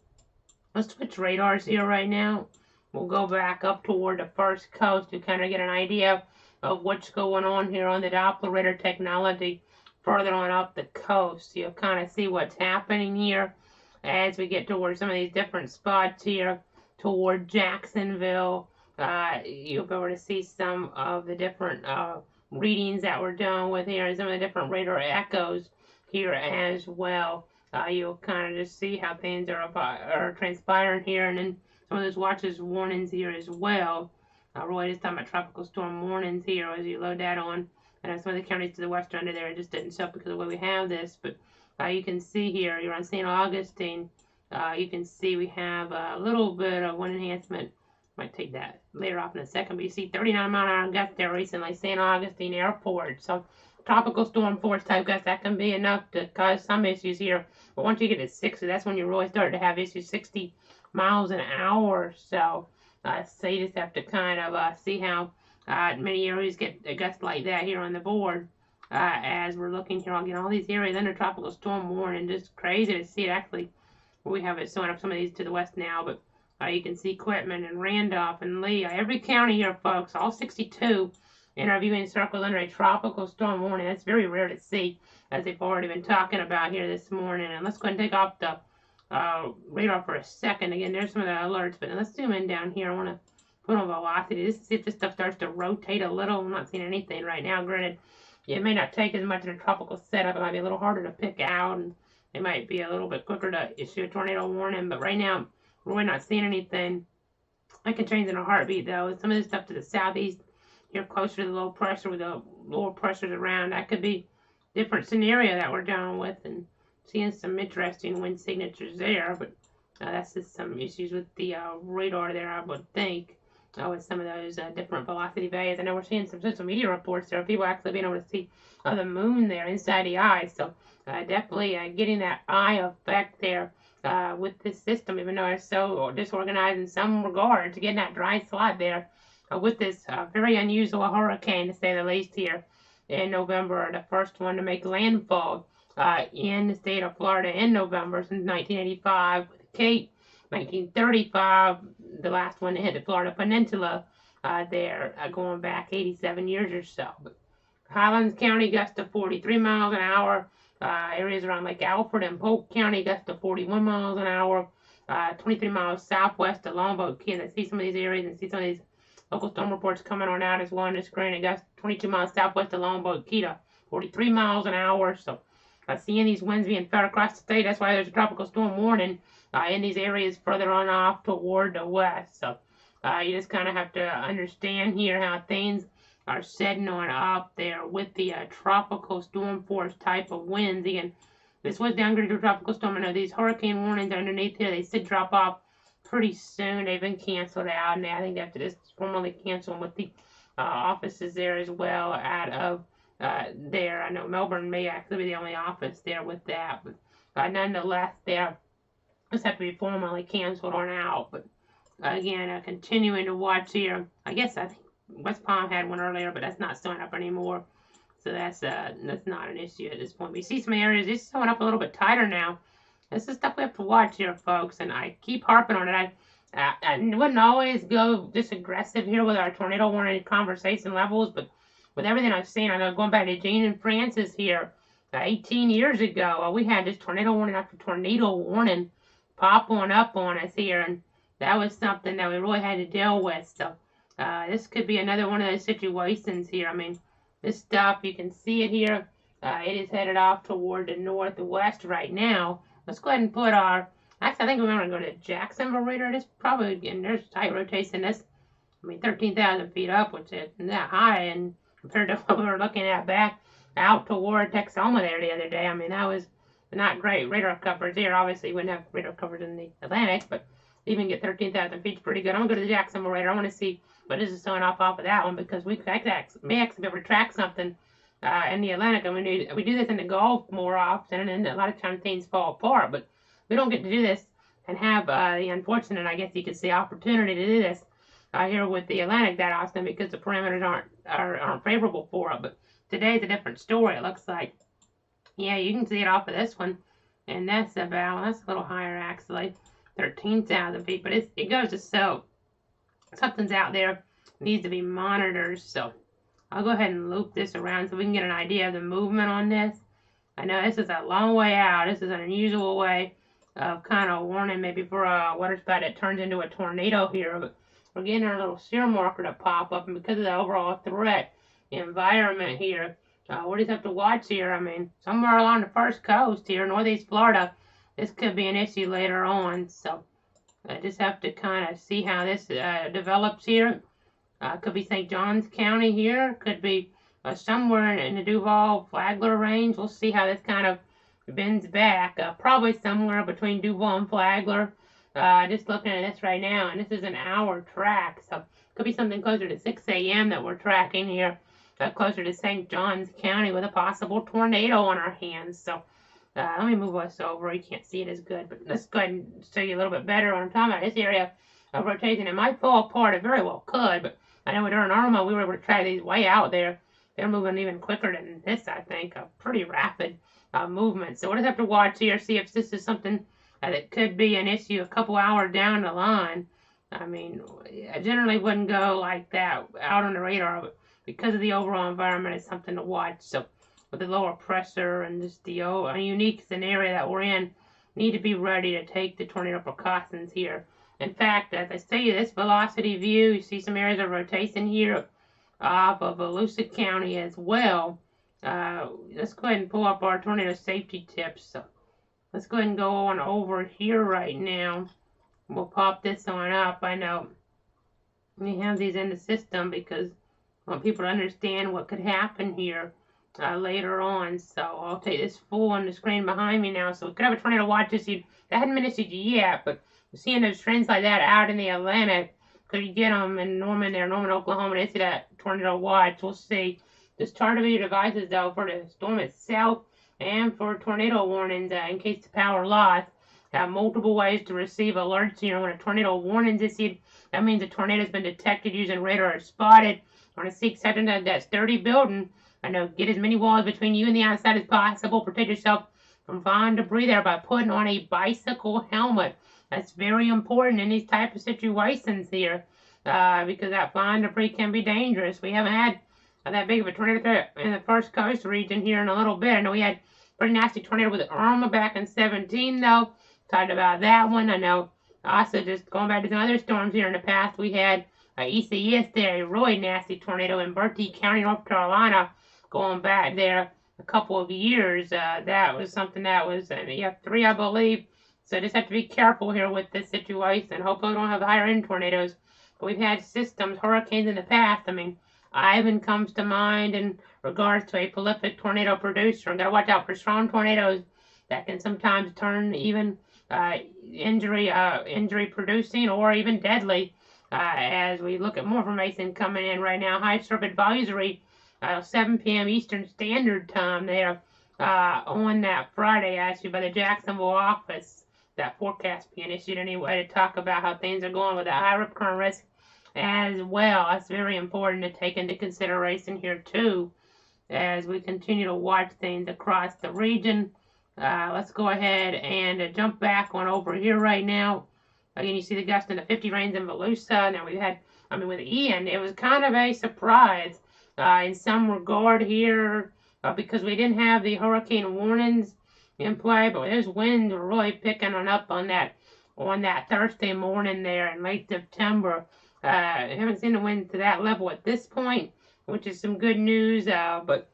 let's switch radars here right now. We'll go back up toward the first coast to kind of get an idea of what's going on here on the Doppler radar technology further on up the coast. You'll kind of see what's happening here as we get towards some of these different spots here toward Jacksonville. You'll be able to see some of the different readings that we're done with here and some of the different radar echoes here as well. You'll kind of just see how things are transpiring here, and then some of those watches warnings here as well. Roy is talking about tropical storm warnings here as you load that on. And some of the counties to the west are under there. It just didn't show up because of the way we have this. But you can see here, you're on St. Augustine. You can see we have a little bit of wind enhancement. Might take that later off in a second. But you see 39 mile an hour gust there recently, St. Augustine Airport. So tropical storm force type gust, that can be enough to cause some issues here. But once you get to 60, that's when you really start to have issues, 60 miles an hour. So you just have to kind of see how many areas get a gust like that here on the board. As we're looking here, again, all these areas under tropical storm warning, just crazy to see it actually. We have it showing up some of these to the west now, but you can see Quitman and Randolph and Lee. Every county here, folks, all 62 in our viewing circles under a tropical storm warning. That's very rare to see, as they've already been talking about here this morning. And let's go ahead and take off the radar for a second. Again, there's some of the alerts, but let's zoom in down here. I want to put on velocity just to see if this stuff starts to rotate a little. I'm not seeing anything right now. Granted, it may not take as much in a tropical setup. It might be a little harder to pick out, and it might be a little bit quicker to issue a tornado warning. But right now, we're really not seeing anything. I can change in a heartbeat, though. Some of this stuff to the southeast, here closer to the low pressure with the lower pressures around, that could be a different scenario that we're dealing with, and seeing some interesting wind signatures there. But that's just some issues with the radar there, I would think, with some of those different velocity values. I know we're seeing some social media reports there of people actually being able to see the moon there inside the eye. So definitely getting that eye effect there with this system, even though it's so disorganized in some regards, getting that dry slot there with this very unusual hurricane, to say the least, here in November, the first one to make landfall in the state of Florida in November since 1985 with Kate. 1935, the last one to hit the Florida Peninsula there, going back 87 years or so. But Highlands County gusts to 43 miles an hour. Areas around Lake Alfred and Polk County gusts to 41 miles an hour. 23 miles southwest of Longboat Key. And I see some of these areas and see some of these local storm reports coming on out as well on the screen. It gusts 22 miles southwest of Longboat Key to 43 miles an hour. So seeing these winds being felt across the state. That's why there's a tropical storm warning in these areas further on off toward the west. So you just kind of have to understand here how things are setting on up there with the tropical storm force type of winds. Again, this was downgraded to a tropical storm. I know these hurricane warnings underneath here, they should drop off pretty soon. They've been canceled out, and I think they have to just formally cancel them with the offices there as well out of there. I know Melbourne may actually be the only office there with that, but nonetheless, they just have to be formally canceled on out. But again, continuing to watch here. I guess I think West Palm had one earlier, but that's not showing up anymore. So that's not an issue at this point. We see some areas just showing up a little bit tighter now. This is stuff we have to watch here, folks, and I keep harping on it. I wouldn't always go this aggressive here with our tornado warning conversation levels, but with everything I've seen, I know going back to Gene and Francis here 18 years ago, we had this tornado warning after tornado warning pop on up on us here, and that was something that we really had to deal with. So this could be another one of those situations here. I mean, this stuff, you can see it here. It is headed off toward the northwest right now. Let's go ahead and put our, actually, I think we want to go to Jacksonville radar. This probably, again, there's tight rotation. This, I mean, 13,000 feet up, which isn't that high, and compared to what we were looking at back out toward Texoma there the other day. I mean, that was not great radar coverage there. Obviously, you wouldn't have radar coverage in the Atlantic, but even get 13,000 feet is pretty good. I'm going to go to the Jacksonville radar. I want to see what is showing off of that one, because we may actually be able to track something in the Atlantic, and we do this in the Gulf more often, and a lot of times things fall apart. But we don't get to do this and have the unfortunate, I guess you could say, opportunity to do this here with the Atlantic that often because the parameters aren't favorable for it. But today's a different story. It looks like, yeah, you can see it off of this one, and that's a little higher actually, 13,000 feet. But it goes to so something's out there needs to be monitored. So I'll go ahead and loop this around so we can get an idea of the movement on this. I know this is a long way out. This is an unusual way of kind of warning maybe for a water spout that turns into a tornado here. But we're getting our little sear marker to pop up, and because of the overall threat environment here, we'll just have to watch here. I mean, somewhere along the first coast here, northeast Florida, this could be an issue later on. So I just have to kind of see how this develops here. Could be St. Johns County here. Could be somewhere in the Duval Flagler range. We'll see how this kind of bends back. Probably somewhere between Duval and Flagler. Just looking at this right now, and this is an hour track, so could be something closer to 6 a.m. that we're tracking here, closer to St. Johns County with a possible tornado on our hands. So let me move us over. You can't see it as good, but let's go ahead and show you a little bit better what I'm talking about. This area of rotation, it might fall apart. It very well could, but I know during Irma we were able to track these way out there. They're moving even quicker than this, I think. A pretty rapid movement. So we'll just have to watch here, see if this is something that could be an issue a couple hours down the line. I mean, I generally wouldn't go like that out on the radar, but because of the overall environment, it's something to watch. So with the lower pressure and just the unique scenario that we're in, need to be ready to take the tornado precautions here. In fact, as I say, this velocity view, you see some areas of rotation here off of Volusia County as well. Let's go ahead and pull up our tornado safety tips. So let's go ahead and go on over here right now. We'll pop this on up. I know we have these in the system because I want people to understand what could happen here later on. So I'll take this full on the screen behind me now. So we could have a tornado watch issue. That hadn't been issued yet, but we're seeing those trends like that out in the Atlantic. Could you get them in Norman, Oklahoma, to issue that tornado watch? We'll see. Just chart of your devices, though, for the storm itself and for tornado warnings in case the power lost. Have multiple ways to receive alerts here when a tornado warning is issued. That means a tornado has been detected using radar or spotted on a 6 second that sturdy building. I know, get as many walls between you and the outside as possible. Protect yourself from falling debris there by putting on a bicycle helmet. That's very important in these type of situations here because that flying debris can be dangerous. We haven't had that big of a tornado threat in the first coast region here in a little bit. I know we had a pretty nasty tornado with Irma back in 17, though. Talked about that one. I know also just going back to some other storms here in the past, we had ECS there, a really nasty tornado in Bertie County, North Carolina, going back there a couple of years. That was something that was in EF3, I believe. So just have to be careful here with this situation. Hopefully we don't have higher end tornadoes. But we've had systems, hurricanes in the past. I mean, Ivan comes to mind in regards to a prolific tornado producer. We've got to watch out for strong tornadoes that can sometimes turn even injury producing or even deadly. As we look at more information coming in right now, high surf advisory, 7 p.m. Eastern Standard Time there on that Friday, actually by the Jacksonville office. That forecast being issued anyway to talk about how things are going with the high rip current risk as well. That's very important to take into consideration here too as we continue to watch things across the region. Let's go ahead and jump back on over here right now. Again, you see the gust in the 50 range in Volusia. Now we've had, with Ian, it was kind of a surprise in some regard here because we didn't have the hurricane warnings in play, but those winds were really picking up on that Thursday morning there in late September. I haven't seen the wind to that level at this point, which is some good news, but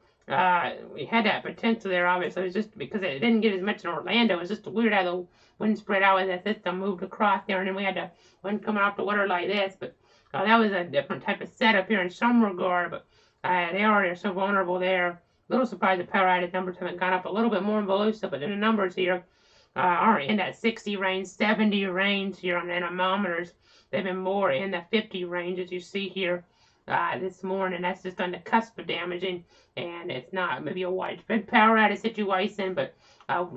we had that potential there, obviously. It was just because it didn't get as much in Orlando. It was just weird how the wind spread out as that system moved across there, and then we had the wind coming off the water like this. But that was a different type of setup here in some regard, but they already are so vulnerable there. A little surprised the power outage numbers haven't gone up a little bit more in Volusia, but then the numbers here are in that 60 range, 70 range here on anemometers. They've been more in the 50 range, as you see here this morning. That's just on the cusp of damaging, and it's not maybe a widespread power outage situation, but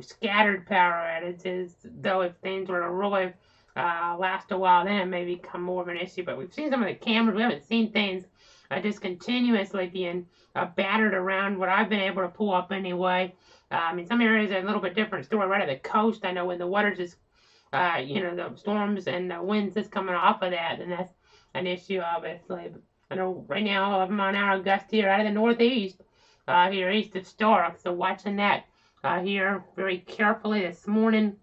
scattered power outages. Though if things were to really last a while, then it may become more of an issue. But we've seen some of the cameras. We haven't seen things just continuously being battered around what I've been able to pull up anyway. In some areas, a little bit different story. Right at the coast, I know when the water's just, the storms and the winds just coming off of that, then that's an issue, obviously. But I know right now, 11 mile an hour gust here out of the northeast, here east of Stark. So watching that here very carefully this morning.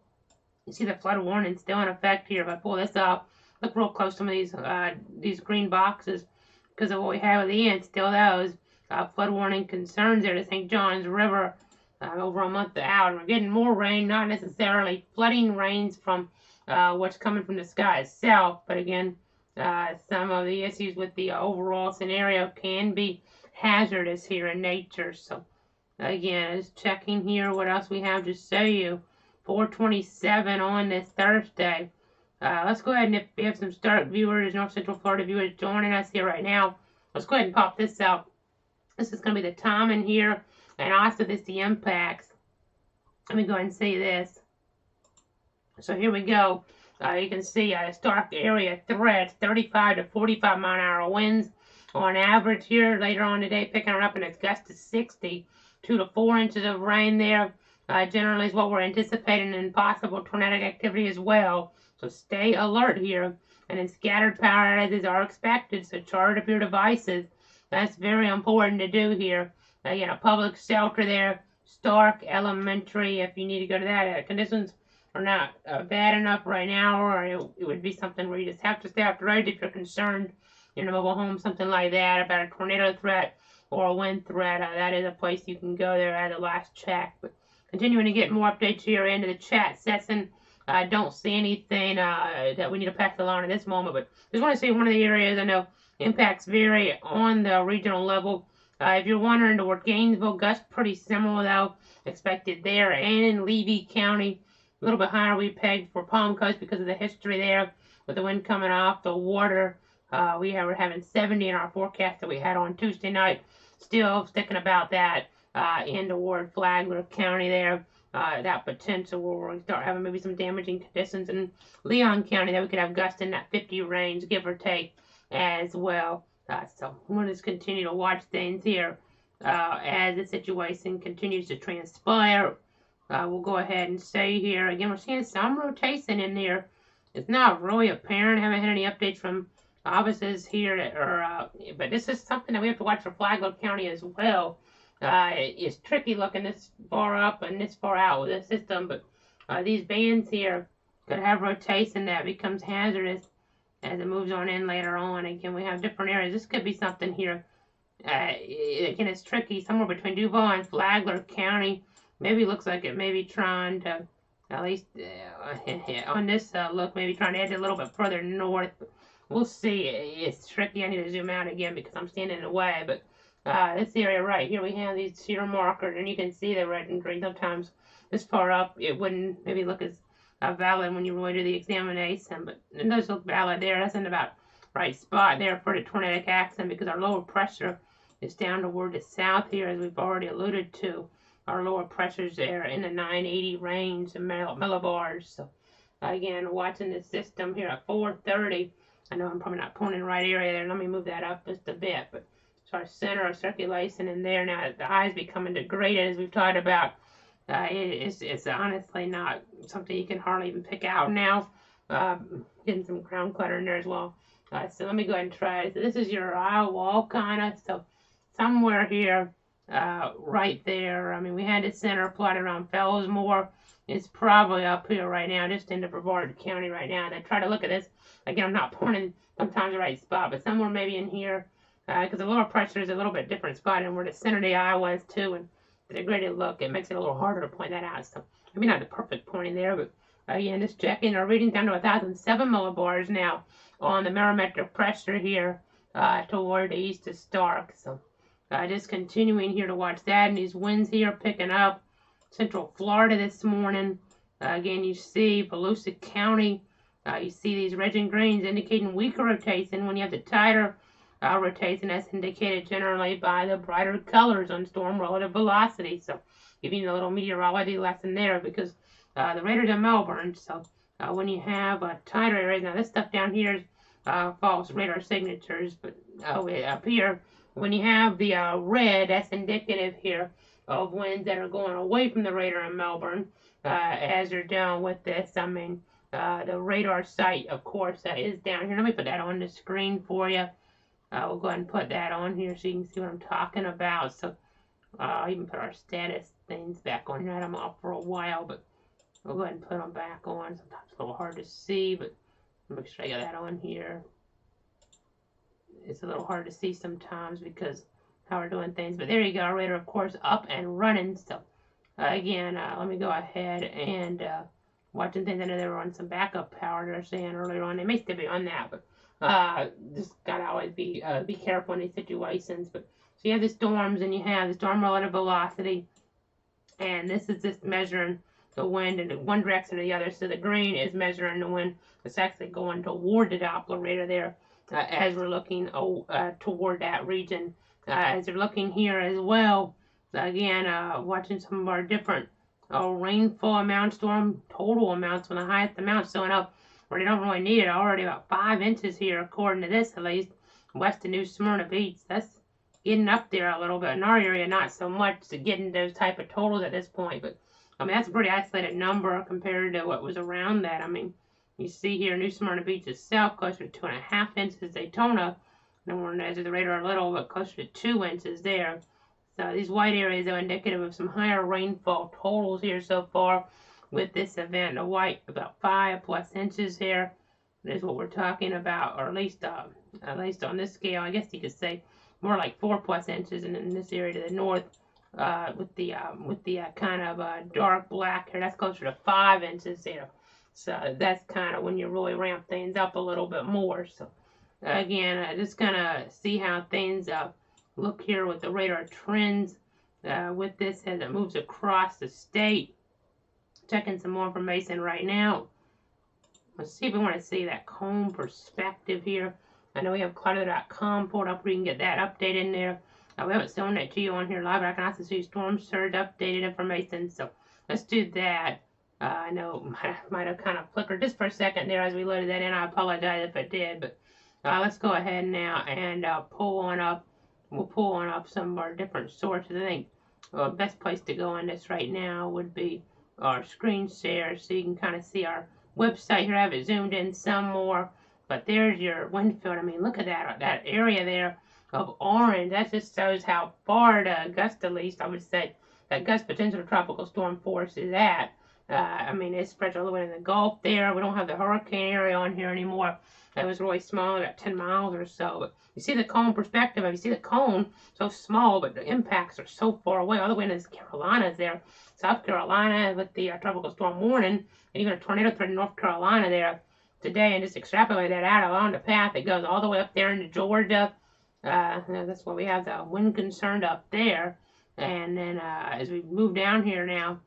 You see the flood warning still in effect here. If I pull this up, look real close to some of these green boxes because of what we have at the end. Still those flood warning concerns there to St. Johns River over a month out. And we're getting more rain, not necessarily flooding rains from what's coming from the sky itself, but again, some of the issues with the overall scenario can be hazardous here in nature. So again, just checking here what else we have to show you. 4:27 on this Thursday. Let's go ahead and if we have some Stark viewers, North Central Florida viewers joining us here right now, let's go ahead and pop this out. This is going to be the timing here, and also this the impacts. Let me go ahead and see this. So here we go. You can see the Stark area threats 35 to 45 mile an hour winds on average here later on today, picking it up in its gust to 60, 2 to 4 inches of rain there. Generally is what we're anticipating, and possible tornadic activity as well. So stay alert here. And then scattered power outages are expected, so charge up your devices. That's very important to do here. Again, a public shelter there, Stark Elementary, if you need to go to that. Conditions are not bad enough right now, or it would be something where you just have to stay off the road if you're concerned in a mobile home, something like that, about a tornado threat or a wind threat. That is a place you can go there at the last check. But continuing to get more updates here into the chat session. I don't see anything that we need to pass along at this moment, but just want to say one of the areas I know impacts vary on the regional level. If you're wondering, toward Gainesville, gusts pretty similar though, expected there, and in Levy County, a little bit higher we pegged for Palm Coast because of the history there with the wind coming off the water. We're having 70 in our forecast that we had on Tuesday night, still sticking about that. In toward Flagler County there, that potential where we start having maybe some damaging conditions in Leon County that we could have gusts in that 50 range, give or take, as well. So we'll just continue to watch things here as the situation continues to transpire. We'll go ahead and say here, again, we're seeing some rotation in there. It's not really apparent. I haven't had any updates from offices here, but this is something that we have to watch for Flagler County as well. It's tricky looking this far up and this far out with the system, but these bands here could have rotation that becomes hazardous as it moves on in later on. Again, we have different areas. This could be something here. Again, it's tricky, somewhere between Duval and Flagler County. Maybe looks like it may be trying to, at least on this look, maybe trying to edge a little bit further north. But we'll see. It's tricky. I need to zoom out again because I'm standing in the way, but this area right here, we have these shear markers, and you can see the red and green. Sometimes this far up, it wouldn't maybe look as valid when you really do the examination, but it does look valid there. That's in about right spot there for the tornadic action because our lower pressure is down toward the south here, as we've already alluded to. Our lower pressures there in the 980 range of millibars. So again, watching the system here at 4:30. I know I'm probably not pointing in the right area there. Let me move that up just a bit, but our center of circulation in there now, the eye is becoming degraded, as we've talked about. It's honestly not something you can hardly even pick out now. Getting some ground clutter in there as well. So let me go ahead and try it. So this is your eye wall kind of. So somewhere here, right there. I mean, we had the center plotted around Fellsmore. It's probably up here right now, just into Brevard County right now. And I try to look at this. Again, I'm not pointing sometimes the right spot, but somewhere maybe in here. Because the lower pressure is a little bit different spot, and where the center of the eye was too, and the degraded look, it makes it a little harder to point that out. So maybe not the perfect pointing there, but again, just checking. Our reading down to 1,007 millibars now on the barometric pressure here toward the east of Stark. So just continuing here to watch that, and these winds here picking up. Central Florida this morning. Again, you see Volusia County. You see these reds and greens indicating weaker rotation when you have the tighter rotates, and that's indicated generally by the brighter colors on storm relative velocity. So giving you a little meteorology lesson there, because the radar's in Melbourne. So when you have tighter areas, now this stuff down here is false radar signatures, but up here, when you have the red, that's indicative here of winds that are going away from the radar in Melbourne. As you're down with this, I mean, the radar site, of course, is down here. Let me put that on the screen for you. We'll go ahead and put that on here so you can see what I'm talking about. So I'll even put our status things back on here. I had them off for a while, but we'll go ahead and put them back on. Sometimes it's a little hard to see, but make sure I got that on here. It's a little hard to see sometimes because how we're doing things. But there you go, our radar, of course, up and running. So again, let me go ahead and watching things. I know they were on some backup power, they're saying earlier on. They may still be on that, but just gotta always be careful in these situations. But so you have the storms, and you have the storm relative velocity, and this is just measuring the wind in one direction or the other. So the green is measuring the wind. It's actually going toward the Doppler radar there as we're looking toward that region. As you're looking here as well, again, watching some of our different rainfall amounts, storm total amounts, when the highest amount showing up where they don't really need it, already about 5 inches here, according to this at least, west of New Smyrna Beach. That's getting up there a little bit. In our area, not so much to getting those type of totals at this point, but I mean, that's a pretty isolated number compared to what was around that. I mean, you see here, New Smyrna Beach itself, closer to 2.5 inches. Daytona, nowhere near the radar a little, but closer to 2 inches there. So these white areas are indicative of some higher rainfall totals here so far with this event. The white, about 5+ inches here. That is what we're talking about, or at least on this scale, I guess you could say more like 4+ inches in this area to the north. With the kind of dark black here, that's closer to 5 inches there. So that's kind of when you really ramp things up a little bit more. So again, just gonna see how things look here with the radar trends with this as it moves across the state. Checking some more information right now. Let's see if we want to see that cone perspective here. I know we have clutter.com pulled up where you can get that update in there. We haven't shown that to you on here live, but I can also see storm surge updated information. So let's do that. I know might have kind of flickered just for a second there as we loaded that in. I apologize if it did, but let's go ahead now and pull on up. We'll pull on up some of our different sources. I think the best place to go on this right now would be our screen share, so you can kind of see our website here. I have it zoomed in some more, but there's your wind field. I mean, look at that area there of orange. That just shows how far the gust, at least I would say, that gust potential tropical storm force is at. I mean, it spreads all the way to the Gulf there. We don't have the hurricane area on here anymore. That was really small, about 10 miles or so. But you see the cone perspective. You see the cone so small, but the impacts are so far away. All the way into the Carolinas there. South Carolina with the tropical storm warning, and even a tornado threat in North Carolina there today, and just extrapolate that out along the path. It goes all the way up there into Georgia. That's why we have the wind concern up there. And then as we move down here now,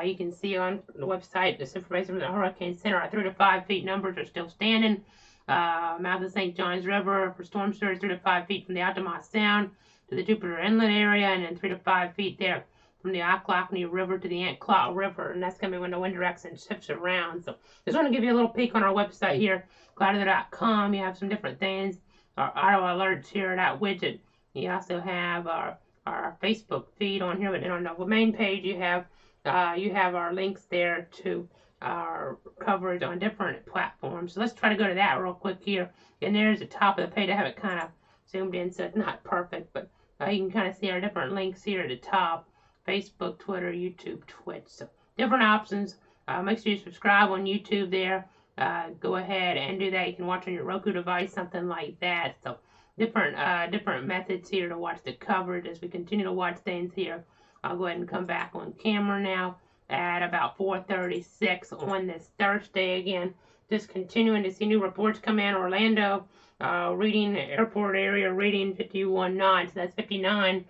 you can see on the website this information from the Hurricane Center. Our 3 to 5 feet numbers are still standing. Mouth of St. Johns River for storm surge, 3 to 5 feet from the Altamont Sound to the Jupiter Inlet area, and then 3 to 5 feet there from the Ocklawahamna River to the Aunt Cloud River, and that's going to be when the wind direction shifts around. So just want to give you a little peek on our website here, cloudweather.com. You have some different things. Our auto alerts here, that widget. You also have our Facebook feed on here, but then on the main page you have our links there to our coverage on different platforms. So let's try to go to that real quick here. And there's the top of the page. I have it kind of zoomed in, so it's not perfect, but you can kind of see our different links here at the top. Facebook, Twitter, YouTube, Twitch. So different options. Make sure you subscribe on YouTube there. Go ahead and do that. You can watch on your Roku device, something like that. So different methods here to watch the coverage as we continue to watch things here. I'll go ahead and come back on camera now at about 4:36 on this Thursday again. Just continuing to see new reports come in. Orlando, reading airport area, reading 51 knots. That's 59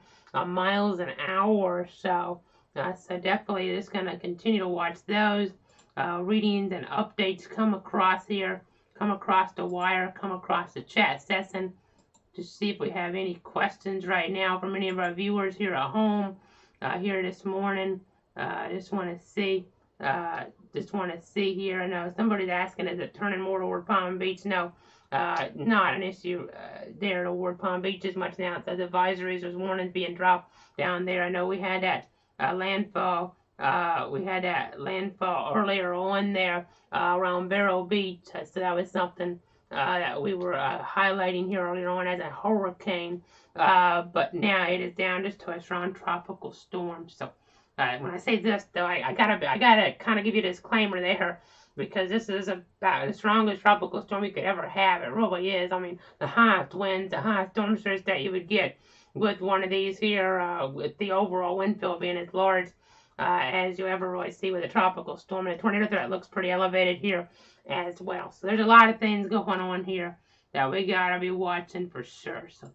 miles an hour. So definitely just going to continue to watch those readings and updates come across here, come across the wire, come across the chat session to see if we have any questions right now from any of our viewers here at home here this morning. Just want to see. Here. I know somebody's asking, is it turning more toward Palm Beach? No, not an issue there toward Palm Beach as much now. The advisories, there's warnings being dropped down there. I know we had that landfall. We had that landfall earlier on there around Vero Beach, so that was something that we were highlighting here earlier on as a hurricane. But now it is down just to a strong tropical storm. So when I say this, though, I gotta kind of give you a disclaimer there, because this is about the strongest tropical storm you could ever have. It really is. I mean, the highest winds, the highest storm surge that you would get with one of these here, with the overall wind field being as large as you ever really see with a tropical storm. And the tornado threat looks pretty elevated here as well. So there's a lot of things going on here that we gotta be watching for sure. So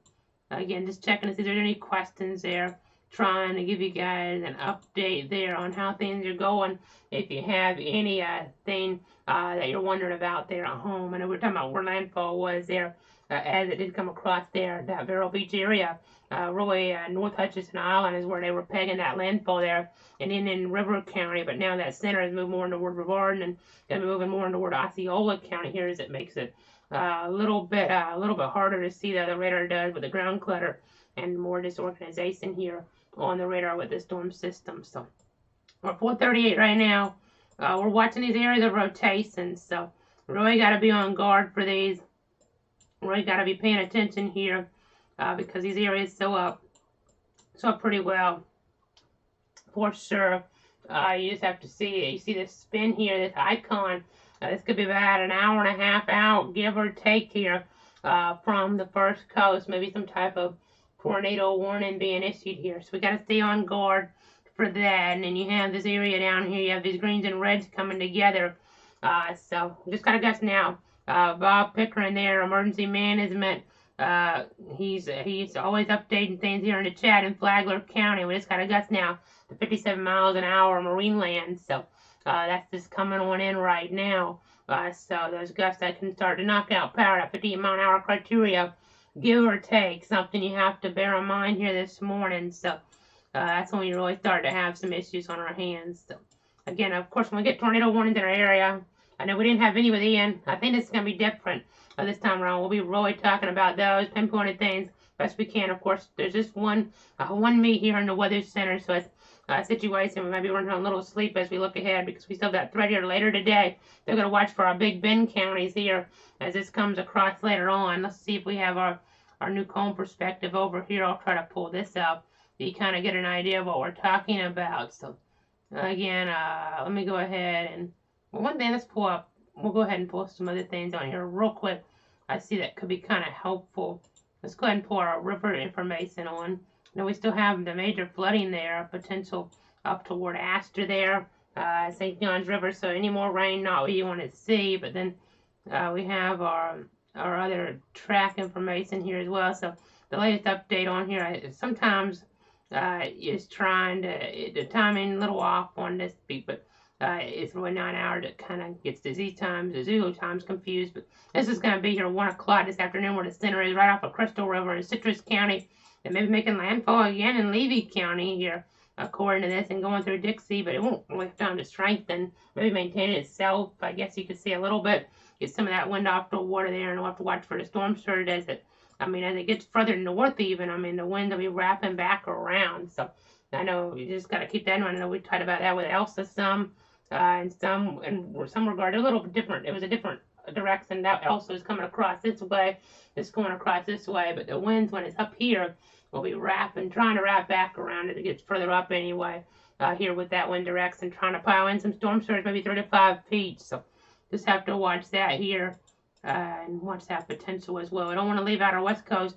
again, just checking to see if there's any questions there. Trying to give you guys an update there on how things are going. If you have any thing that you're wondering about there at home. I know we're talking about where landfall was there, as it did come across there, that Vero Beach area. Really, North Hutchinson Island is where they were pegging that landfall there, and then in River County. But now that center has moved more toward Brevard and going to be moving more toward Osceola County here, as it makes it a little bit harder to see that the radar does with the ground clutter and more disorganization here on the radar with the storm system. So we're 438 right now. We're watching these areas of rotation, so really got to be on guard for these. Really got to be paying attention here because these areas so up pretty well for sure. You just have to see it. You see this spin here, this icon. This could be about an hour and a half out, give or take here, from the first coast. Maybe some type of tornado warning being issued here. So we got to stay on guard for that. And then you have this area down here. You have these greens and reds coming together. So just got to guess now. Bob Pickering there, emergency management. He's always updating things here in the chat in Flagler County. We just got to guess now. The 57 miles an hour marine land. So that's just coming on in right now. So those gusts that can start to knock out power at 58 mile an hour criteria, give or take, something you have to bear in mind here this morning. So that's when we really start to have some issues on our hands. So again, of course, when we get tornado warnings in our area, I know we didn't have any with Ian. I think it's going to be different this time around. We'll be really talking about those, pinpointed things best we can. Of course, there's just one me here in the Weather Center, so it's a situation we might be running on a little sleep as we look ahead, because we still have that threat here later today. They're going to watch for our Big Bend counties here as this comes across later on. Let's see if we have our new cone perspective over here. I'll try to pull this up so you kind of get an idea of what we're talking about. So again, let me go ahead and, well, one thing, let's pull up, we'll go ahead and pull some other things on here real quick. I see that could be kind of helpful. Let's go ahead and pull our river information on. Now we still have the major flooding there, potential up toward Astor there, St. John's River. So any more rain, not what you want to see. But then we have our other track information here as well. So the latest update on here, sometimes is trying to, the timing a little off on this beat, but it's really 9 hours. It kind of gets the Z times, the Zulu times confused. But this is going to be here 1 o'clock this afternoon, where the center is right off of Crystal River in Citrus County. And maybe making landfall again in Levy County here, according to this, and going through Dixie, but it won't really have time to strengthen. Maybe maintain itself. I guess you could see a little bit, get some of that wind off the water there, and we'll have to watch for the storm surge as it gets further north even. The wind will be wrapping back around. So I know you just got to keep that in mind. I know we talked about that with Elsa some, and some, in some regard, a little bit different. It was a different direction that Elsa is coming across this way. It's going across this way, but the winds, when it's up here, will be trying to wrap back around as it gets further up anyway, here with that wind direction, trying to pile in some storm surge, maybe 3 to 5 feet. So just have to watch that here, and watch that potential as well. I don't want to leave out our West Coast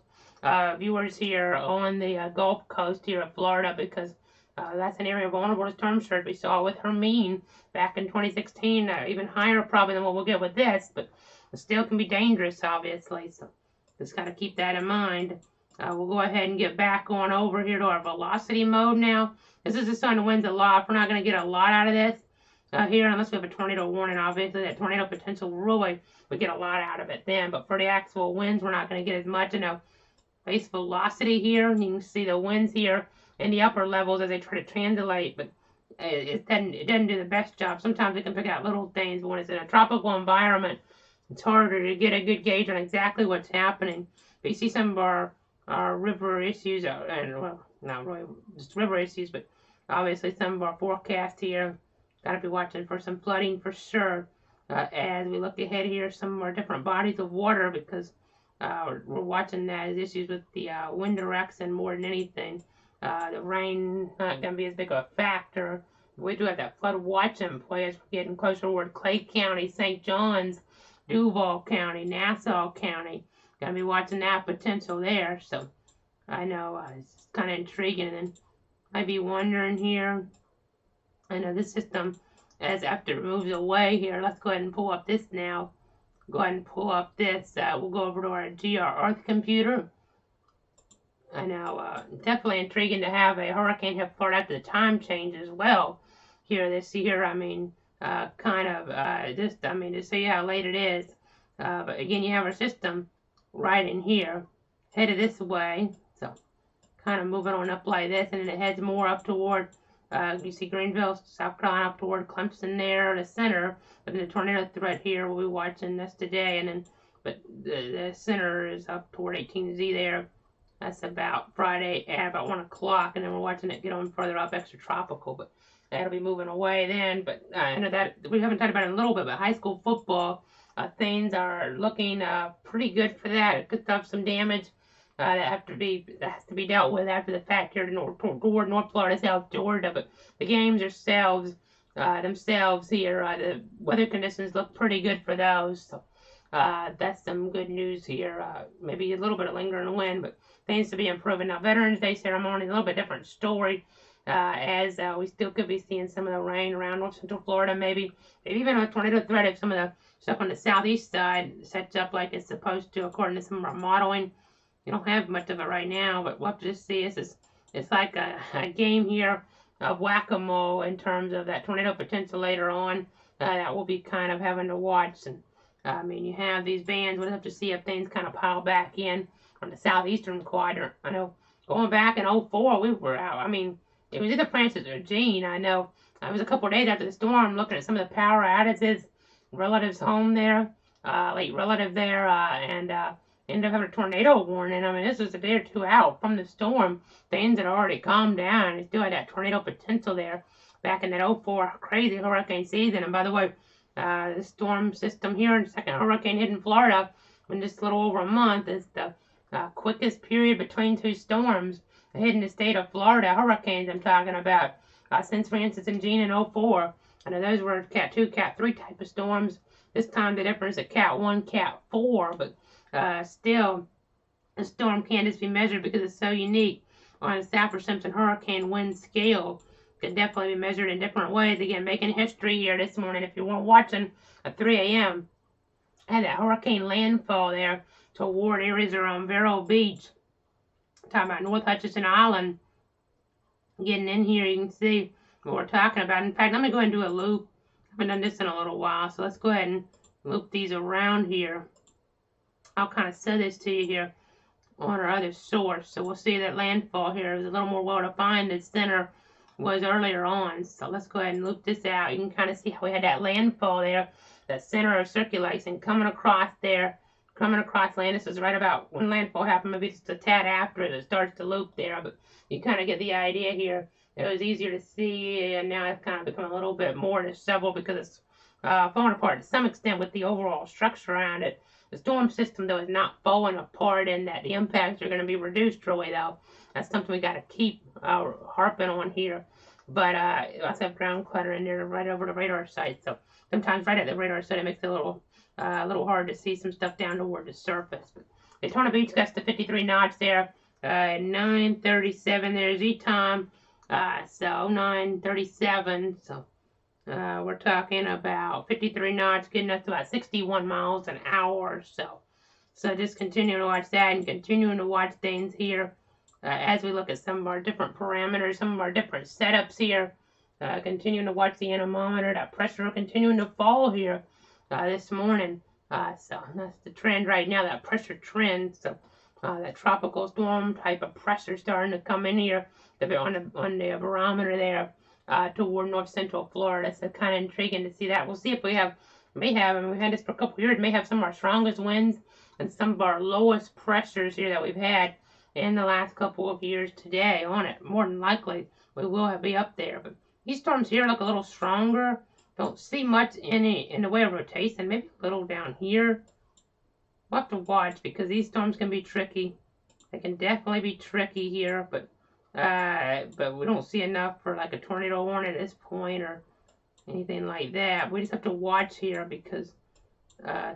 viewers here on the Gulf Coast here of Florida, because that's an area vulnerable to storm surge. We saw with Hermine back in 2016, even higher probably than what we'll get with this, but it still can be dangerous, obviously. So just got to keep that in mind. We'll go ahead and get back on over here to our velocity mode now. This is the sign of winds aloft. We're not going to get a lot out of this here unless we have a tornado warning. Obviously, that tornado potential really, we get a lot out of it then. But for the actual winds, we're not going to get as much. I know base velocity here. You can see the winds here in the upper levels as they try to translate, but it doesn't do the best job. Sometimes it can pick out little things, but when it's in a tropical environment, it's harder to get a good gauge on exactly what's happening. But you see some of our river issues, and well, not really just river issues, but obviously some of our forecast here. Got to be watching for some flooding for sure. As we look ahead here, some of our different bodies of water, because we're watching that as issues with the wind direction more than anything. The rain not going to be as big of a factor. We do have that flood watch in play as we're getting closer toward Clay County, St. Johns, Duval County, Nassau County. Going to be watching that potential there. So I know it's kind of intriguing. And then I'd be wondering here, I know this system, as after it moves away here, let's go ahead and pull up this now. Go ahead and pull up this. We'll go over to our GR Earth computer. I know, definitely intriguing to have a hurricane hit Florida after the time change as well here this year. I mean, to see how late it is. But again, you have our system right in here, headed this way. So kind of moving on up like this, and then it heads more up toward, you see Greenville, South Carolina, up toward Clemson there, the center. But then the tornado threat here, we'll be watching this today. And then, but the center is up toward 18Z there. That's about Friday at about 1 o'clock, and then we're watching it get on further up, extratropical, but that'll be moving away then. But I know that we haven't talked about it in a little bit, but high school football, things are looking pretty good for that. It could have some damage that has to be dealt with after the fact here toward North Florida, South Georgia. But the games themselves here, the weather conditions look pretty good for those. So that's some good news here. Maybe a little bit of lingering wind, but things to be improving. Now, Veterans Day ceremony, a little bit different story, as we still could be seeing some of the rain around North Central Florida, maybe even a tornado threat if some of the stuff on the southeast side sets up like it's supposed to, according to some of our modeling. You don't have much of it right now, but we'll have to just see. It's like a game here of whack-a-mole in terms of that tornado potential later on. That we'll be kind of having to watch. And I mean, you have these bands. We'll have to see if things kind of pile back in on the southeastern quadrant. I know going back in 04, we were out. I mean, it was either Francis or Jean. I know it was a couple of days after the storm, looking at some of the power outages, relatives home there, late relative there, and ended up having a tornado warning. I mean, this was a day or two out from the storm. Things had already calmed down. It still had that tornado potential there back in that 04 crazy hurricane season. And by the way, the storm system here, the second hurricane hitting Florida in just a little over a month, is the quickest period between two storms hitting the state of Florida, hurricanes I'm talking about, since Francis and Jean in 04. I know those were Cat 2, Cat 3 type of storms. This time the difference at Cat 1, Cat 4, but still, the storm can't just be measured because it's so unique on a Saffir-Simpson hurricane wind scale. Can definitely be measured in different ways. Again, making history here this morning. If you weren't watching at 3 a.m., I had that hurricane landfall there toward areas around Vero Beach. Talking about North Hutchinson Island. Getting in here, you can see what we're talking about. In fact, let me go ahead and do a loop. I haven't done this in a little while, so let's go ahead and loop these around here. I'll kind of show this to you here on our other source. So we'll see that landfall here is a little more well defined. The center was earlier on. So let's go ahead and loop this out. You can kind of see how we had that landfall there, that center of circulation coming across there, coming across land. This is right about when landfall happened, maybe just a tad after it starts to loop there, but you kind of get the idea here. It was easier to see, and now it's kind of become a little bit more disheveled because it's falling apart to some extent with the overall structure around it. The storm system, though, is not falling apart, and that the impacts are going to be reduced really, though. That's something we got to keep harping on here. But I also have ground clutter in there right over the radar site, so sometimes right at the radar site it makes it a little hard to see some stuff down toward the surface. But Daytona Beach gets to 53 knots there. 9:37 there Z time. So 9:37. So we're talking about 53 knots, getting us to about 61 miles an hour. So just continuing to watch that and continuing to watch things here as we look at some of our different parameters, some of our different setups here. Continuing to watch the anemometer, that pressure continuing to fall here this morning. So that's the trend right now, that pressure trend. So That tropical storm type of pressure starting to come in here on the barometer there toward north central Florida. So kind of intriguing to see that. We'll see if we may have, and we've had this for a couple of years, may have some of our strongest winds and some of our lowest pressures here that we've had in the last couple of years today on it. More than likely, we will be up there. But these storms here look a little stronger. Don't see much in the way of rotation. Maybe a little down here. We'll have to watch because these storms can be tricky. They can definitely be tricky here, but we don't see enough for like a tornado warning at this point or anything like that. We just have to watch here because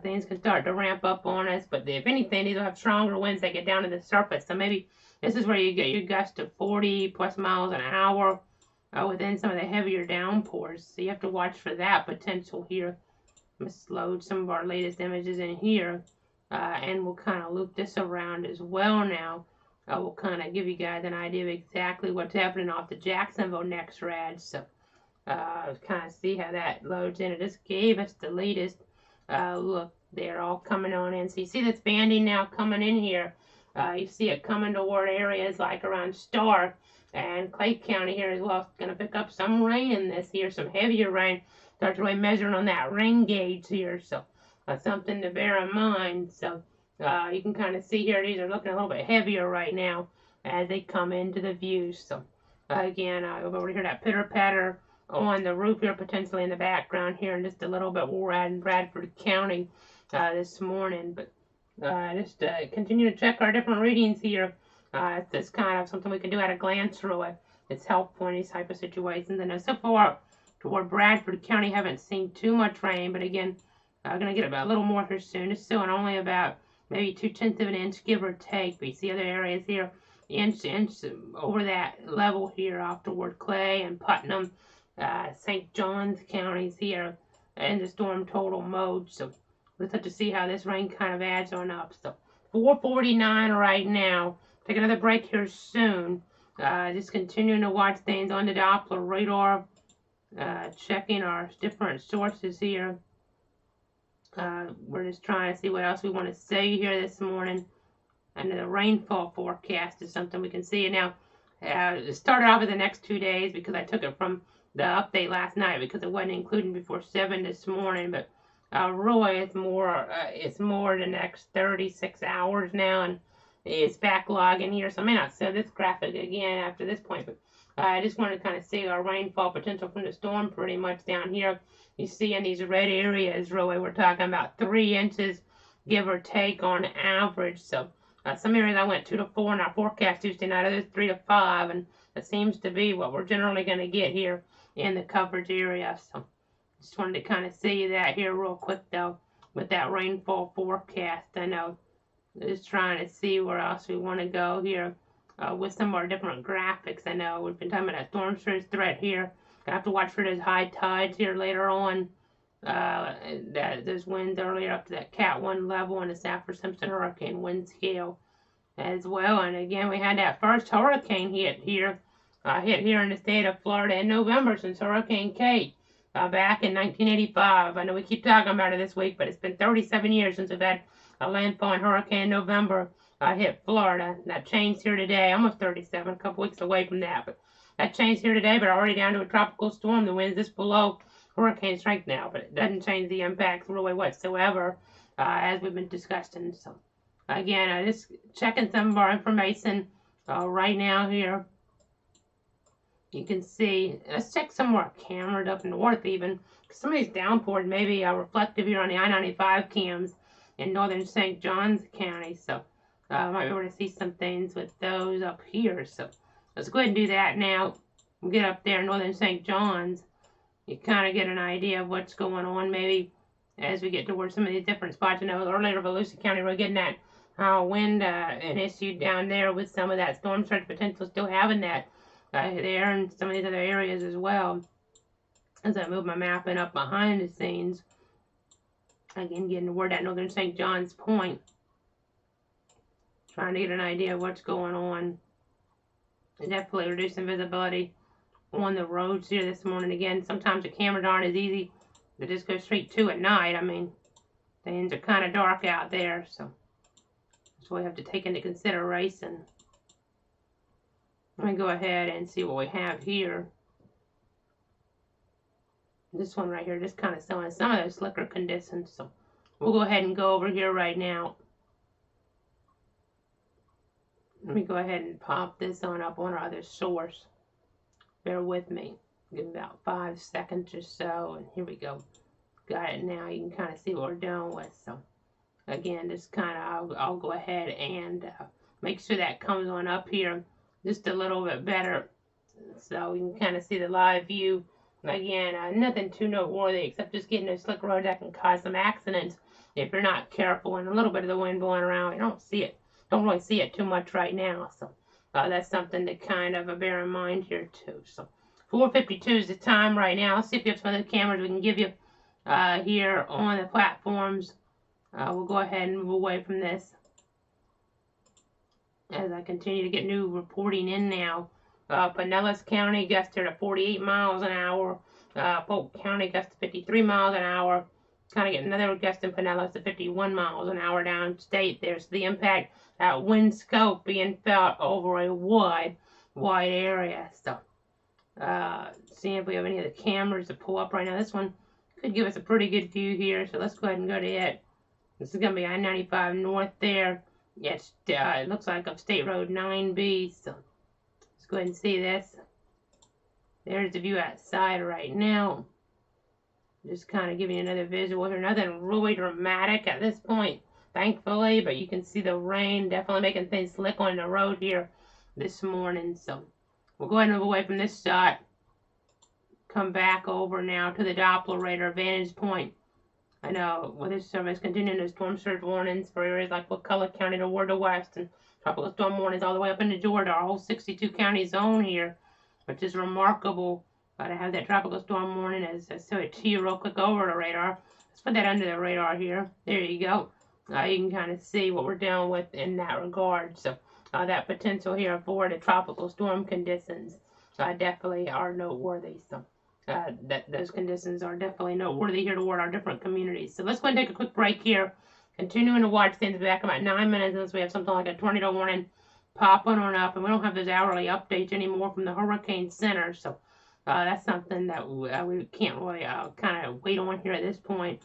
things can start to ramp up on us. But if anything, these will have stronger winds that get down to the surface. So maybe this is where you get your gusts of 40 plus miles an hour within some of the heavier downpours. So you have to watch for that potential here. I'm going to load some of our latest images in here. And we'll kind of loop this around as well now. We'll kind of give you guys an idea of exactly what's happening off the Jacksonville next rad. So kind of see how that loads in. It just gave us the latest look. They're all coming on in. So you see this banding now coming in here. You see it coming toward areas like around Stark and Clay County here as well. It's going to pick up some rain in this here, some heavier rain. Start to really measuring on that rain gauge here. So something to bear in mind. So you can kind of see here these are looking a little bit heavier right now as they come into the view. So again, over here that pitter patter on the roof here, potentially in the background here, and just a little bit more in Bradford County this morning. But just continue to check our different readings here. It's kind of something we can do at a glance through it. It's helpful in these type of situations. And so far toward Bradford County, haven't seen too much rain, but again, going to get about a little more here soon. It's still only about maybe 2/10 of an inch, give or take. But you see other areas here, inch over that level here off toward Clay and Putnam, St. Johns counties here in the storm total mode. So let's have to see how this rain kind of adds on up. So 4:49 right now. Take another break here soon. Just continuing to watch things on the Doppler radar. Checking our different sources here. We're just trying to see what else we want to say here this morning. And the rainfall forecast is something we can see. And now, it started off with the next 2 days because I took it from the update last night because it wasn't including before 7 this morning. But really, it's more the next 36 hours now, and it's backlogging here. So I may not show this graphic again after this point, but I just want to kind of see our rainfall potential from the storm pretty much down here. You see in these red areas, really, we're talking about 3 inches, give or take, on average. So some areas I went 2 to 4 in our forecast Tuesday night, others 3 to 5, and that seems to be what we're generally going to get here in the coverage area. So just wanted to kind of see that here real quick, though, with that rainfall forecast. I know, just trying to see where else we want to go here with some of our different graphics. I know we've been talking about that storm surge threat here. Gonna have to watch for those high tides here later on. Those winds earlier up to that Cat 1 level and the Saffir-Simpson hurricane wind scale as well. And again, we had that first hurricane hit here in the state of Florida in November since Hurricane Kate back in 1985. I know we keep talking about it this week, but it's been 37 years since we've had a landfall in Hurricane in November hit Florida. That changed here today, almost 37, a couple weeks away from that. But that changed here today, but already down to a tropical storm. The wind's just below hurricane strength now, but it doesn't change the impacts really whatsoever, as we've been discussing. So, again, just checking some of our information right now here. You can see, let's check some more cameras up north even. Some of these downpours may be reflective here on the I-95 cams in northern St. Johns County. So, might be able to see some things with those up here. So, let's go ahead and do that now. We'll get up there in northern St. Johns. You kind of get an idea of what's going on maybe as we get towards some of these different spots. You know, earlier Volusia County, we're getting that wind an issue down there with some of that storm surge potential, still having that there and some of these other areas as well. As I move my mapping up behind the scenes, again, getting toward that northern St. Johns point, trying to get an idea of what's going on. And definitely reducing visibility on the roads here this morning. Again, sometimes the cameras aren't as easy to just go straight to at night. I mean, things are kind of dark out there, so So we have to take into consideration. Let me go ahead and see what we have here. This one right here just kind of showing some of those slicker conditions. So we'll go ahead and go over here right now. Let me go ahead and pop this on up on our other source. Bear with me. Give me about 5 seconds or so, and here we go. Got it now. You can kind of see what we're doing with. So again, just kind of I'll go ahead and make sure that comes on up here just a little bit better, so you can kind of see the live view. Again, nothing too noteworthy except just getting those slick roads that can cause some accidents if you're not careful, and a little bit of the wind blowing around. You don't really see it too much right now, so that's something to kind of bear in mind here too. So 4:52 is the time right now. Let's see if we have some other cameras we can give you here on the platforms. We'll go ahead and move away from this as I continue to get new reporting in now. Pinellas County gusted to 48 miles an hour. Polk County gusted to 53 miles an hour. Kind of get another gust in Pinellas to 51 miles an hour downstate. There's the impact wind scope being felt over a wide area. So, seeing if we have any of the cameras to pull up right now. This one could give us a pretty good view here. So let's go ahead and go to it. This is going to be I-95 north there. Yes, it looks like up State Road 9B. So let's go ahead and see this. There's the view outside right now. Just kind of giving you another visual here. Nothing really dramatic at this point, thankfully, but you can see the rain definitely making things slick on the road here this morning. So we'll go ahead and move away from this shot. Come back over now to the Doppler radar vantage point. I know Weather Service continuing those storm surge warnings for areas like McCulloch County toward the west, and tropical storm warnings all the way up into Georgia, our whole 62 county zone here, which is remarkable. To have that tropical storm warning as so it to you real quick over the radar. Let's put that under the radar here. There you go. You can kind of see what we're dealing with in that regard. So that potential here for the tropical storm conditions definitely are noteworthy. So those conditions are definitely noteworthy here toward our different communities. So let's go and take a quick break here. Continuing to watch things back about 9 minutes unless we have something like a tornado warning popping on up, and we don't have those hourly updates anymore from the Hurricane Center. So that's something that we can't really kind of wait on here at this point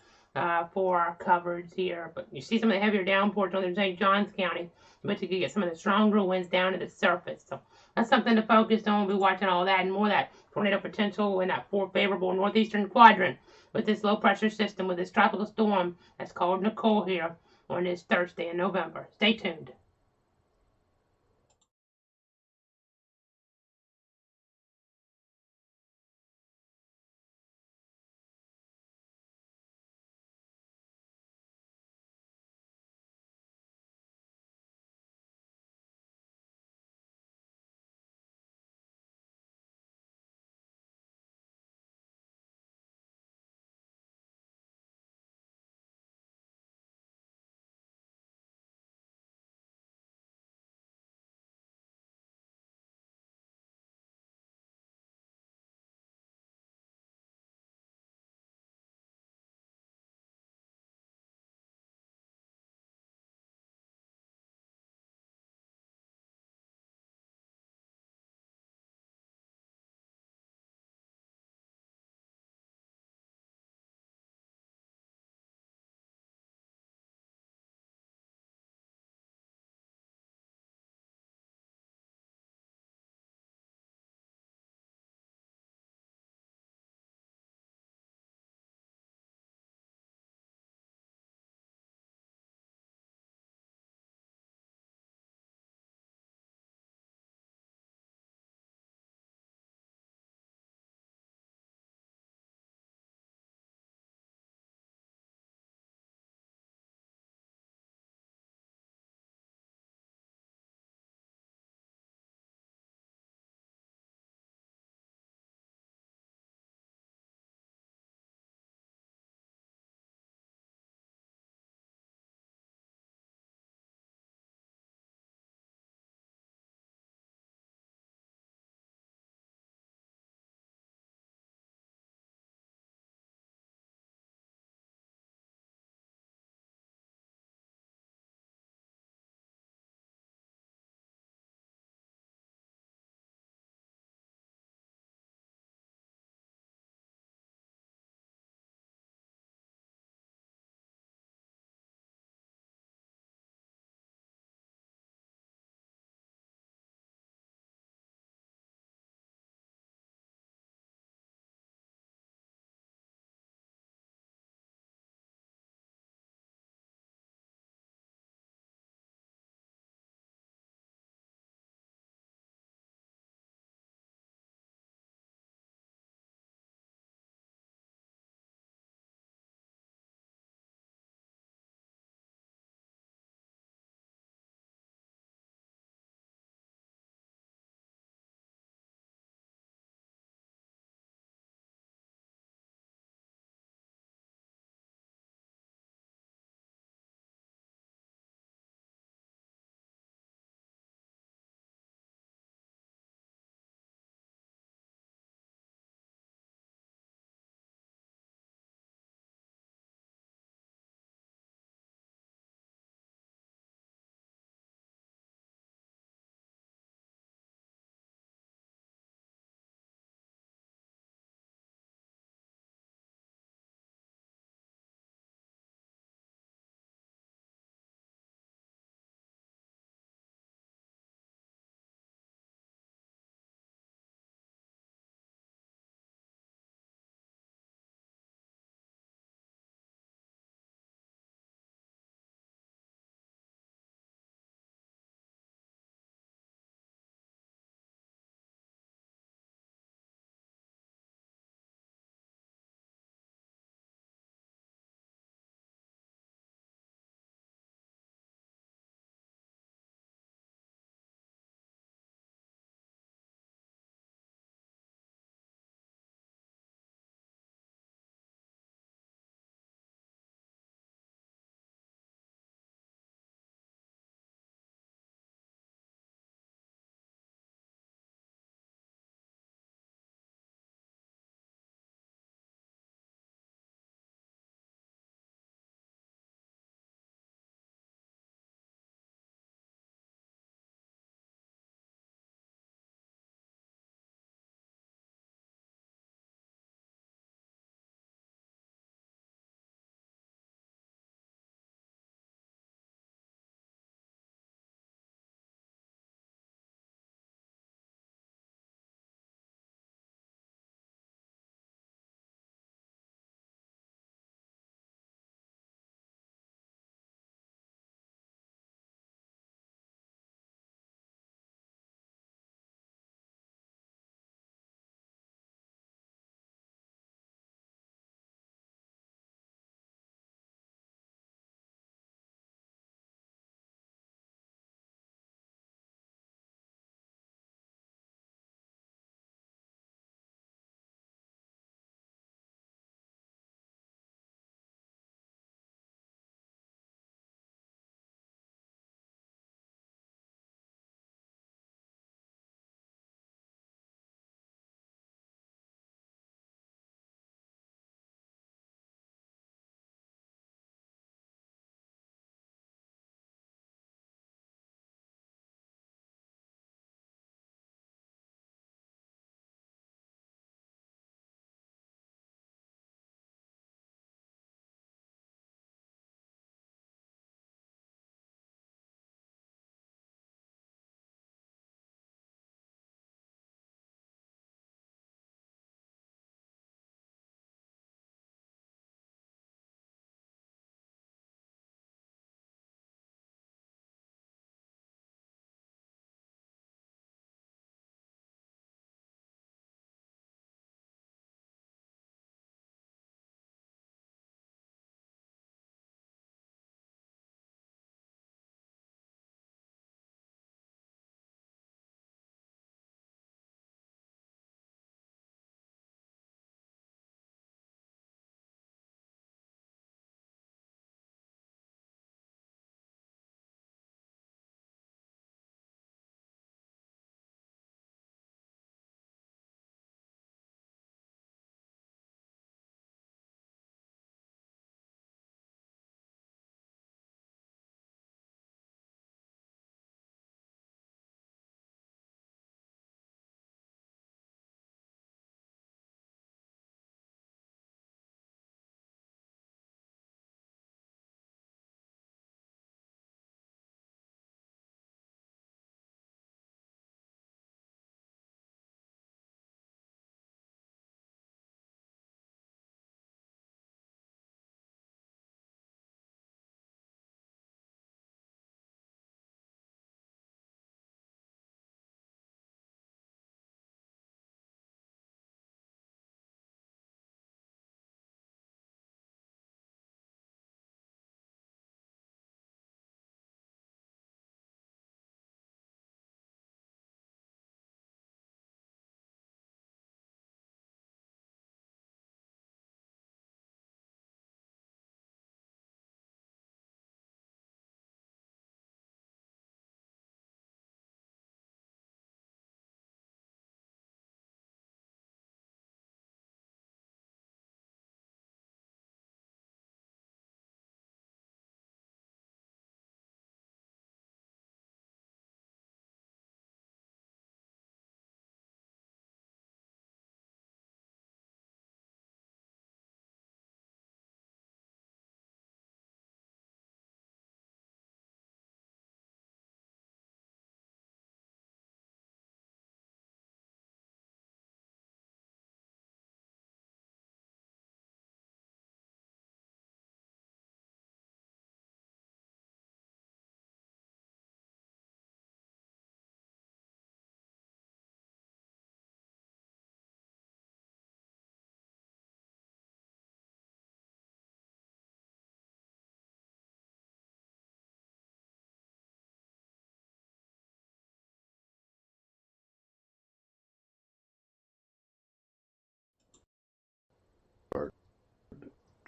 for our coverage here. But you see some of the heavier downpours northern St. Johns County, but you can get some of the stronger winds down to the surface. So that's something to focus on. We'll be watching all that and more of that tornado potential in that favorable northeastern quadrant with this low pressure system, with this tropical storm that's called Nicole here on this Thursday in November. Stay tuned.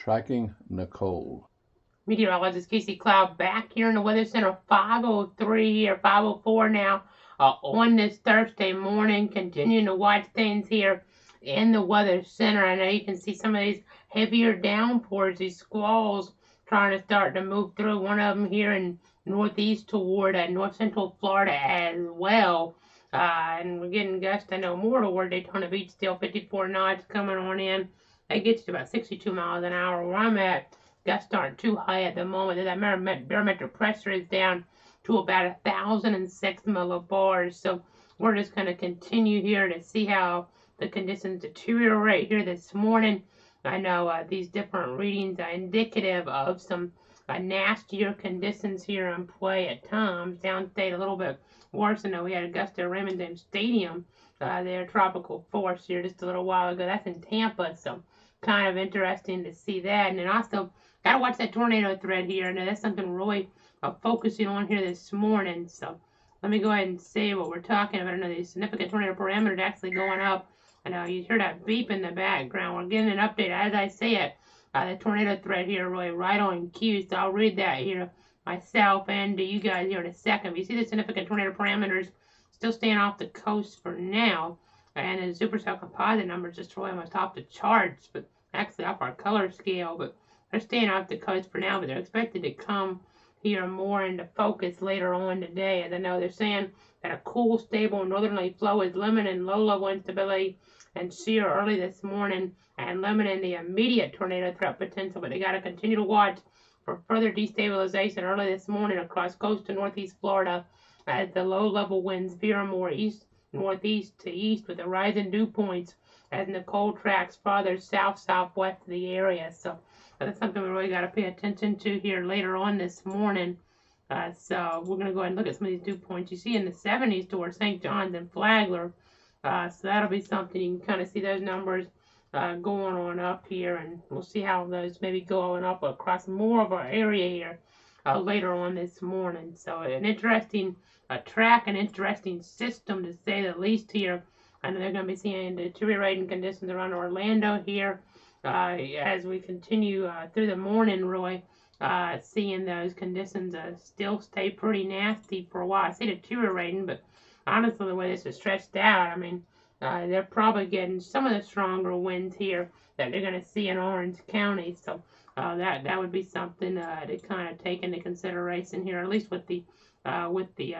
Tracking Nicole. Meteorologist Casey Cloud back here in the Weather Center, 5:03 or 5:04 now on this Thursday morning. Continuing to watch things here in the Weather Center. I know you can see some of these heavier downpours, these squalls trying to start to move through. One of them here in northeast toward north central Florida as well. And we're getting gusts, I know, more toward Daytona Beach still, 54 knots coming on in. That gets to about 62 miles an hour where I'm at. Gusts aren't too high at the moment. That barometric pressure is down to about 1,006 millibars. So we're just going to continue here to see how the conditions deteriorate here this morning. I know these different readings are indicative of some nastier conditions here in play at times. Downstate a little bit worse. I know we had a gust at Raymond James Stadium, their tropical force here just a little while ago. That's in Tampa, so kind of interesting to see that. And then also got to watch that tornado threat here. And that's something really focusing on here this morning. So let me go ahead and see what we're talking about. I know these significant tornado parameters actually going up. I know you hear that beep in the background. We're getting an update as I say it. The tornado threat here really right on cue. So I'll read that here myself and to you guys here in a second. But you see the significant tornado parameters still staying off the coast for now. And the supercell composite numbers just really almost off the charts, but actually off our color scale. But they're staying off the coast for now, but they're expected to come here more into focus later on today. As I know they're saying that a cool, stable northerly flow is limiting low-level instability and shear early this morning and limiting the immediate tornado threat potential. But they got to continue to watch for further destabilization early this morning across coast to northeast Florida as the low-level winds veer more northeast to east with the rising dew points as Nicole tracks farther south-southwest of the area. So that's something we really got to pay attention to here later on this morning. So we're going to go ahead and look at some of these dew points. You see in the 70s towards St. John's and Flagler. So that'll be something. You can kind of see those numbers going on up here. And we'll see how those maybe going up across more of our area here later on this morning. So an interesting track, an interesting system to say the least here. I know they're going to be seeing deteriorating conditions around Orlando here. As we continue through the morning, Roy, seeing those conditions still stay pretty nasty for a while. I say deteriorating, but honestly, the way this is stretched out, I mean, they're probably getting some of the stronger winds here that they're going to see in Orange County. So that would be something to kind of take into consideration here, at least with the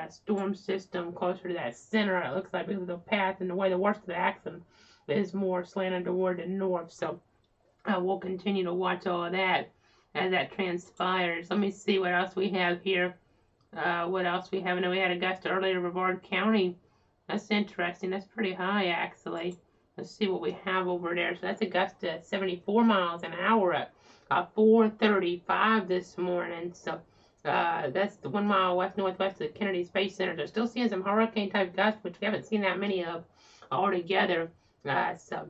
storm system closer to that center. It looks like because of the path and the way the worst of the action is more slanted toward the north. So we'll continue to watch all of that as that transpires. Let me see what else we have here. What else we have? I know we had a gust earlier in Brevard County. That's interesting. That's pretty high, actually. Let's see what we have over there. So that's a gust at 74 miles an hour at 4:35 this morning. So that's the 1 mile west-northwest of the Kennedy Space Center. They're still seeing some hurricane-type gusts, which we haven't seen that many of altogether. So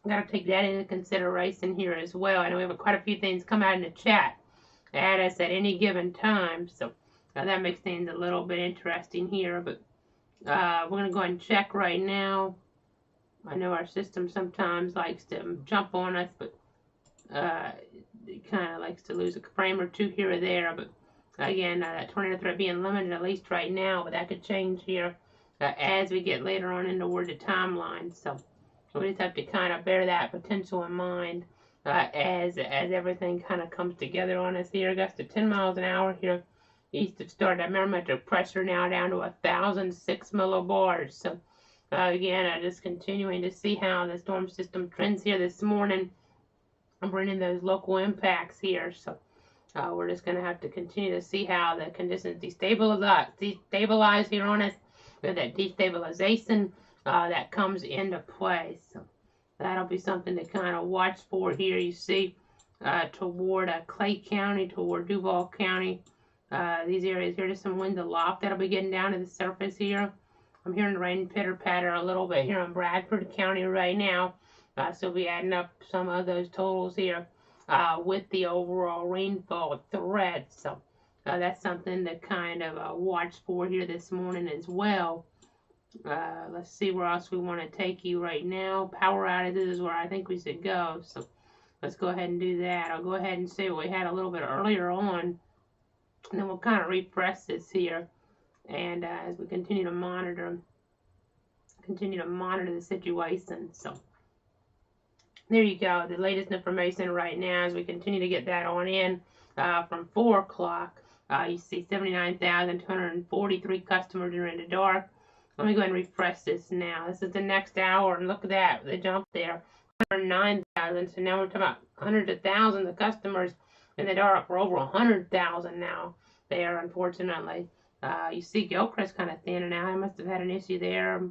got to take that into consideration here as well. I know we have quite a few things come out in the chat at us at any given time, so that makes things a little bit interesting here. But we're going to go ahead and check right now. I know our system sometimes likes to jump on us, but it kind of likes to lose a frame or two here or there. But again, that tornado threat being limited at least right now, but that could change here as we get later on into the timeline. So we just have to kind of bear that potential in mind as everything kind of comes together on us here. Gust of 10 miles an hour here east of start. That barometric pressure now down to 1,006 millibars. So again, just continuing to see how the storm system trends here this morning. I'm bringing those local impacts here. So we're just going to have to continue to see how the conditions destabilize here on us. With that destabilization that comes into play. So that'll be something to kind of watch for here. You see toward Clay County, toward Duval County. These areas here, just some winds aloft that'll be getting down to the surface here. I'm hearing the rain pitter-patter a little bit here in Bradford County right now. So we'll be adding up some of those totals here with the overall rainfall threat. So that's something to kind of watch for here this morning as well. Let's see where else we want to take you right now. Power outages is where I think we should go. So let's go ahead and do that. I'll go ahead and see what we had a little bit earlier on, and then we'll kind of refresh this here. And as we continue to monitor the situation. So there you go, the latest information right now as we continue to get that on in from 4 o'clock. You see 79,243 customers are in the dark. Let me go ahead and refresh this now. This is the next hour, and look at that, the jump there, 109,000. So now we're talking about hundreds of thousands of customers in the dark. We're over 100,000 now there, unfortunately. You see Gilchrist kind of thinning out. I must have had an issue there.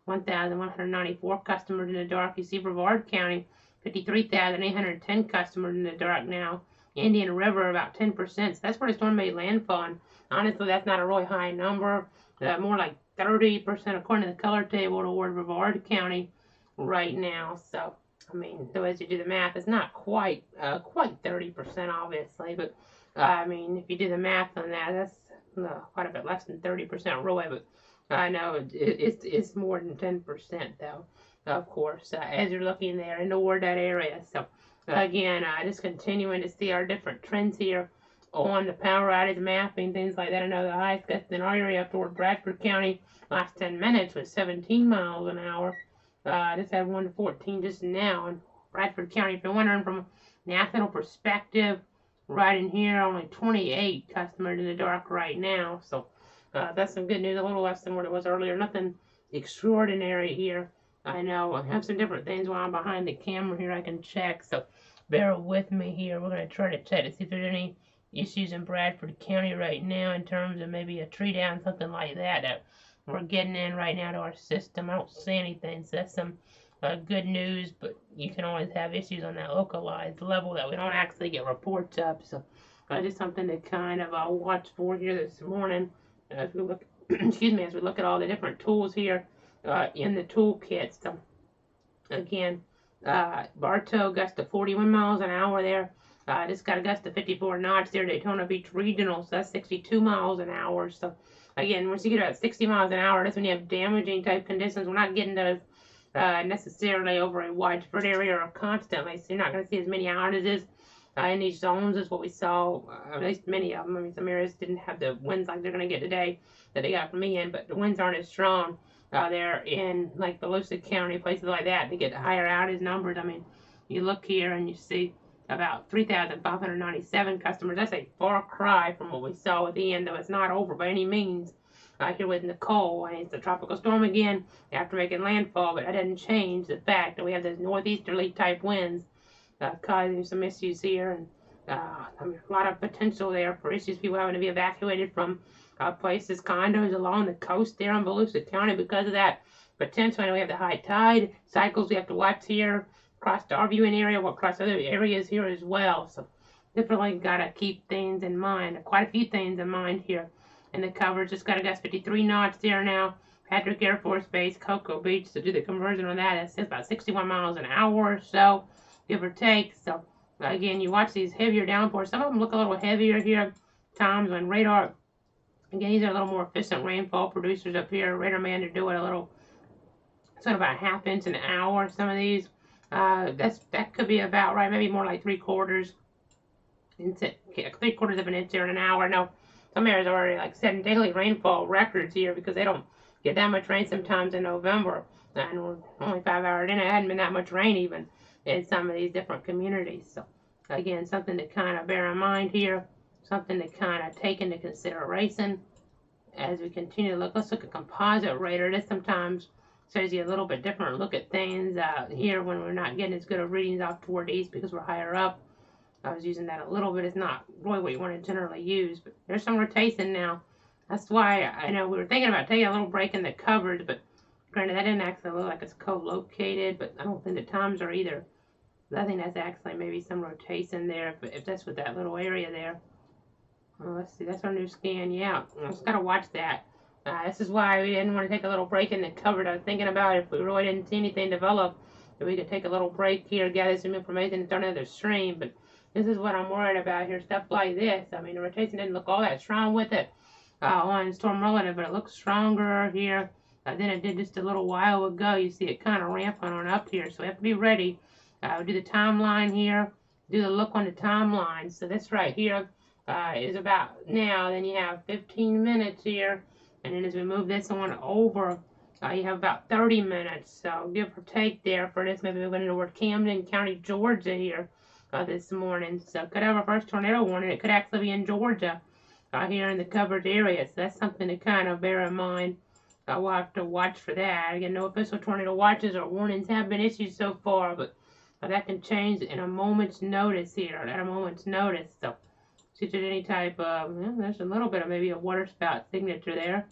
1,194 customers in the dark. You see Brevard County, 53,810 customers in the dark now. Indian River, about 10%. So that's where the storm made landfall. And honestly, that's not a really high number. More like 30% according to the color table toward Brevard County right now. So, I mean, so as you do the math, it's not quite 30%, obviously. But, I mean, if you do the math on that, that's quite a bit less than 30% really. But I know it's more than 10%, though, of course, as you're looking there and toward that area. So, again, just continuing to see our different trends here on the power outage mapping, things like that. I know the highest gust in our area up toward Bradford County last 10 minutes was 17 miles an hour. Just had 1 to 14 just now in Bradford County. If you're wondering from a national perspective, right in here, only 28 customers in the dark right now. So, that's some good news, a little less than what it was earlier. Nothing extraordinary here. I know I have some different things while I'm behind the camera here I can check, so bear with me here. We're going to try to check to see if there's any issues in Bradford County right now in terms of maybe a tree down, something like that, that we're getting in right now to our system. I don't see anything, so that's some good news, but you can always have issues on that localized level that we don't actually get reports of, so just something to kind of watch for here this morning. As we look, excuse me, as we look at all the different tools here in the toolkit. So again, Bartow gust to 41 miles an hour there. Just got a gust of 54 knots there. Daytona Beach Regional, so that's 62 miles an hour. So again, once you get about 60 miles an hour, that's when you have damaging type conditions. We're not getting those necessarily over a widespread area or constantly, so you're not going to see as many outages in these zones as what we saw, at least many of them. I mean, some areas didn't have the winds like they're going to get today that they got from me in, but the winds aren't as strong there in like Volusia County, places like that. They get higher outage numbers. I mean, you look here and you see about 3,597 customers. That's a far cry from what we saw at the end, though it's not over by any means. Here with Nicole, and it's a tropical storm again after making landfall, but that doesn't change the fact that we have those northeasterly type winds causing some issues here, and I mean, a lot of potential there for issues, people having to be evacuated from places, condos along the coast there in Volusia County because of that potential. And we have the high tide cycles we have to watch here across our viewing area, across other areas here as well. So definitely got to keep things in mind, quite a few things in mind here. And the coverage just got a gust 53 knots there now. Patrick Air Force Base, Cocoa Beach, to do the conversion on that, it's about 61 miles an hour or so, give or take. So again, you watch these heavier downpours. Some of them look a little heavier here times on radar. Again, these are a little more efficient rainfall producers up here. Radar man to do it a little, sort of about a half inch an hour. Some of these, that could be about right. Maybe more like 3/4 of an inch here in an hour. No. Some areas are already like setting daily rainfall records here because they don't get that much rain sometimes in November. And we're only 5 hours in. It hadn't been that much rain even in some of these different communities. So again, something to kind of bear in mind here, something to kind of take into consideration as we continue to look. Let's look at composite radar. This sometimes shows you a little bit different look at things here when we're not getting as good of readings off toward the east because we're higher up. I was using that a little bit. It's not really what you want to generally use, but there's some rotation now. That's why I know we were thinking about taking a little break in the coverage, but granted, that didn't actually look like it's co-located, but I don't think the times are either. I think that's actually maybe some rotation there, if that's with that little area there. Well, let's see, that's our new scan. Yeah, I just got to watch that. This is why we didn't want to take a little break in the coverage. I was thinking about if we really didn't see anything develop, that we could take a little break here, gather some information, and start another stream, but this is what I'm worried about here, stuff like this. I mean, the rotation didn't look all that strong with it on Storm Relative, but it looks stronger here than it did just a little while ago. You see it kind of ramping on up here, so we have to be ready. We'll do the timeline here. do the look on the timeline. So this right here is about now. Then you have 15 minutes here, and then as we move this on over, you have about 30 minutes. So give or take there for this. Maybe we're going toward Camden County, Georgia here this morning. So could have our first tornado warning. It could actually be in Georgia here in the covered area. So that's something to kind of bear in mind. We'll have to watch for that. Again, no official tornado watches or warnings have been issued so far, but that can change in a moment's notice here, at a moment's notice. So, see if there's any type of, well, there's a little bit of maybe a water spout signature there.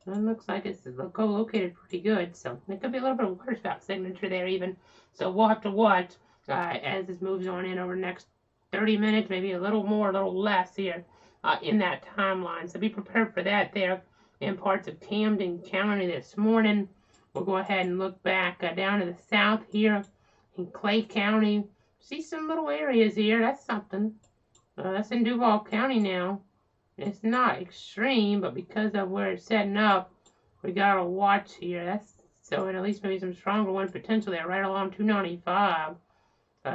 It looks like it's co-located pretty good, so there could be a little bit of water spout signature there even. So we'll have to watch as this moves on in over the next 30 minutes, maybe a little more, a little less here in that timeline. So be prepared for that there in parts of Camden County this morning. We'll go ahead and look back down to the south here in Clay County. See some little areas here. That's something. That's in Duval County now. It's not extreme, but because of where it's setting up, we gotta watch here. That's so, and at least maybe some stronger wind potential there, right along 295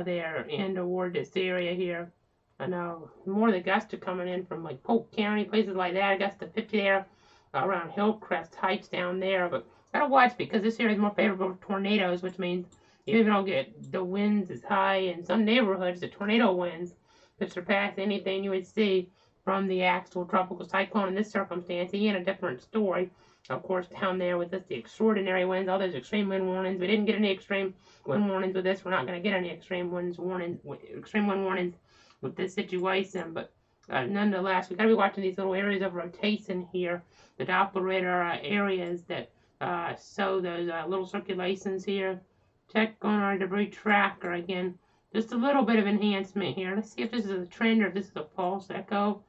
there and toward this area here. I know more of the gusts are coming in from like Polk County, places like that. Gust to 50 there around Hillcrest Heights down there, but gotta watch because this area is more favorable for tornadoes, which means even if you don't get the winds as high in some neighborhoods, the tornado winds could surpass anything you would see from the actual tropical cyclone in this circumstance. Again, a different story, of course, down there with this, the extraordinary winds, all those extreme wind warnings. We didn't get any extreme wind warnings with this. We're not going to get any extreme wind warnings with this situation, but nonetheless, we got to be watching these little areas of rotation here, the Doppler radar areas that show those little circulations here. Check on our debris tracker again. Just a little bit of enhancement here. Let's see if this is a trend or if this is a false echo.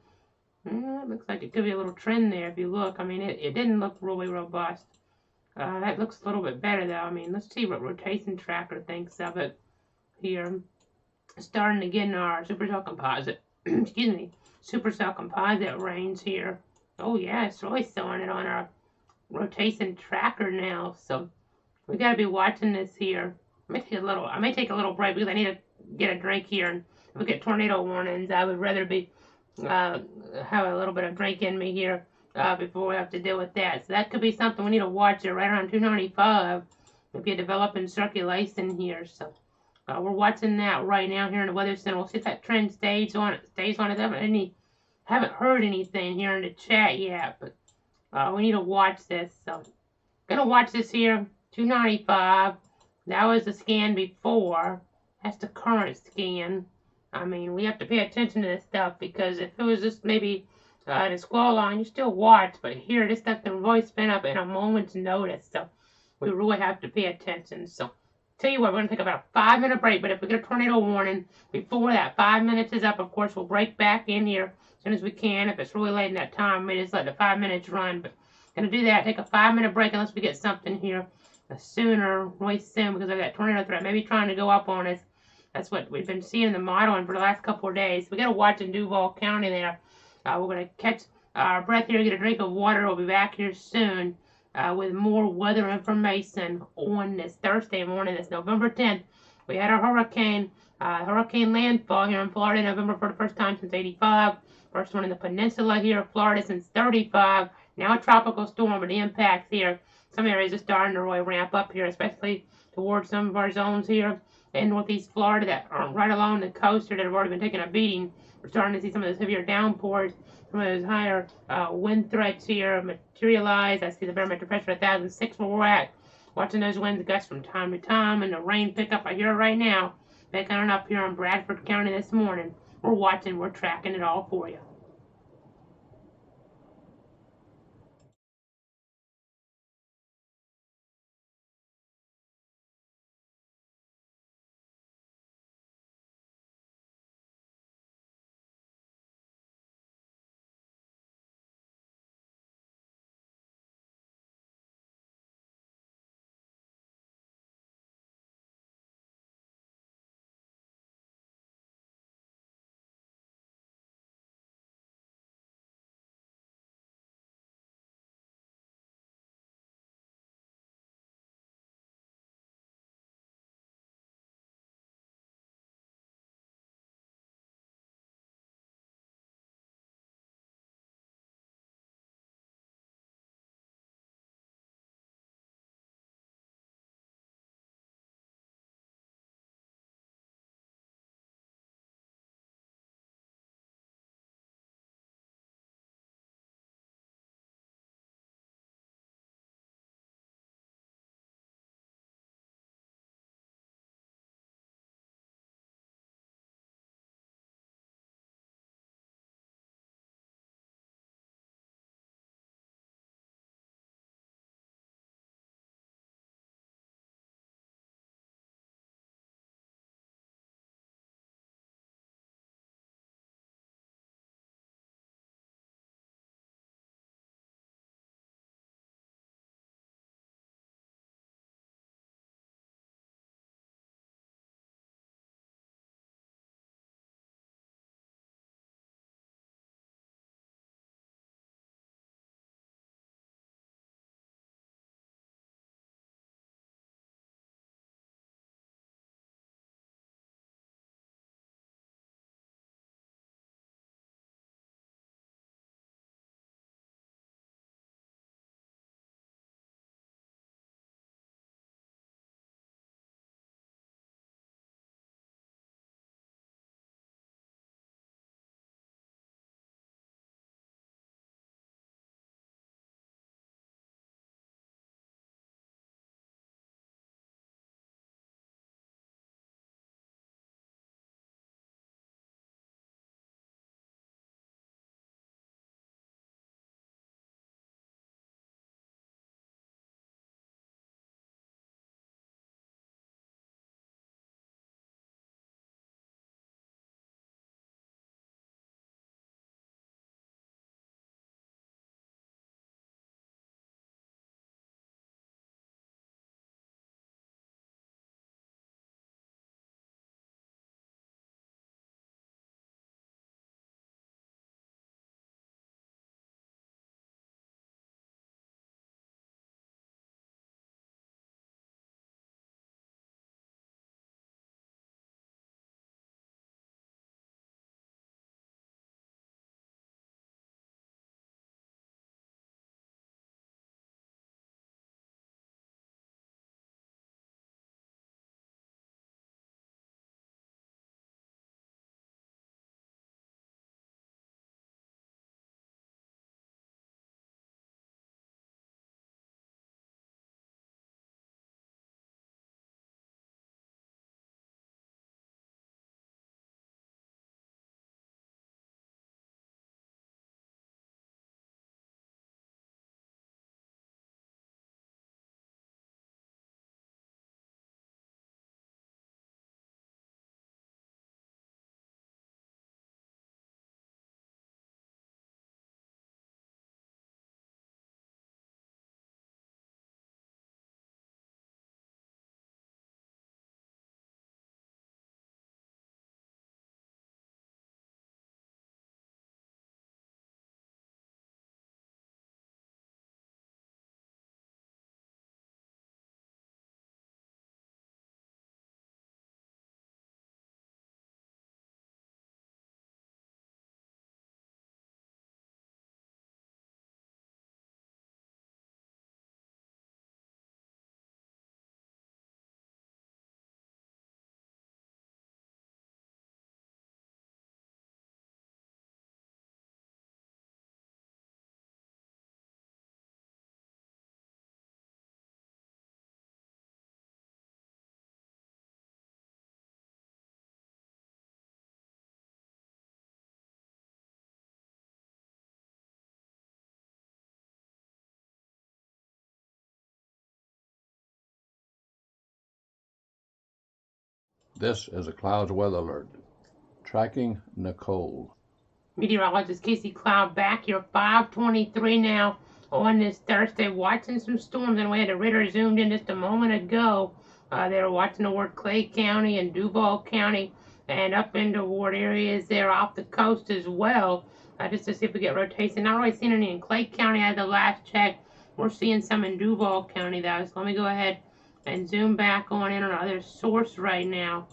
It looks like it could be a little trend there if you look. I mean, it didn't look really robust. That looks a little bit better though. I mean, let's see what rotation tracker thinks of it here. Starting to get in our supercell composite, excuse me, supercell composite range here. Oh yeah, it's really showing it on our rotation tracker now. So we got to be watching this here. I may take a little break because I need to get a drink here. And if we get tornado warnings, I would rather be have a little bit of drink in me here before we have to deal with that. So that could be something we need to watch it right around 295 if you're developing circulation here. So we're watching that right now here in the Weather Center. We'll see if that trend stays on it. I haven't heard anything here in the chat yet, but we need to watch this. So gonna watch this here. 295. That was the scan before. That's the current scan. I mean, we have to pay attention to this stuff because if it was just maybe the squall line, you still watch, but here, this stuff can really spin up in a moment's notice. So we really have to pay attention. So tell you what, we're going to take about a 5-minute break, but if we get a tornado warning before that 5 minutes is up, of course, we'll break back in here as soon as we can. If it's really late in that time, we just let the 5 minutes run. But going to do that, take a 5-minute break unless we get something here sooner, really soon, because of that tornado threat. Maybe trying to go up on us. That's what we've been seeing in the modeling for the last couple of days. We got to watch in Duval County there. We're going to catch our breath here, get a drink of water. We'll be back here soon with more weather information on this Thursday morning. It's November 10th. We had our hurricane landfall here in Florida in November for the first time since 85. First one in the peninsula here of Florida since 35. Now a tropical storm, but the impacts here. Some areas are starting to really ramp up here, especially towards some of our zones here in northeast Florida that are right along the coast here that have already been taking a beating. We're starting to see some of those heavier downpours, some of those higher wind threats here materialize. I see the barometric pressure at 1,006 where we're at. Watching those winds gust from time to time and the rain pick up. I hear it right now. Picking on up here in Bradford County this morning. We're watching, we're tracking it all for you. This is a clouds weather alert. Tracking Nicole. Meteorologist Casey Cloud back here, 5:23 now on this Thursday, watching some storms. And we had a radar zoomed in just a moment ago. They were watching toward Clay County and Duval County and up in toward areas there off the coast as well, just to see if we get rotation. Not really seeing any in Clay County as the last check. We're seeing some in Duval County though. So let me go ahead and zoom back on in on another source right now.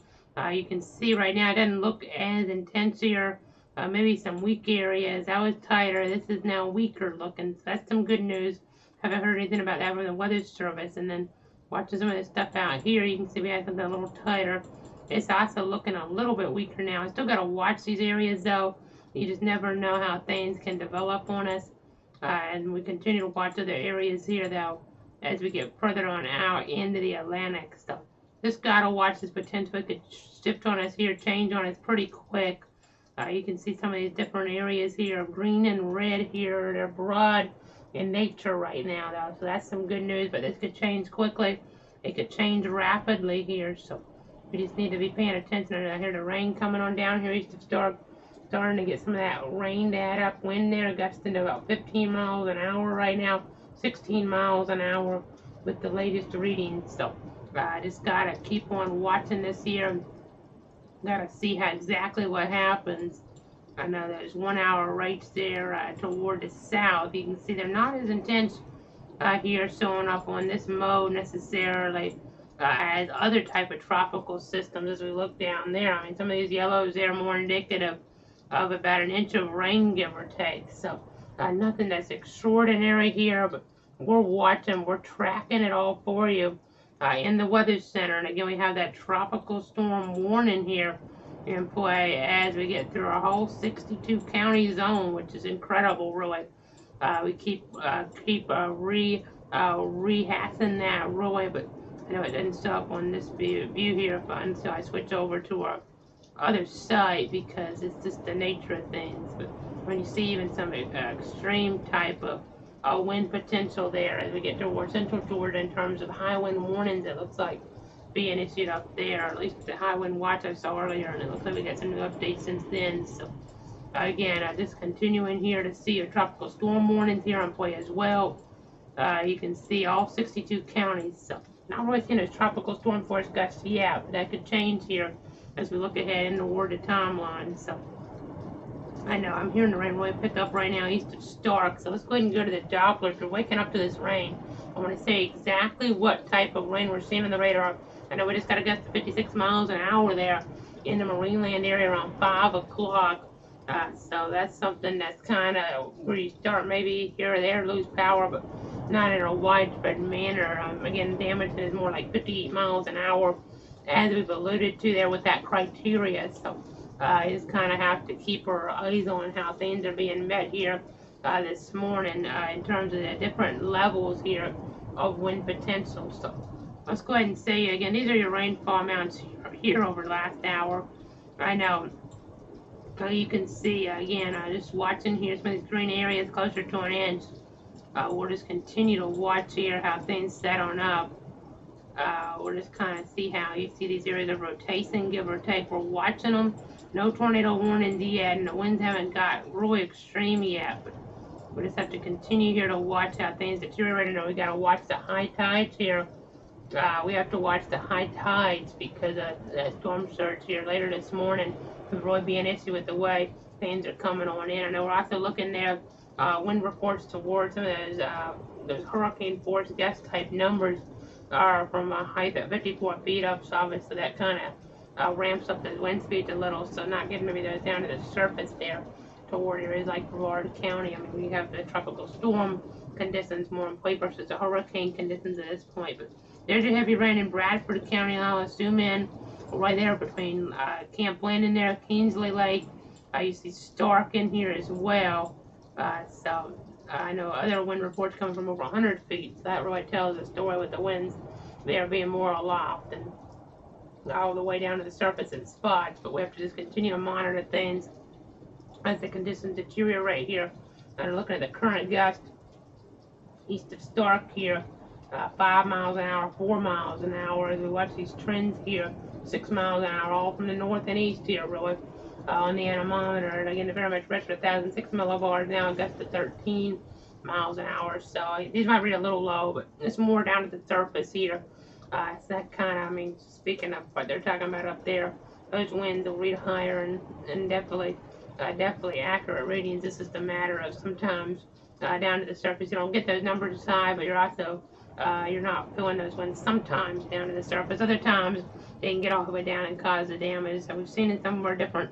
You can see right now it doesn't look as intense here. Maybe some weak areas. That was tighter. This is now weaker looking. So that's some good news. Haven't heard anything about that from the Weather Service. And then watching some of this stuff out here, you can see we have something a little tighter. It's also looking a little bit weaker now. I still got to watch these areas though. You just never know how things can develop on us. And we continue to watch other areas here though as we get further on out into the Atlantic. So just got to watch this potential. It could shift on us here, change on us pretty quick. You can see some of these different areas here, green and red here. They're broad in nature right now, though, so that's some good news. But this could change quickly. It could change rapidly here, so we just need to be paying attention. I hear the rain coming on down here east of starting to get some of that rain to add up. Wind there gusting to about 15 miles an hour right now, 16 miles an hour with the latest readings. So I just gotta keep on watching this here. Gotta see how exactly what happens. I know there's 1 hour rates there toward the south. You can see they're not as intense here showing up on this mode necessarily as other type of tropical systems as we look down there. I mean, some of these yellows there are more indicative of about an inch of rain, give or take. So nothing that's extraordinary here, but we're watching, we're tracking it all for you. In the Weather Center. And again, we have that tropical storm warning here in play as we get through our whole 62 county zone, which is incredible, really. We keep rehashing that, really, but I know it doesn't show up on this view here until I switch over to our other site because it's just the nature of things. But when you see even some extreme type of wind potential there as we get toward central Georgia in terms of high wind warnings, it looks like being issued up there, at least the high wind watch I saw earlier, and it looks like we got some new updates since then. So again, just continuing here to see a tropical storm warnings here on play as well. You can see all 62 counties. So not really seeing a tropical storm force gusts yet, but that could change here as we look ahead in toward the timeline. So I know I'm hearing the rain really pick up right now east of Stark, so let's go ahead and go to the Dopplers. We're waking up to this rain. I want to say exactly what type of rain we're seeing on the radar. I know we just got a gust of 56 miles an hour there in the Marineland area around 5 o'clock. So that's something that's kind of where you start maybe here or there, lose power, but not in a widespread manner. Again, damage is more like 58 miles an hour, as we've alluded to there with that criteria. So I just kind of have to keep our eyes on how things are being met here this morning in terms of the different levels here of wind potential. So let's go ahead and say again, these are your rainfall amounts here over the last hour. I know. So you can see again, just watching here some of these green areas closer to an inch. We'll just continue to watch here how things set on up. We'll just kind of see how you see these areas of rotation, give or take. We're watching them. No tornado warnings yet, and the winds haven't got really extreme yet. But we just have to continue here to watch how things deteriorate. And we got to watch the high tides here. We have to watch the high tides because of that storm surge here later this morning could really be an issue with the way things are coming on in. I know we're also looking there wind reports towards some of those hurricane force gust type numbers are from a height at 54 feet up, so obviously that kind of ramps up the wind speed a little, so not getting maybe those down to the surface there toward areas like Brevard County. I mean, we have the tropical storm conditions more in play versus the hurricane conditions at this point. But there's your heavy rain in Bradford County. I'll zoom in right there between Camp Landon there, Kingsley Lake. You see Stark in here as well. So I know other wind reports coming from over 100 feet, so that really tells the story with the winds there being more aloft and all the way down to the surface in spots. But we have to just continue to monitor things as the conditions deteriorate here. And looking at the current gust east of Stark here, 5 miles an hour, 4 miles an hour as we watch these trends here. 6 miles an hour, all from the north and east here, really. On the anemometer, and again, the barometric pressure 1,006 millibars now, gust to 13 miles an hour. So these might read a little low, but it's more down at the surface here. It's that kind of, I mean, speaking of what they're talking about up there, those winds will read higher and definitely accurate readings. This is the matter of sometimes down to the surface you don't get those numbers as high, but you're not feeling those winds sometimes down to the surface. Other times they can get all the way down and cause the damage. So we've seen in some of our different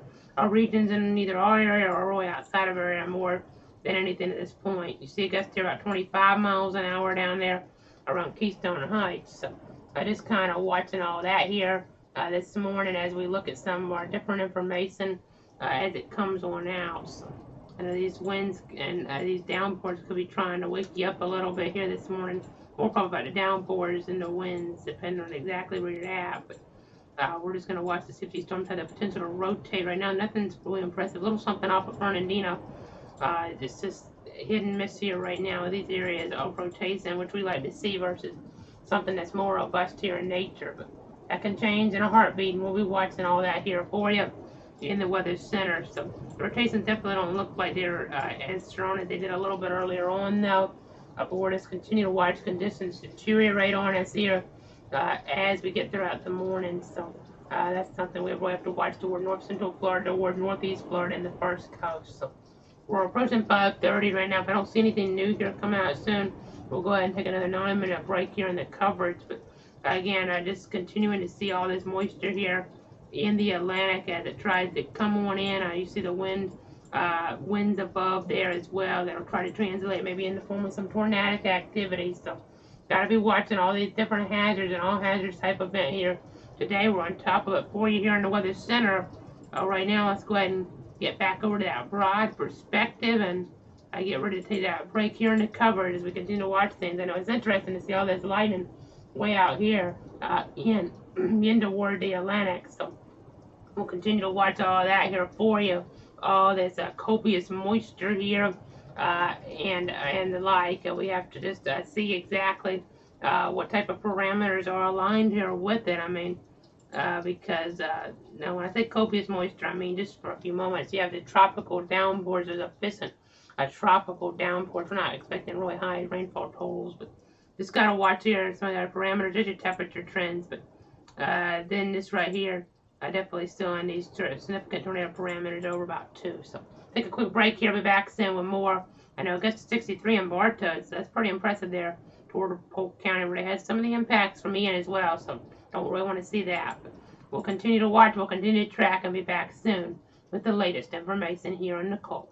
regions in either our area or really outside of our area more than anything at this point. You see gusts here about 25 miles an hour down there around Keystone Heights. So I just kind of watching all that here this morning as we look at some of our different information as it comes on out. So, these winds and these downpours could be trying to wake you up a little bit here this morning. We'll talk about the downpours and the winds depending on exactly where you're at. But we're just going to watch to see if these storms have the potential to rotate. Right now, nothing's really impressive. A little something off of Fernandina. It's just hit and miss here right now. These areas of rotation, which we like to see, versus something that's more robust here in nature. But that can change in a heartbeat, and we'll be watching all that here for you in the Weather Center. So rotations definitely don't look like they're as strong as they did a little bit earlier on, though. But we'll just continue to watch conditions deteriorate on us here as we get throughout the morning. So that's something we will have to watch toward north central Florida, toward northeast Florida, and the first coast. So we're approaching 5:30 right now. If I don't see anything new here coming out soon, we'll go ahead and take another 9-minute break here in the coverage. But again, just continuing to see all this moisture here in the Atlantic as it tries to come on in. You see the winds above there as well that'll try to translate maybe in the form of some tornadic activity. So gotta be watching all these different hazards and all hazards type event here. Today we're on top of it for you here in the Weather Center. Right now, let's go ahead and get back over to that broad perspective and I get ready to take that break here in the coverage as we continue to watch things. I know it's interesting to see all this lightning way out here in toward the Atlantic. So we'll continue to watch all of that here for you. All this copious moisture here and the like. We have to just see exactly what type of parameters are aligned here with it. I mean, because now when I say copious moisture, I mean just for a few moments. You have the tropical downpours. There's a tropical downpour. We're not expecting really high rainfall totals, but just gotta watch here some of the parameters. There's your temperature trends, but then this right here, definitely still on these significant tornado parameters over about 2. So take a quick break here. Be back soon with more. I know it gets to 63 in Bartow, so that's pretty impressive there toward Polk County, where they had some of the impacts from Ian as well. So don't really want to see that. But we'll continue to watch. We'll continue to track and be back soon with the latest information here on Nicole.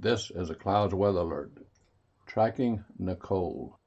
This is a clouds weather alert. Tracking Nicole.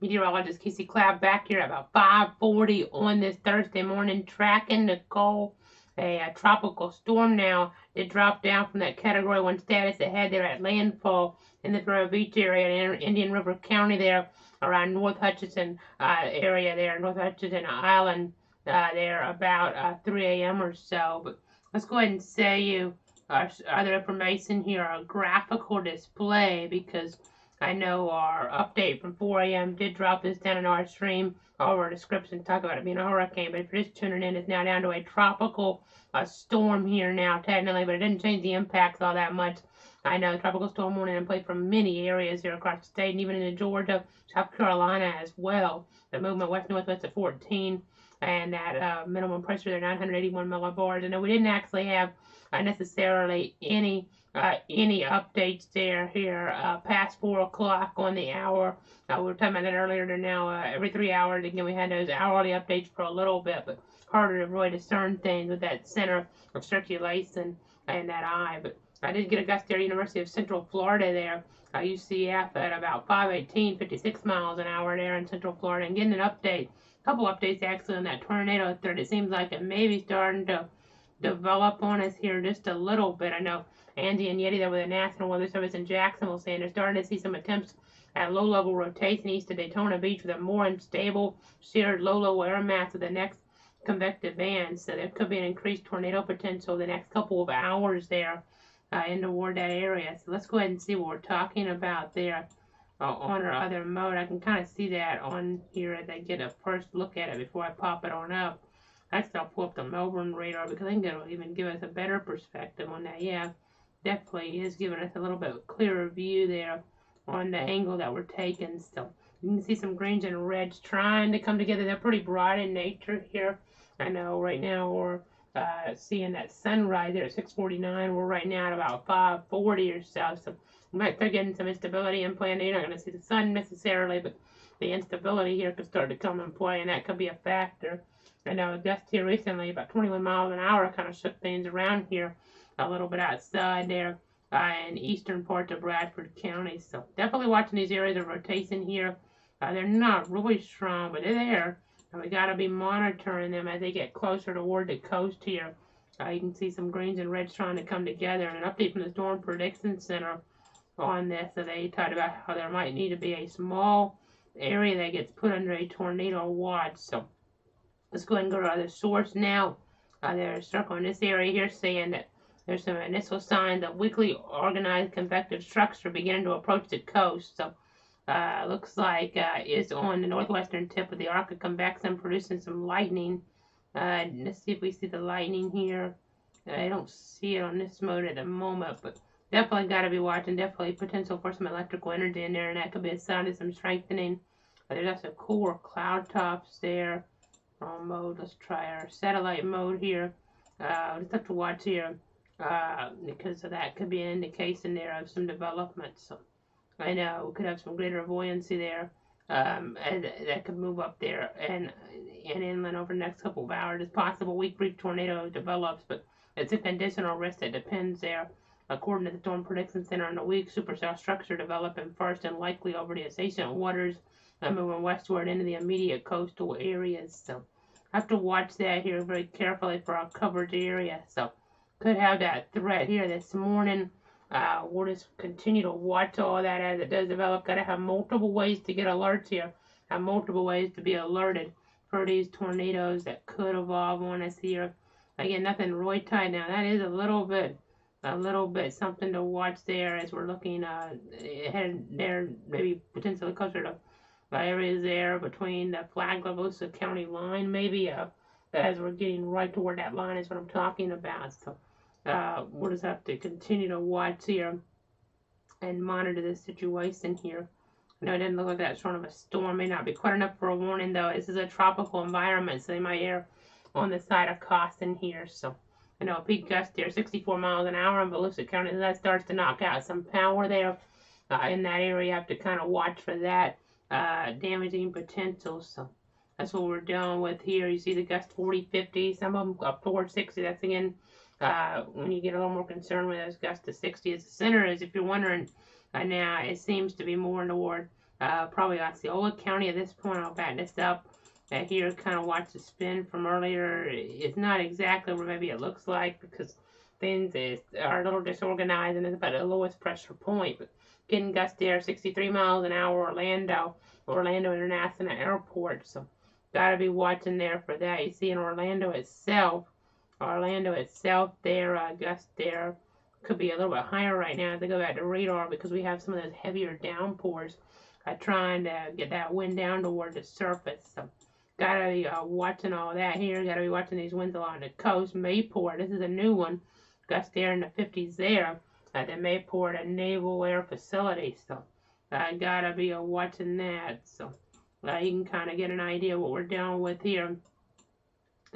Meteorologist Casey Cloud back here at about 5:40 on this Thursday morning, tracking Nicole. A tropical storm now. It dropped down from that Category 1 status it had there at landfall in the Vero Beach area in Indian River County there around North Hutchinson area there, North Hutchinson Island there about 3 a.m. or so. But let's go ahead and say you other information here, a graphical display, because I know our update from 4 a.m. did drop this down in our stream. All of our descriptions talk about it being a hurricane, but if you're just tuning in, it's now down to a tropical storm here now, technically, but it didn't change the impacts all that much. I know tropical storm warning in place for many areas here across the state, and even into Georgia, South Carolina as well. The movement west-northwest at 14, and that minimum pressure there, 981 millibars. I know we didn't actually have necessarily any updates there here past 4 o'clock on the hour. We were talking about that earlier. They're now every 3 hours. Again, we had those hourly updates for a little bit, but harder to really discern things with that center of circulation and that eye. But I did get a gust there, University of Central Florida there, UCF at about 518, 56 miles an hour there in Central Florida, and getting an update, a couple updates actually on that tornado threat. It seems like it may be starting to develop on us here just a little bit. I know Andy and Yeti there with the National Weather Service in Jacksonville saying they're starting to see some attempts at low-level rotation east of Daytona Beach with a more unstable shared low-level air mass of the next convective band. So there could be an increased tornado potential the next couple of hours there in toward that area. So let's go ahead and see what we're talking about there on our other mode. I can kind of see that on here as I get a first look at it before I pop it on up. Actually, I'll pull up the Melbourne radar because I think it'll even give us a better perspective on that. Yeah, definitely is giving us a little bit clearer view there on the angle that we're taking. So you can see some greens and reds trying to come together. They're pretty bright in nature here. I know right now we're seeing that sunrise there at 6:49. We're right now at about 5:40 or so. So we might start getting some instability in play. You're not going to see the sun necessarily, but the instability here could start to come in play, and that could be a factor. I know a gust here recently, about 21 miles an hour, kind of shook things around here a little bit outside there in eastern parts of Bradford County. So definitely watching these areas of rotation here. They're not really strong, but they're there. And we got to be monitoring them as they get closer toward the coast here. You can see some greens and reds trying to come together. And an update from the Storm Prediction Center on this. So they talked about how there might need to be a small area that gets put under a tornado watch. So let's go ahead and go to our source now. They're circling this area here saying that there's some initial signs of weakly organized convective structure beginning to approach the coast. So looks like it's on the northwestern tip of the arc of convection, producing some lightning. Let's see if we see the lightning here. I don't see it on this mode at the moment, but definitely got to be watching. Definitely potential for some electrical energy in there, and that could be a sign of some strengthening. There's also cooler cloud tops there. Mode. Let's try our satellite mode here. Just have to watch here because of that could be an indication there of some development. So I know we could have some greater buoyancy there, and that could move up there and inland over the next couple of hours. It's possible weak brief tornado develops, but it's a conditional risk that depends there. According to the Storm Prediction Center, in a weak supercell structure developing first and likely over the adjacent waters and moving westward into the immediate coastal areas. So have to watch that here very carefully for our coverage area. So could have that threat here this morning. We'll just continue to watch all that as it does develop. Got to have multiple ways to get alerts here. Have multiple ways to be alerted for these tornadoes that could evolve on us here. Again, nothing really tight now. That is a little bit something to watch there as we're looking ahead there, maybe potentially closer to areas there between the Flagler-Lusa County line, maybe as we're getting right toward that line is what I'm talking about. So we'll just have to continue to watch here and monitor this situation here. I know it didn't look like that sort of a storm. May not be quite enough for a warning, though. This is a tropical environment, so they might err on the side of caution here. So I know a peak gust here, 64 miles an hour in Volusia County. That starts to knock out some power there in that area. You have to kind of watch for that damaging potential. So that's what we're dealing with here. You see the gust 40, 50, some of them up towards 60. That's again When you get a little more concerned with those gusts to 60 as the center is, if you're wondering, now it seems to be more toward probably Osceola County at this point. I'll back this up. Here, kind of watch the spin from earlier. It's not exactly where maybe it looks like because things are a little disorganized and it's about the lowest pressure point. But getting gusts there, 63 miles an hour, Orlando International Airport. So gotta be watching there for that. You see in Orlando itself there, gusts there could be a little bit higher right now as I go back to radar because we have some of those heavier downpours trying to get that wind down toward the surface. So gotta be watching all that here. Gotta be watching these winds along the coast. Mayport, this is a new one. Gust there in the 50s there at the Mayport Naval Air Facility. So gotta be watching that. So you can kind of get an idea what we're dealing with here.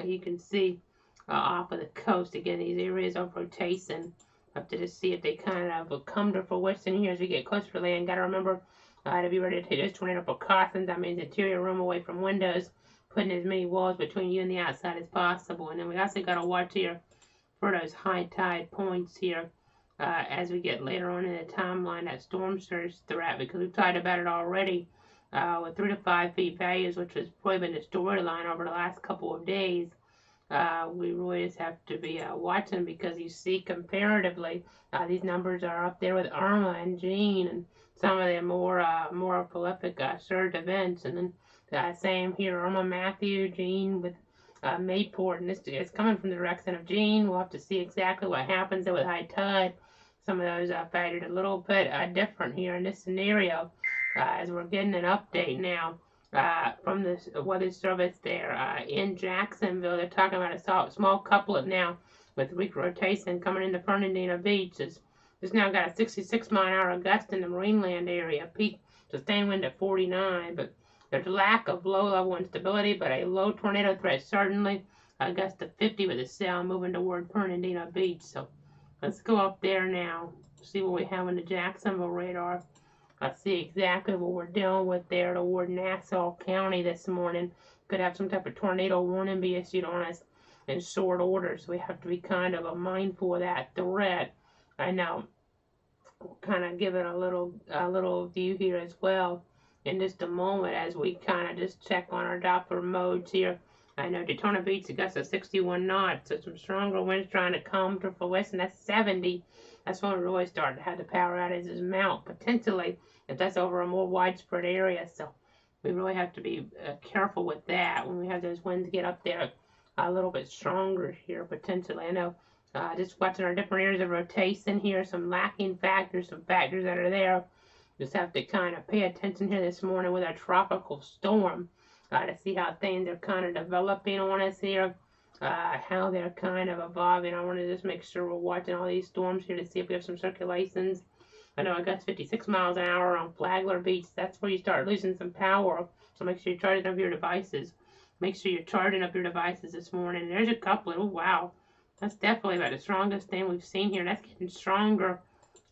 You can see off of the coast again these areas of rotation up to just see if they kind of come to fruition here as we get closer to land. Gotta remember to be ready to take those tornado precautions. That means interior room away from windows, putting as many walls between you and the outside as possible. And then we also got to watch here for those high tide points here as we get later on in the timeline, that storm surge threat, because we've talked about it already with 3 to 5 feet values, which has probably been the storyline over the last couple of days. We really just have to be watching because you see comparatively these numbers are up there with Irma and Jean and some of the more prolific surge events, and then same here, Irma, Matthew, Jean with Mayport, and this is coming from the direction of Jean. We'll have to see exactly what happens there with high tide. Some of those factored a little bit different here in this scenario as we're getting an update now from the Weather Service there in Jacksonville. They're talking about a small couplet now with weak rotation coming into Fernandina Beach. It's now got a 66 mile an hour gust in the Marineland area, peak sustained wind at 49, but there's a lack of low level instability, but a low tornado threat certainly. A gust of 50 with a cell moving toward Fernandina Beach. So let's go up there now, see what we have on the Jacksonville radar. I see exactly what we're dealing with there toward Nassau County this morning. Could have some type of tornado warning be issued on us in short order, so we have to be kind of mindful of that threat. I know. We'll kind of give it a little view here as well in just a moment as we kind of just check on our Doppler modes here. I know Daytona Beach gusts at 61 knots, so some stronger winds trying to come to fruition. That's 70. That's when we really start to have the power outages mount potentially if that's over a more widespread area. So we really have to be careful with that when we have those winds get up there a little bit stronger here potentially. I know just watching our different areas of rotation here, some lacking factors, some factors that are there. Just have to kind of pay attention here this morning with our tropical storm to see how things are kind of developing on us here, how they're kind of evolving. I want to just make sure we're watching all these storms here to see if we have some circulations. I know I got 56 miles an hour on Flagler Beach. That's where you start losing some power. So make sure you're charging up your devices. Make sure you're charging up your devices this morning. There's a couple. Oh, wow. That's definitely about the strongest thing we've seen here. That's getting stronger.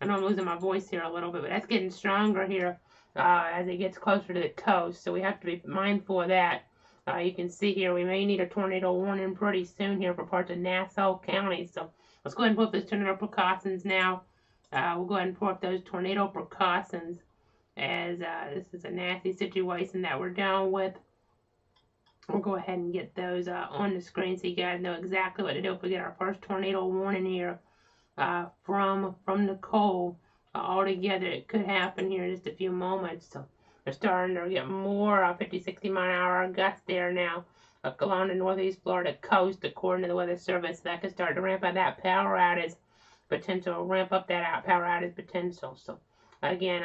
I know I'm losing my voice here a little bit, but that's getting stronger here as it gets closer to the coast. So we have to be mindful of that. You can see here we may need a tornado warning pretty soon here for parts of Nassau County. So let's go ahead and put up those tornado precautions now. We'll go ahead and put up those tornado precautions as this is a nasty situation that we're dealing with. We'll go ahead and get those on the screen so you guys know exactly what to do if we get our first tornado warning here from Nicole. All together, it could happen here in just a few moments. So they're starting to get more 50, 60 mile an hour gusts there now along the northeast Florida coast, according to the Weather Service. That could start to ramp up that power outage potential, power outage potential. So again,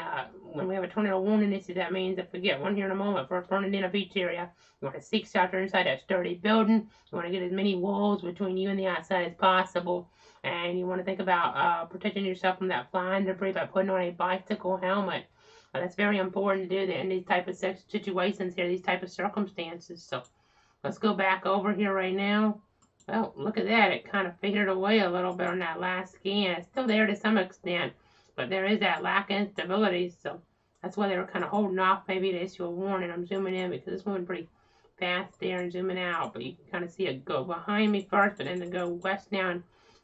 when we have a tornado warning issue, that means if we get one here in a moment for Fernandina Beach area, you want to seek shelter inside that sturdy building. You want to get as many walls between you and the outside as possible. And you want to think about protecting yourself from that flying debris by putting on a bicycle helmet. That's very important to do that in these type of situations here, these type of circumstances. So let's go back over here right now. Well, look at that. It kind of faded away a little bit on that last scan. It's still there to some extent, but there is that lack of instability. So that's why they were kind of holding off maybe to issue a warning. I'm zooming in because it's moving pretty fast there and zooming out. But you can kind of see it go behind me first, but then to go west now and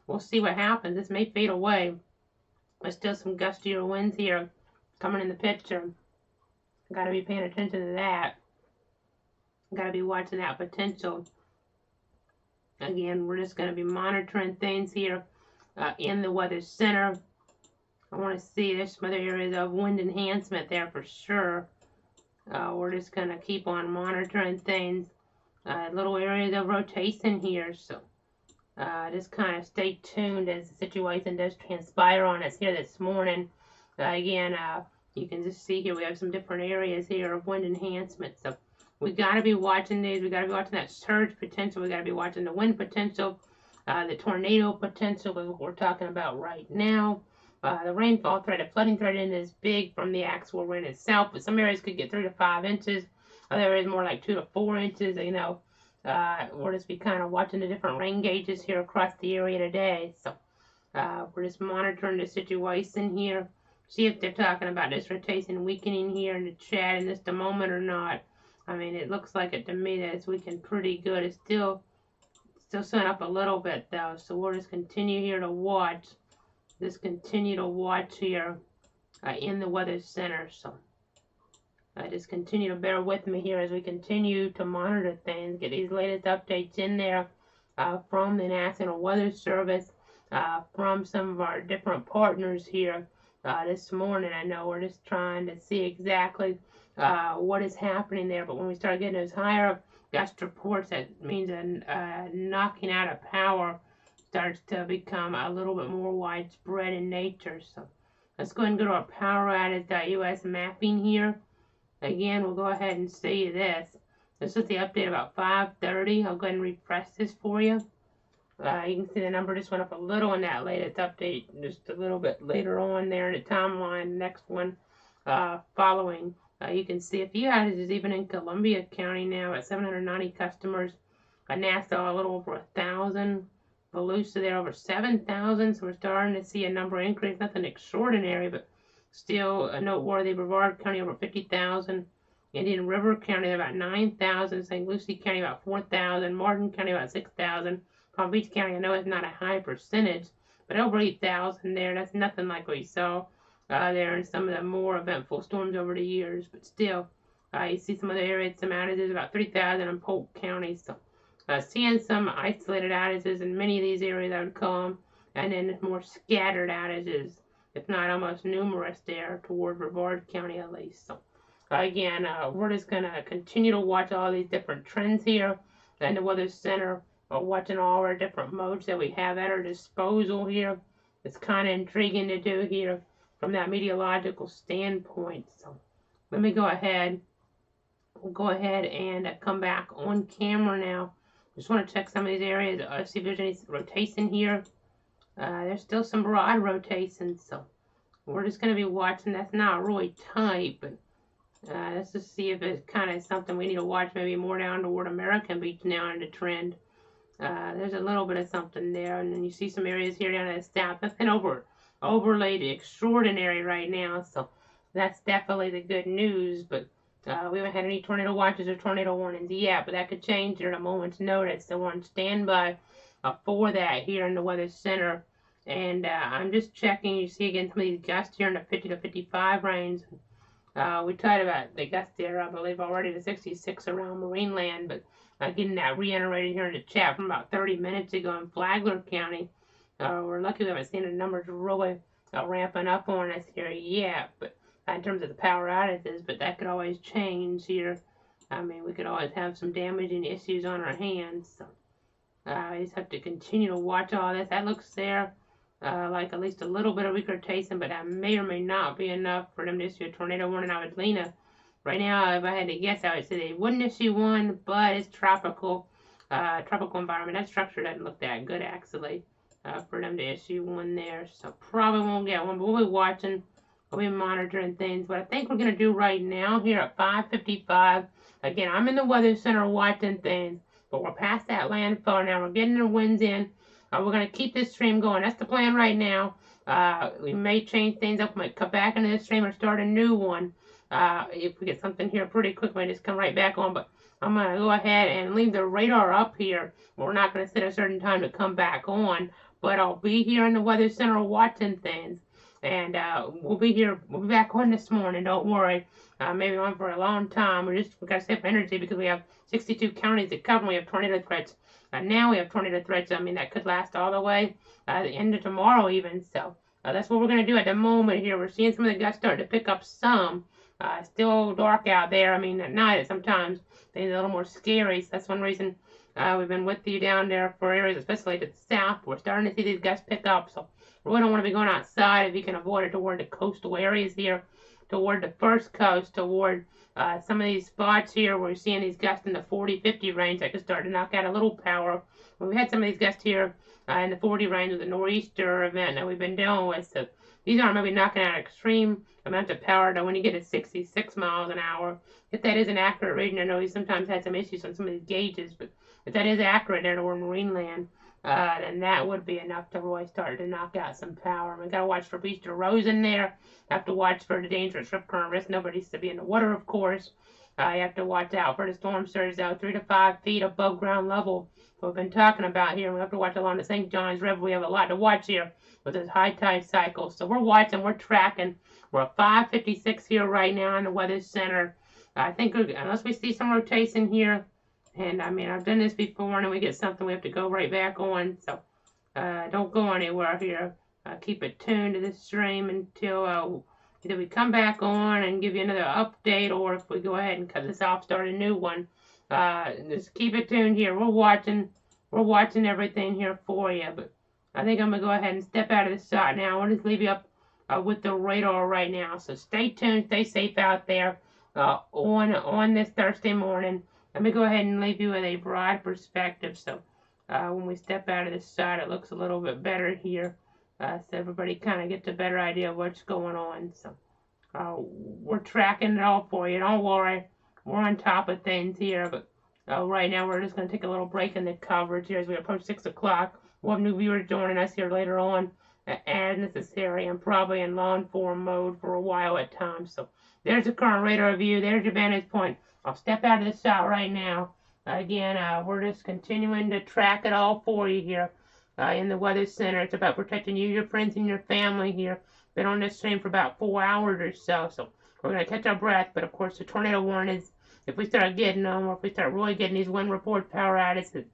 we'll see what happens. This may fade away. There's still some gustier winds here coming in the picture. Got to be paying attention to that. Got to be watching that potential. Again, we're just going to be monitoring things here in the weather center. I want to see there's some other areas of wind enhancement there for sure. We're just going to keep on monitoring things. Little areas of rotation here, so just kind of stay tuned as the situation does transpire on us here this morning. Again, you can just see here we have some different areas here of wind enhancement, so we got to be watching these. We got to be watching that surge potential. We got to be watching the wind potential, the tornado potential is what we're talking about right now. The rainfall threat, the flooding threat isn't as big from the actual rain itself, but some areas could get 3 to 5 inches. Other areas more like 2 to 4 inches. You know, we'll just be kind of watching the different rain gauges here across the area today. So we're just monitoring the situation here. See if they're talking about this rotation weakening here in the chat in just a moment or not. I mean, it looks like it to me that it's weakened pretty good. It's still setting up a little bit though, so we'll just continue here to watch. Just continue to watch here in the weather center. So just continue to bear with me here as we continue to monitor things, get these latest updates in there from the National Weather Service, from some of our different partners here this morning. I know we're just trying to see exactly what is happening there, but when we start getting those higher gust reports, that means a knocking out of power starts to become a little bit more widespread in nature. So let's go ahead and go to our power outage.us mapping here. Again, we'll go ahead and see this. This is the update about 5:30. I'll go ahead and refresh this for you. You can see the number just went up a little in that latest update, just a little bit later on there in the timeline. Next one following. You can see a few outages even in Columbia County now at 790 customers. Nassau a little over 1,000. Volusia there over 7,000. So we're starting to see a number increase. Nothing extraordinary, but still noteworthy. Brevard County over 50,000. Indian River County about 9,000. St. Lucie County about 4,000. Martin County about 6,000. Palm Beach County, I know it's not a high percentage, but over 8,000 there. That's nothing like what you saw there in some of the more eventful storms over the years. But still, you see some other areas, some outages, about 3,000 in Polk County. So seeing some isolated outages in many of these areas, I would call them, and then more scattered outages, if not almost numerous there toward Brevard County at least. So again, we're just going to continue to watch all these different trends here in the Weather Center. Watching all our different modes that we have at our disposal here. It's kind of intriguing to do here from that meteorological standpoint. So let me go ahead. We'll go ahead and come back on camera now. Just want to check some of these areas. See if there's any rotation here. There's still some broad rotations, so we're just going to be watching. That's not really tight, but let's just see if it's kind of something we need to watch maybe more down toward American Beach now in the trend. There's a little bit of something there, and then you see some areas here down in the south. Nothing overlaid extraordinary right now, so that's definitely the good news. But we haven't had any tornado watches or tornado warnings yet, but that could change at a moment's notice. So we're on standby for that here in the Weather Center. And I'm just checking. You see again some of these gusts here in the 50 to 55 range. We talked about the gust there, I believe, already to 66 around Marineland, but getting that reiterated here in the chat from about 30 minutes ago in Flagler County. We're lucky we haven't seen the numbers really ramping up on us here yet, but in terms of the power outages, but that could always change here. I mean, we could always have some damaging issues on our hands. So I just have to continue to watch all this. That looks there like at least a little bit of weak rotation, but that may or may not be enough for them to issue a tornado warning. I would lean right now, if I had to guess, I would say they wouldn't issue one, but it's tropical environment. That structure doesn't look that good, actually, for them to issue one there. So probably won't get one, but we'll be watching, we'll be monitoring things. What I think we're going to do right now here at 5:55, again, I'm in the Weather Center watching things, but we're past that landfall now. We're getting the winds in. We're going to keep this stream going. That's the plan right now. We may change things up. We might cut back into this stream or start a new one. If we get something here pretty quickly, just come right back on. But I'm going to go ahead and leave the radar up here. We're not going to set a certain time to come back on. but I'll be here in the Weather Center watching things. And we'll be here. We'll be back on this morning. Don't worry. Maybe on for a long time. We got to save energy because we have 62 counties to cover. We have tornado threats. Now we have tornado threats. I mean, that could last all the way the end of tomorrow even. So that's what we're going to do at the moment here. We're seeing some of the gusts starting to pick up some. Still dark out there. I mean, at night sometimes things are a little more scary. So that's one reason we've been with you down there for areas, especially to the south. We're starting to see these gusts pick up. So we really don't want to be going outside if you can avoid it toward the coastal areas here, toward the first coast, toward some of these spots here where we're seeing these gusts in the 40-50 range that could start to knock out a little power. We've had some of these gusts here in the 40 range with the nor'easter event that we've been dealing with. So these aren't maybe knocking out extreme amounts of power, though when you get to 66 miles an hour, if that is an accurate reading, I know we sometimes had some issues on some of these gauges, but if that is accurate there toward Marineland, then that would be enough to really start to knock out some power. We got to watch for east erosion there. Have to watch for the dangerous rip current risk. Nobody's to be in the water, of course. You have to watch out for the storm surge, though, 3 to 5 feet above ground level. We've been talking about here. We have to watch along the St. Johns River. We have a lot to watch here with this high tide cycle. So we're watching, we're tracking. We're at 5:56 here right now in the Weather Center. I think unless we see some rotation here, and I mean, I've done this before, and we get something, we have to go right back on. So don't go anywhere here. Keep it tuned to this stream until either we come back on and give you another update, or if we go ahead and cut this off, start a new one. Just keep it tuned here. We're watching everything here for you. But I think I'm gonna go ahead and step out of the shot now. I'll just leave you up with the radar right now. So stay tuned, stay safe out there on this Thursday morning. Let me go ahead and leave you with a broad perspective. So when we step out of this shot, it looks a little bit better here. So everybody kind of gets a better idea of what's going on. So we're tracking it all for you. Don't worry. We're on top of things here. But right now, we're just going to take a little break in the coverage here as we approach 6 o'clock. We'll have new viewers joining us here later on as necessary, and probably in long form mode for a while at times. So there's the current radar view. There's your vantage point. I'll step out of the shot right now. Again, we're just continuing to track it all for you here in the Weather Center. It's about protecting you, your friends, and your family here. Been on this stream for about 4 hours or so, so we're going to catch our breath. But of course, the tornado warning is, if we start getting them, or if we start really getting these wind report power outages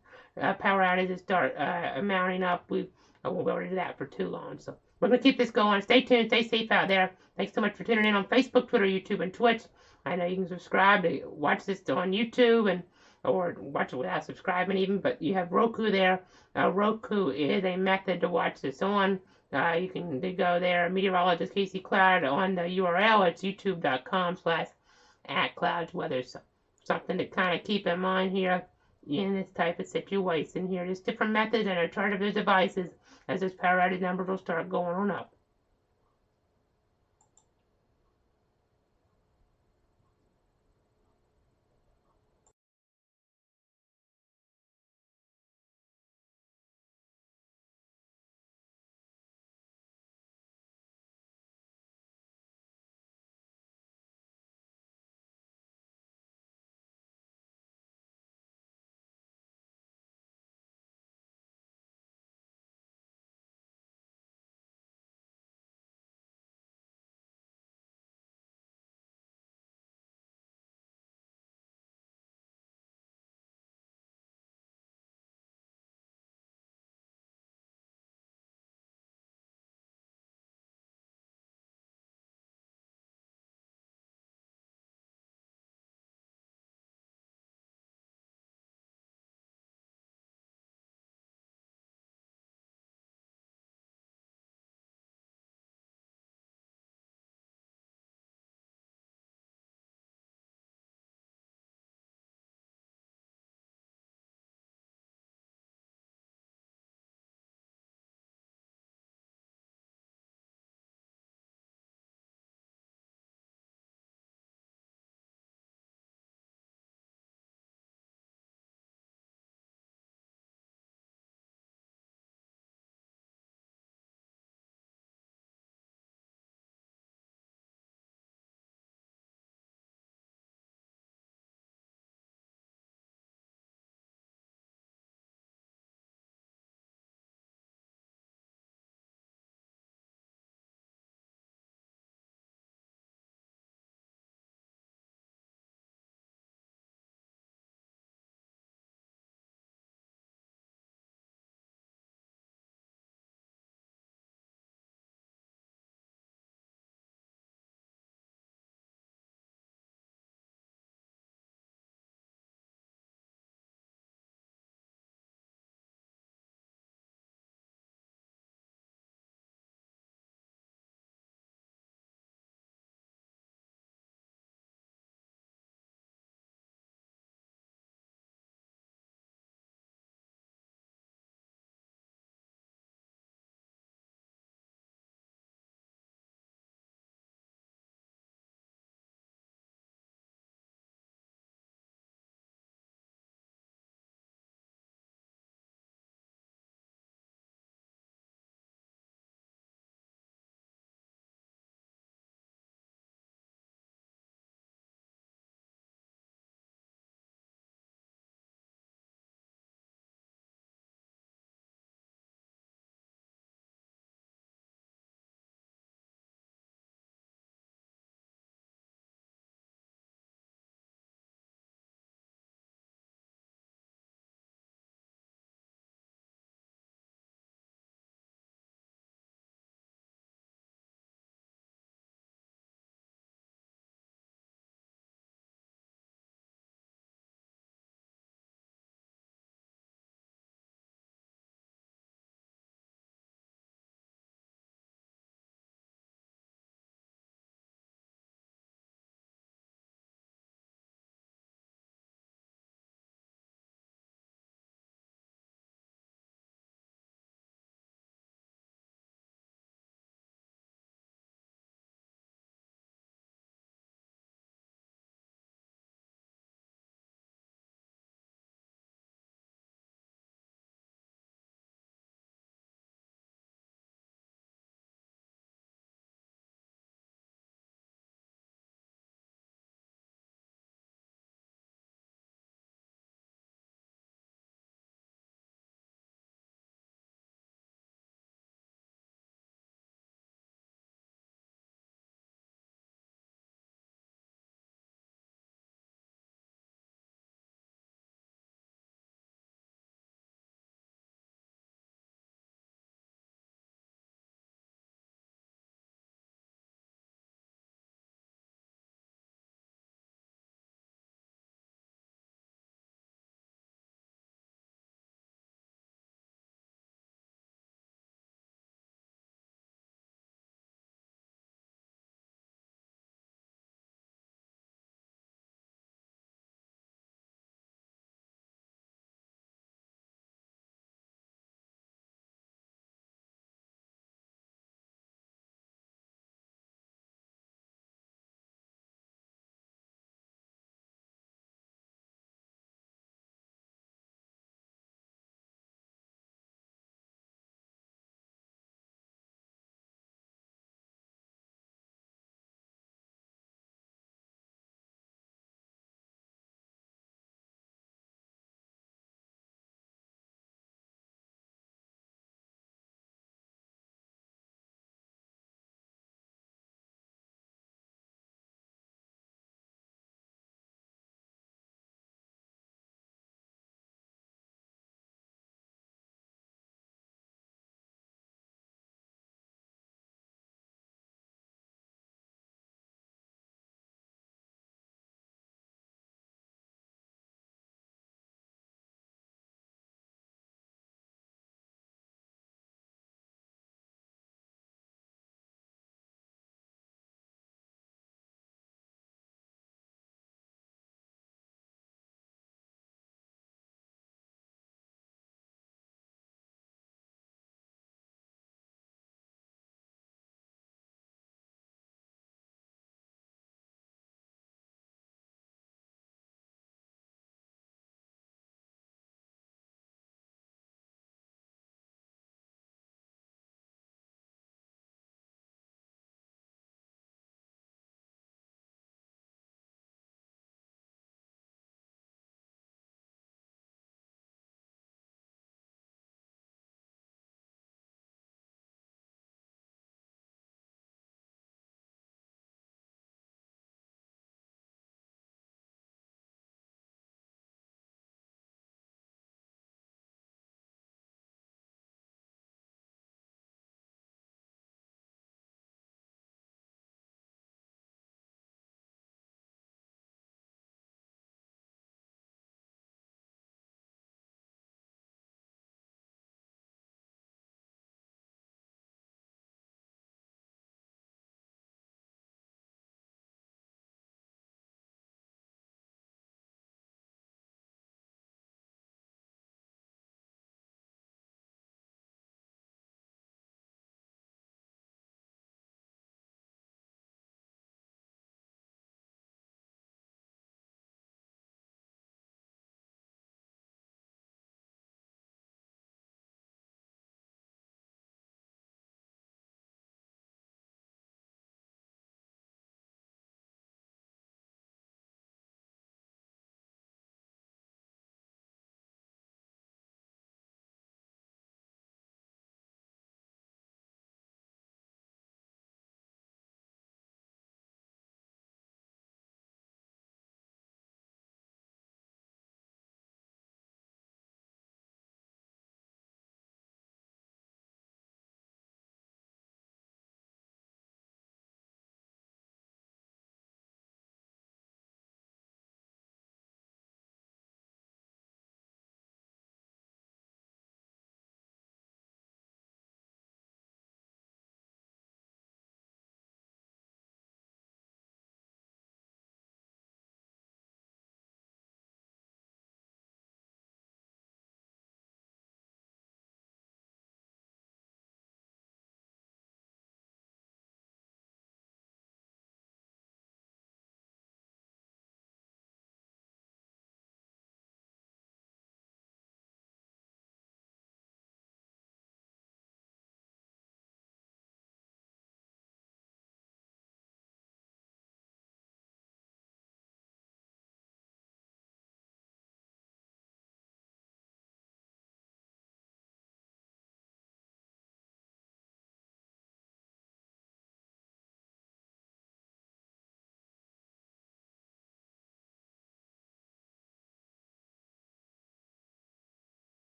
start mounting up, we won't be able to do that for too long. So we're going to keep this going. Stay tuned, stay safe out there. Thanks so much for tuning in on Facebook, Twitter, YouTube, and Twitch. I know you can subscribe to watch this on YouTube or watch it without subscribing even, but you have Roku there. Roku is a method to watch this on. You can go there, meteorologist Casey Cloud, on the URL. It's youtube.com/@cloudsweather. So something to kind of keep in mind here in this type of situation here. There's different methods and a chart of those devices as those power outage numbers will start going on up.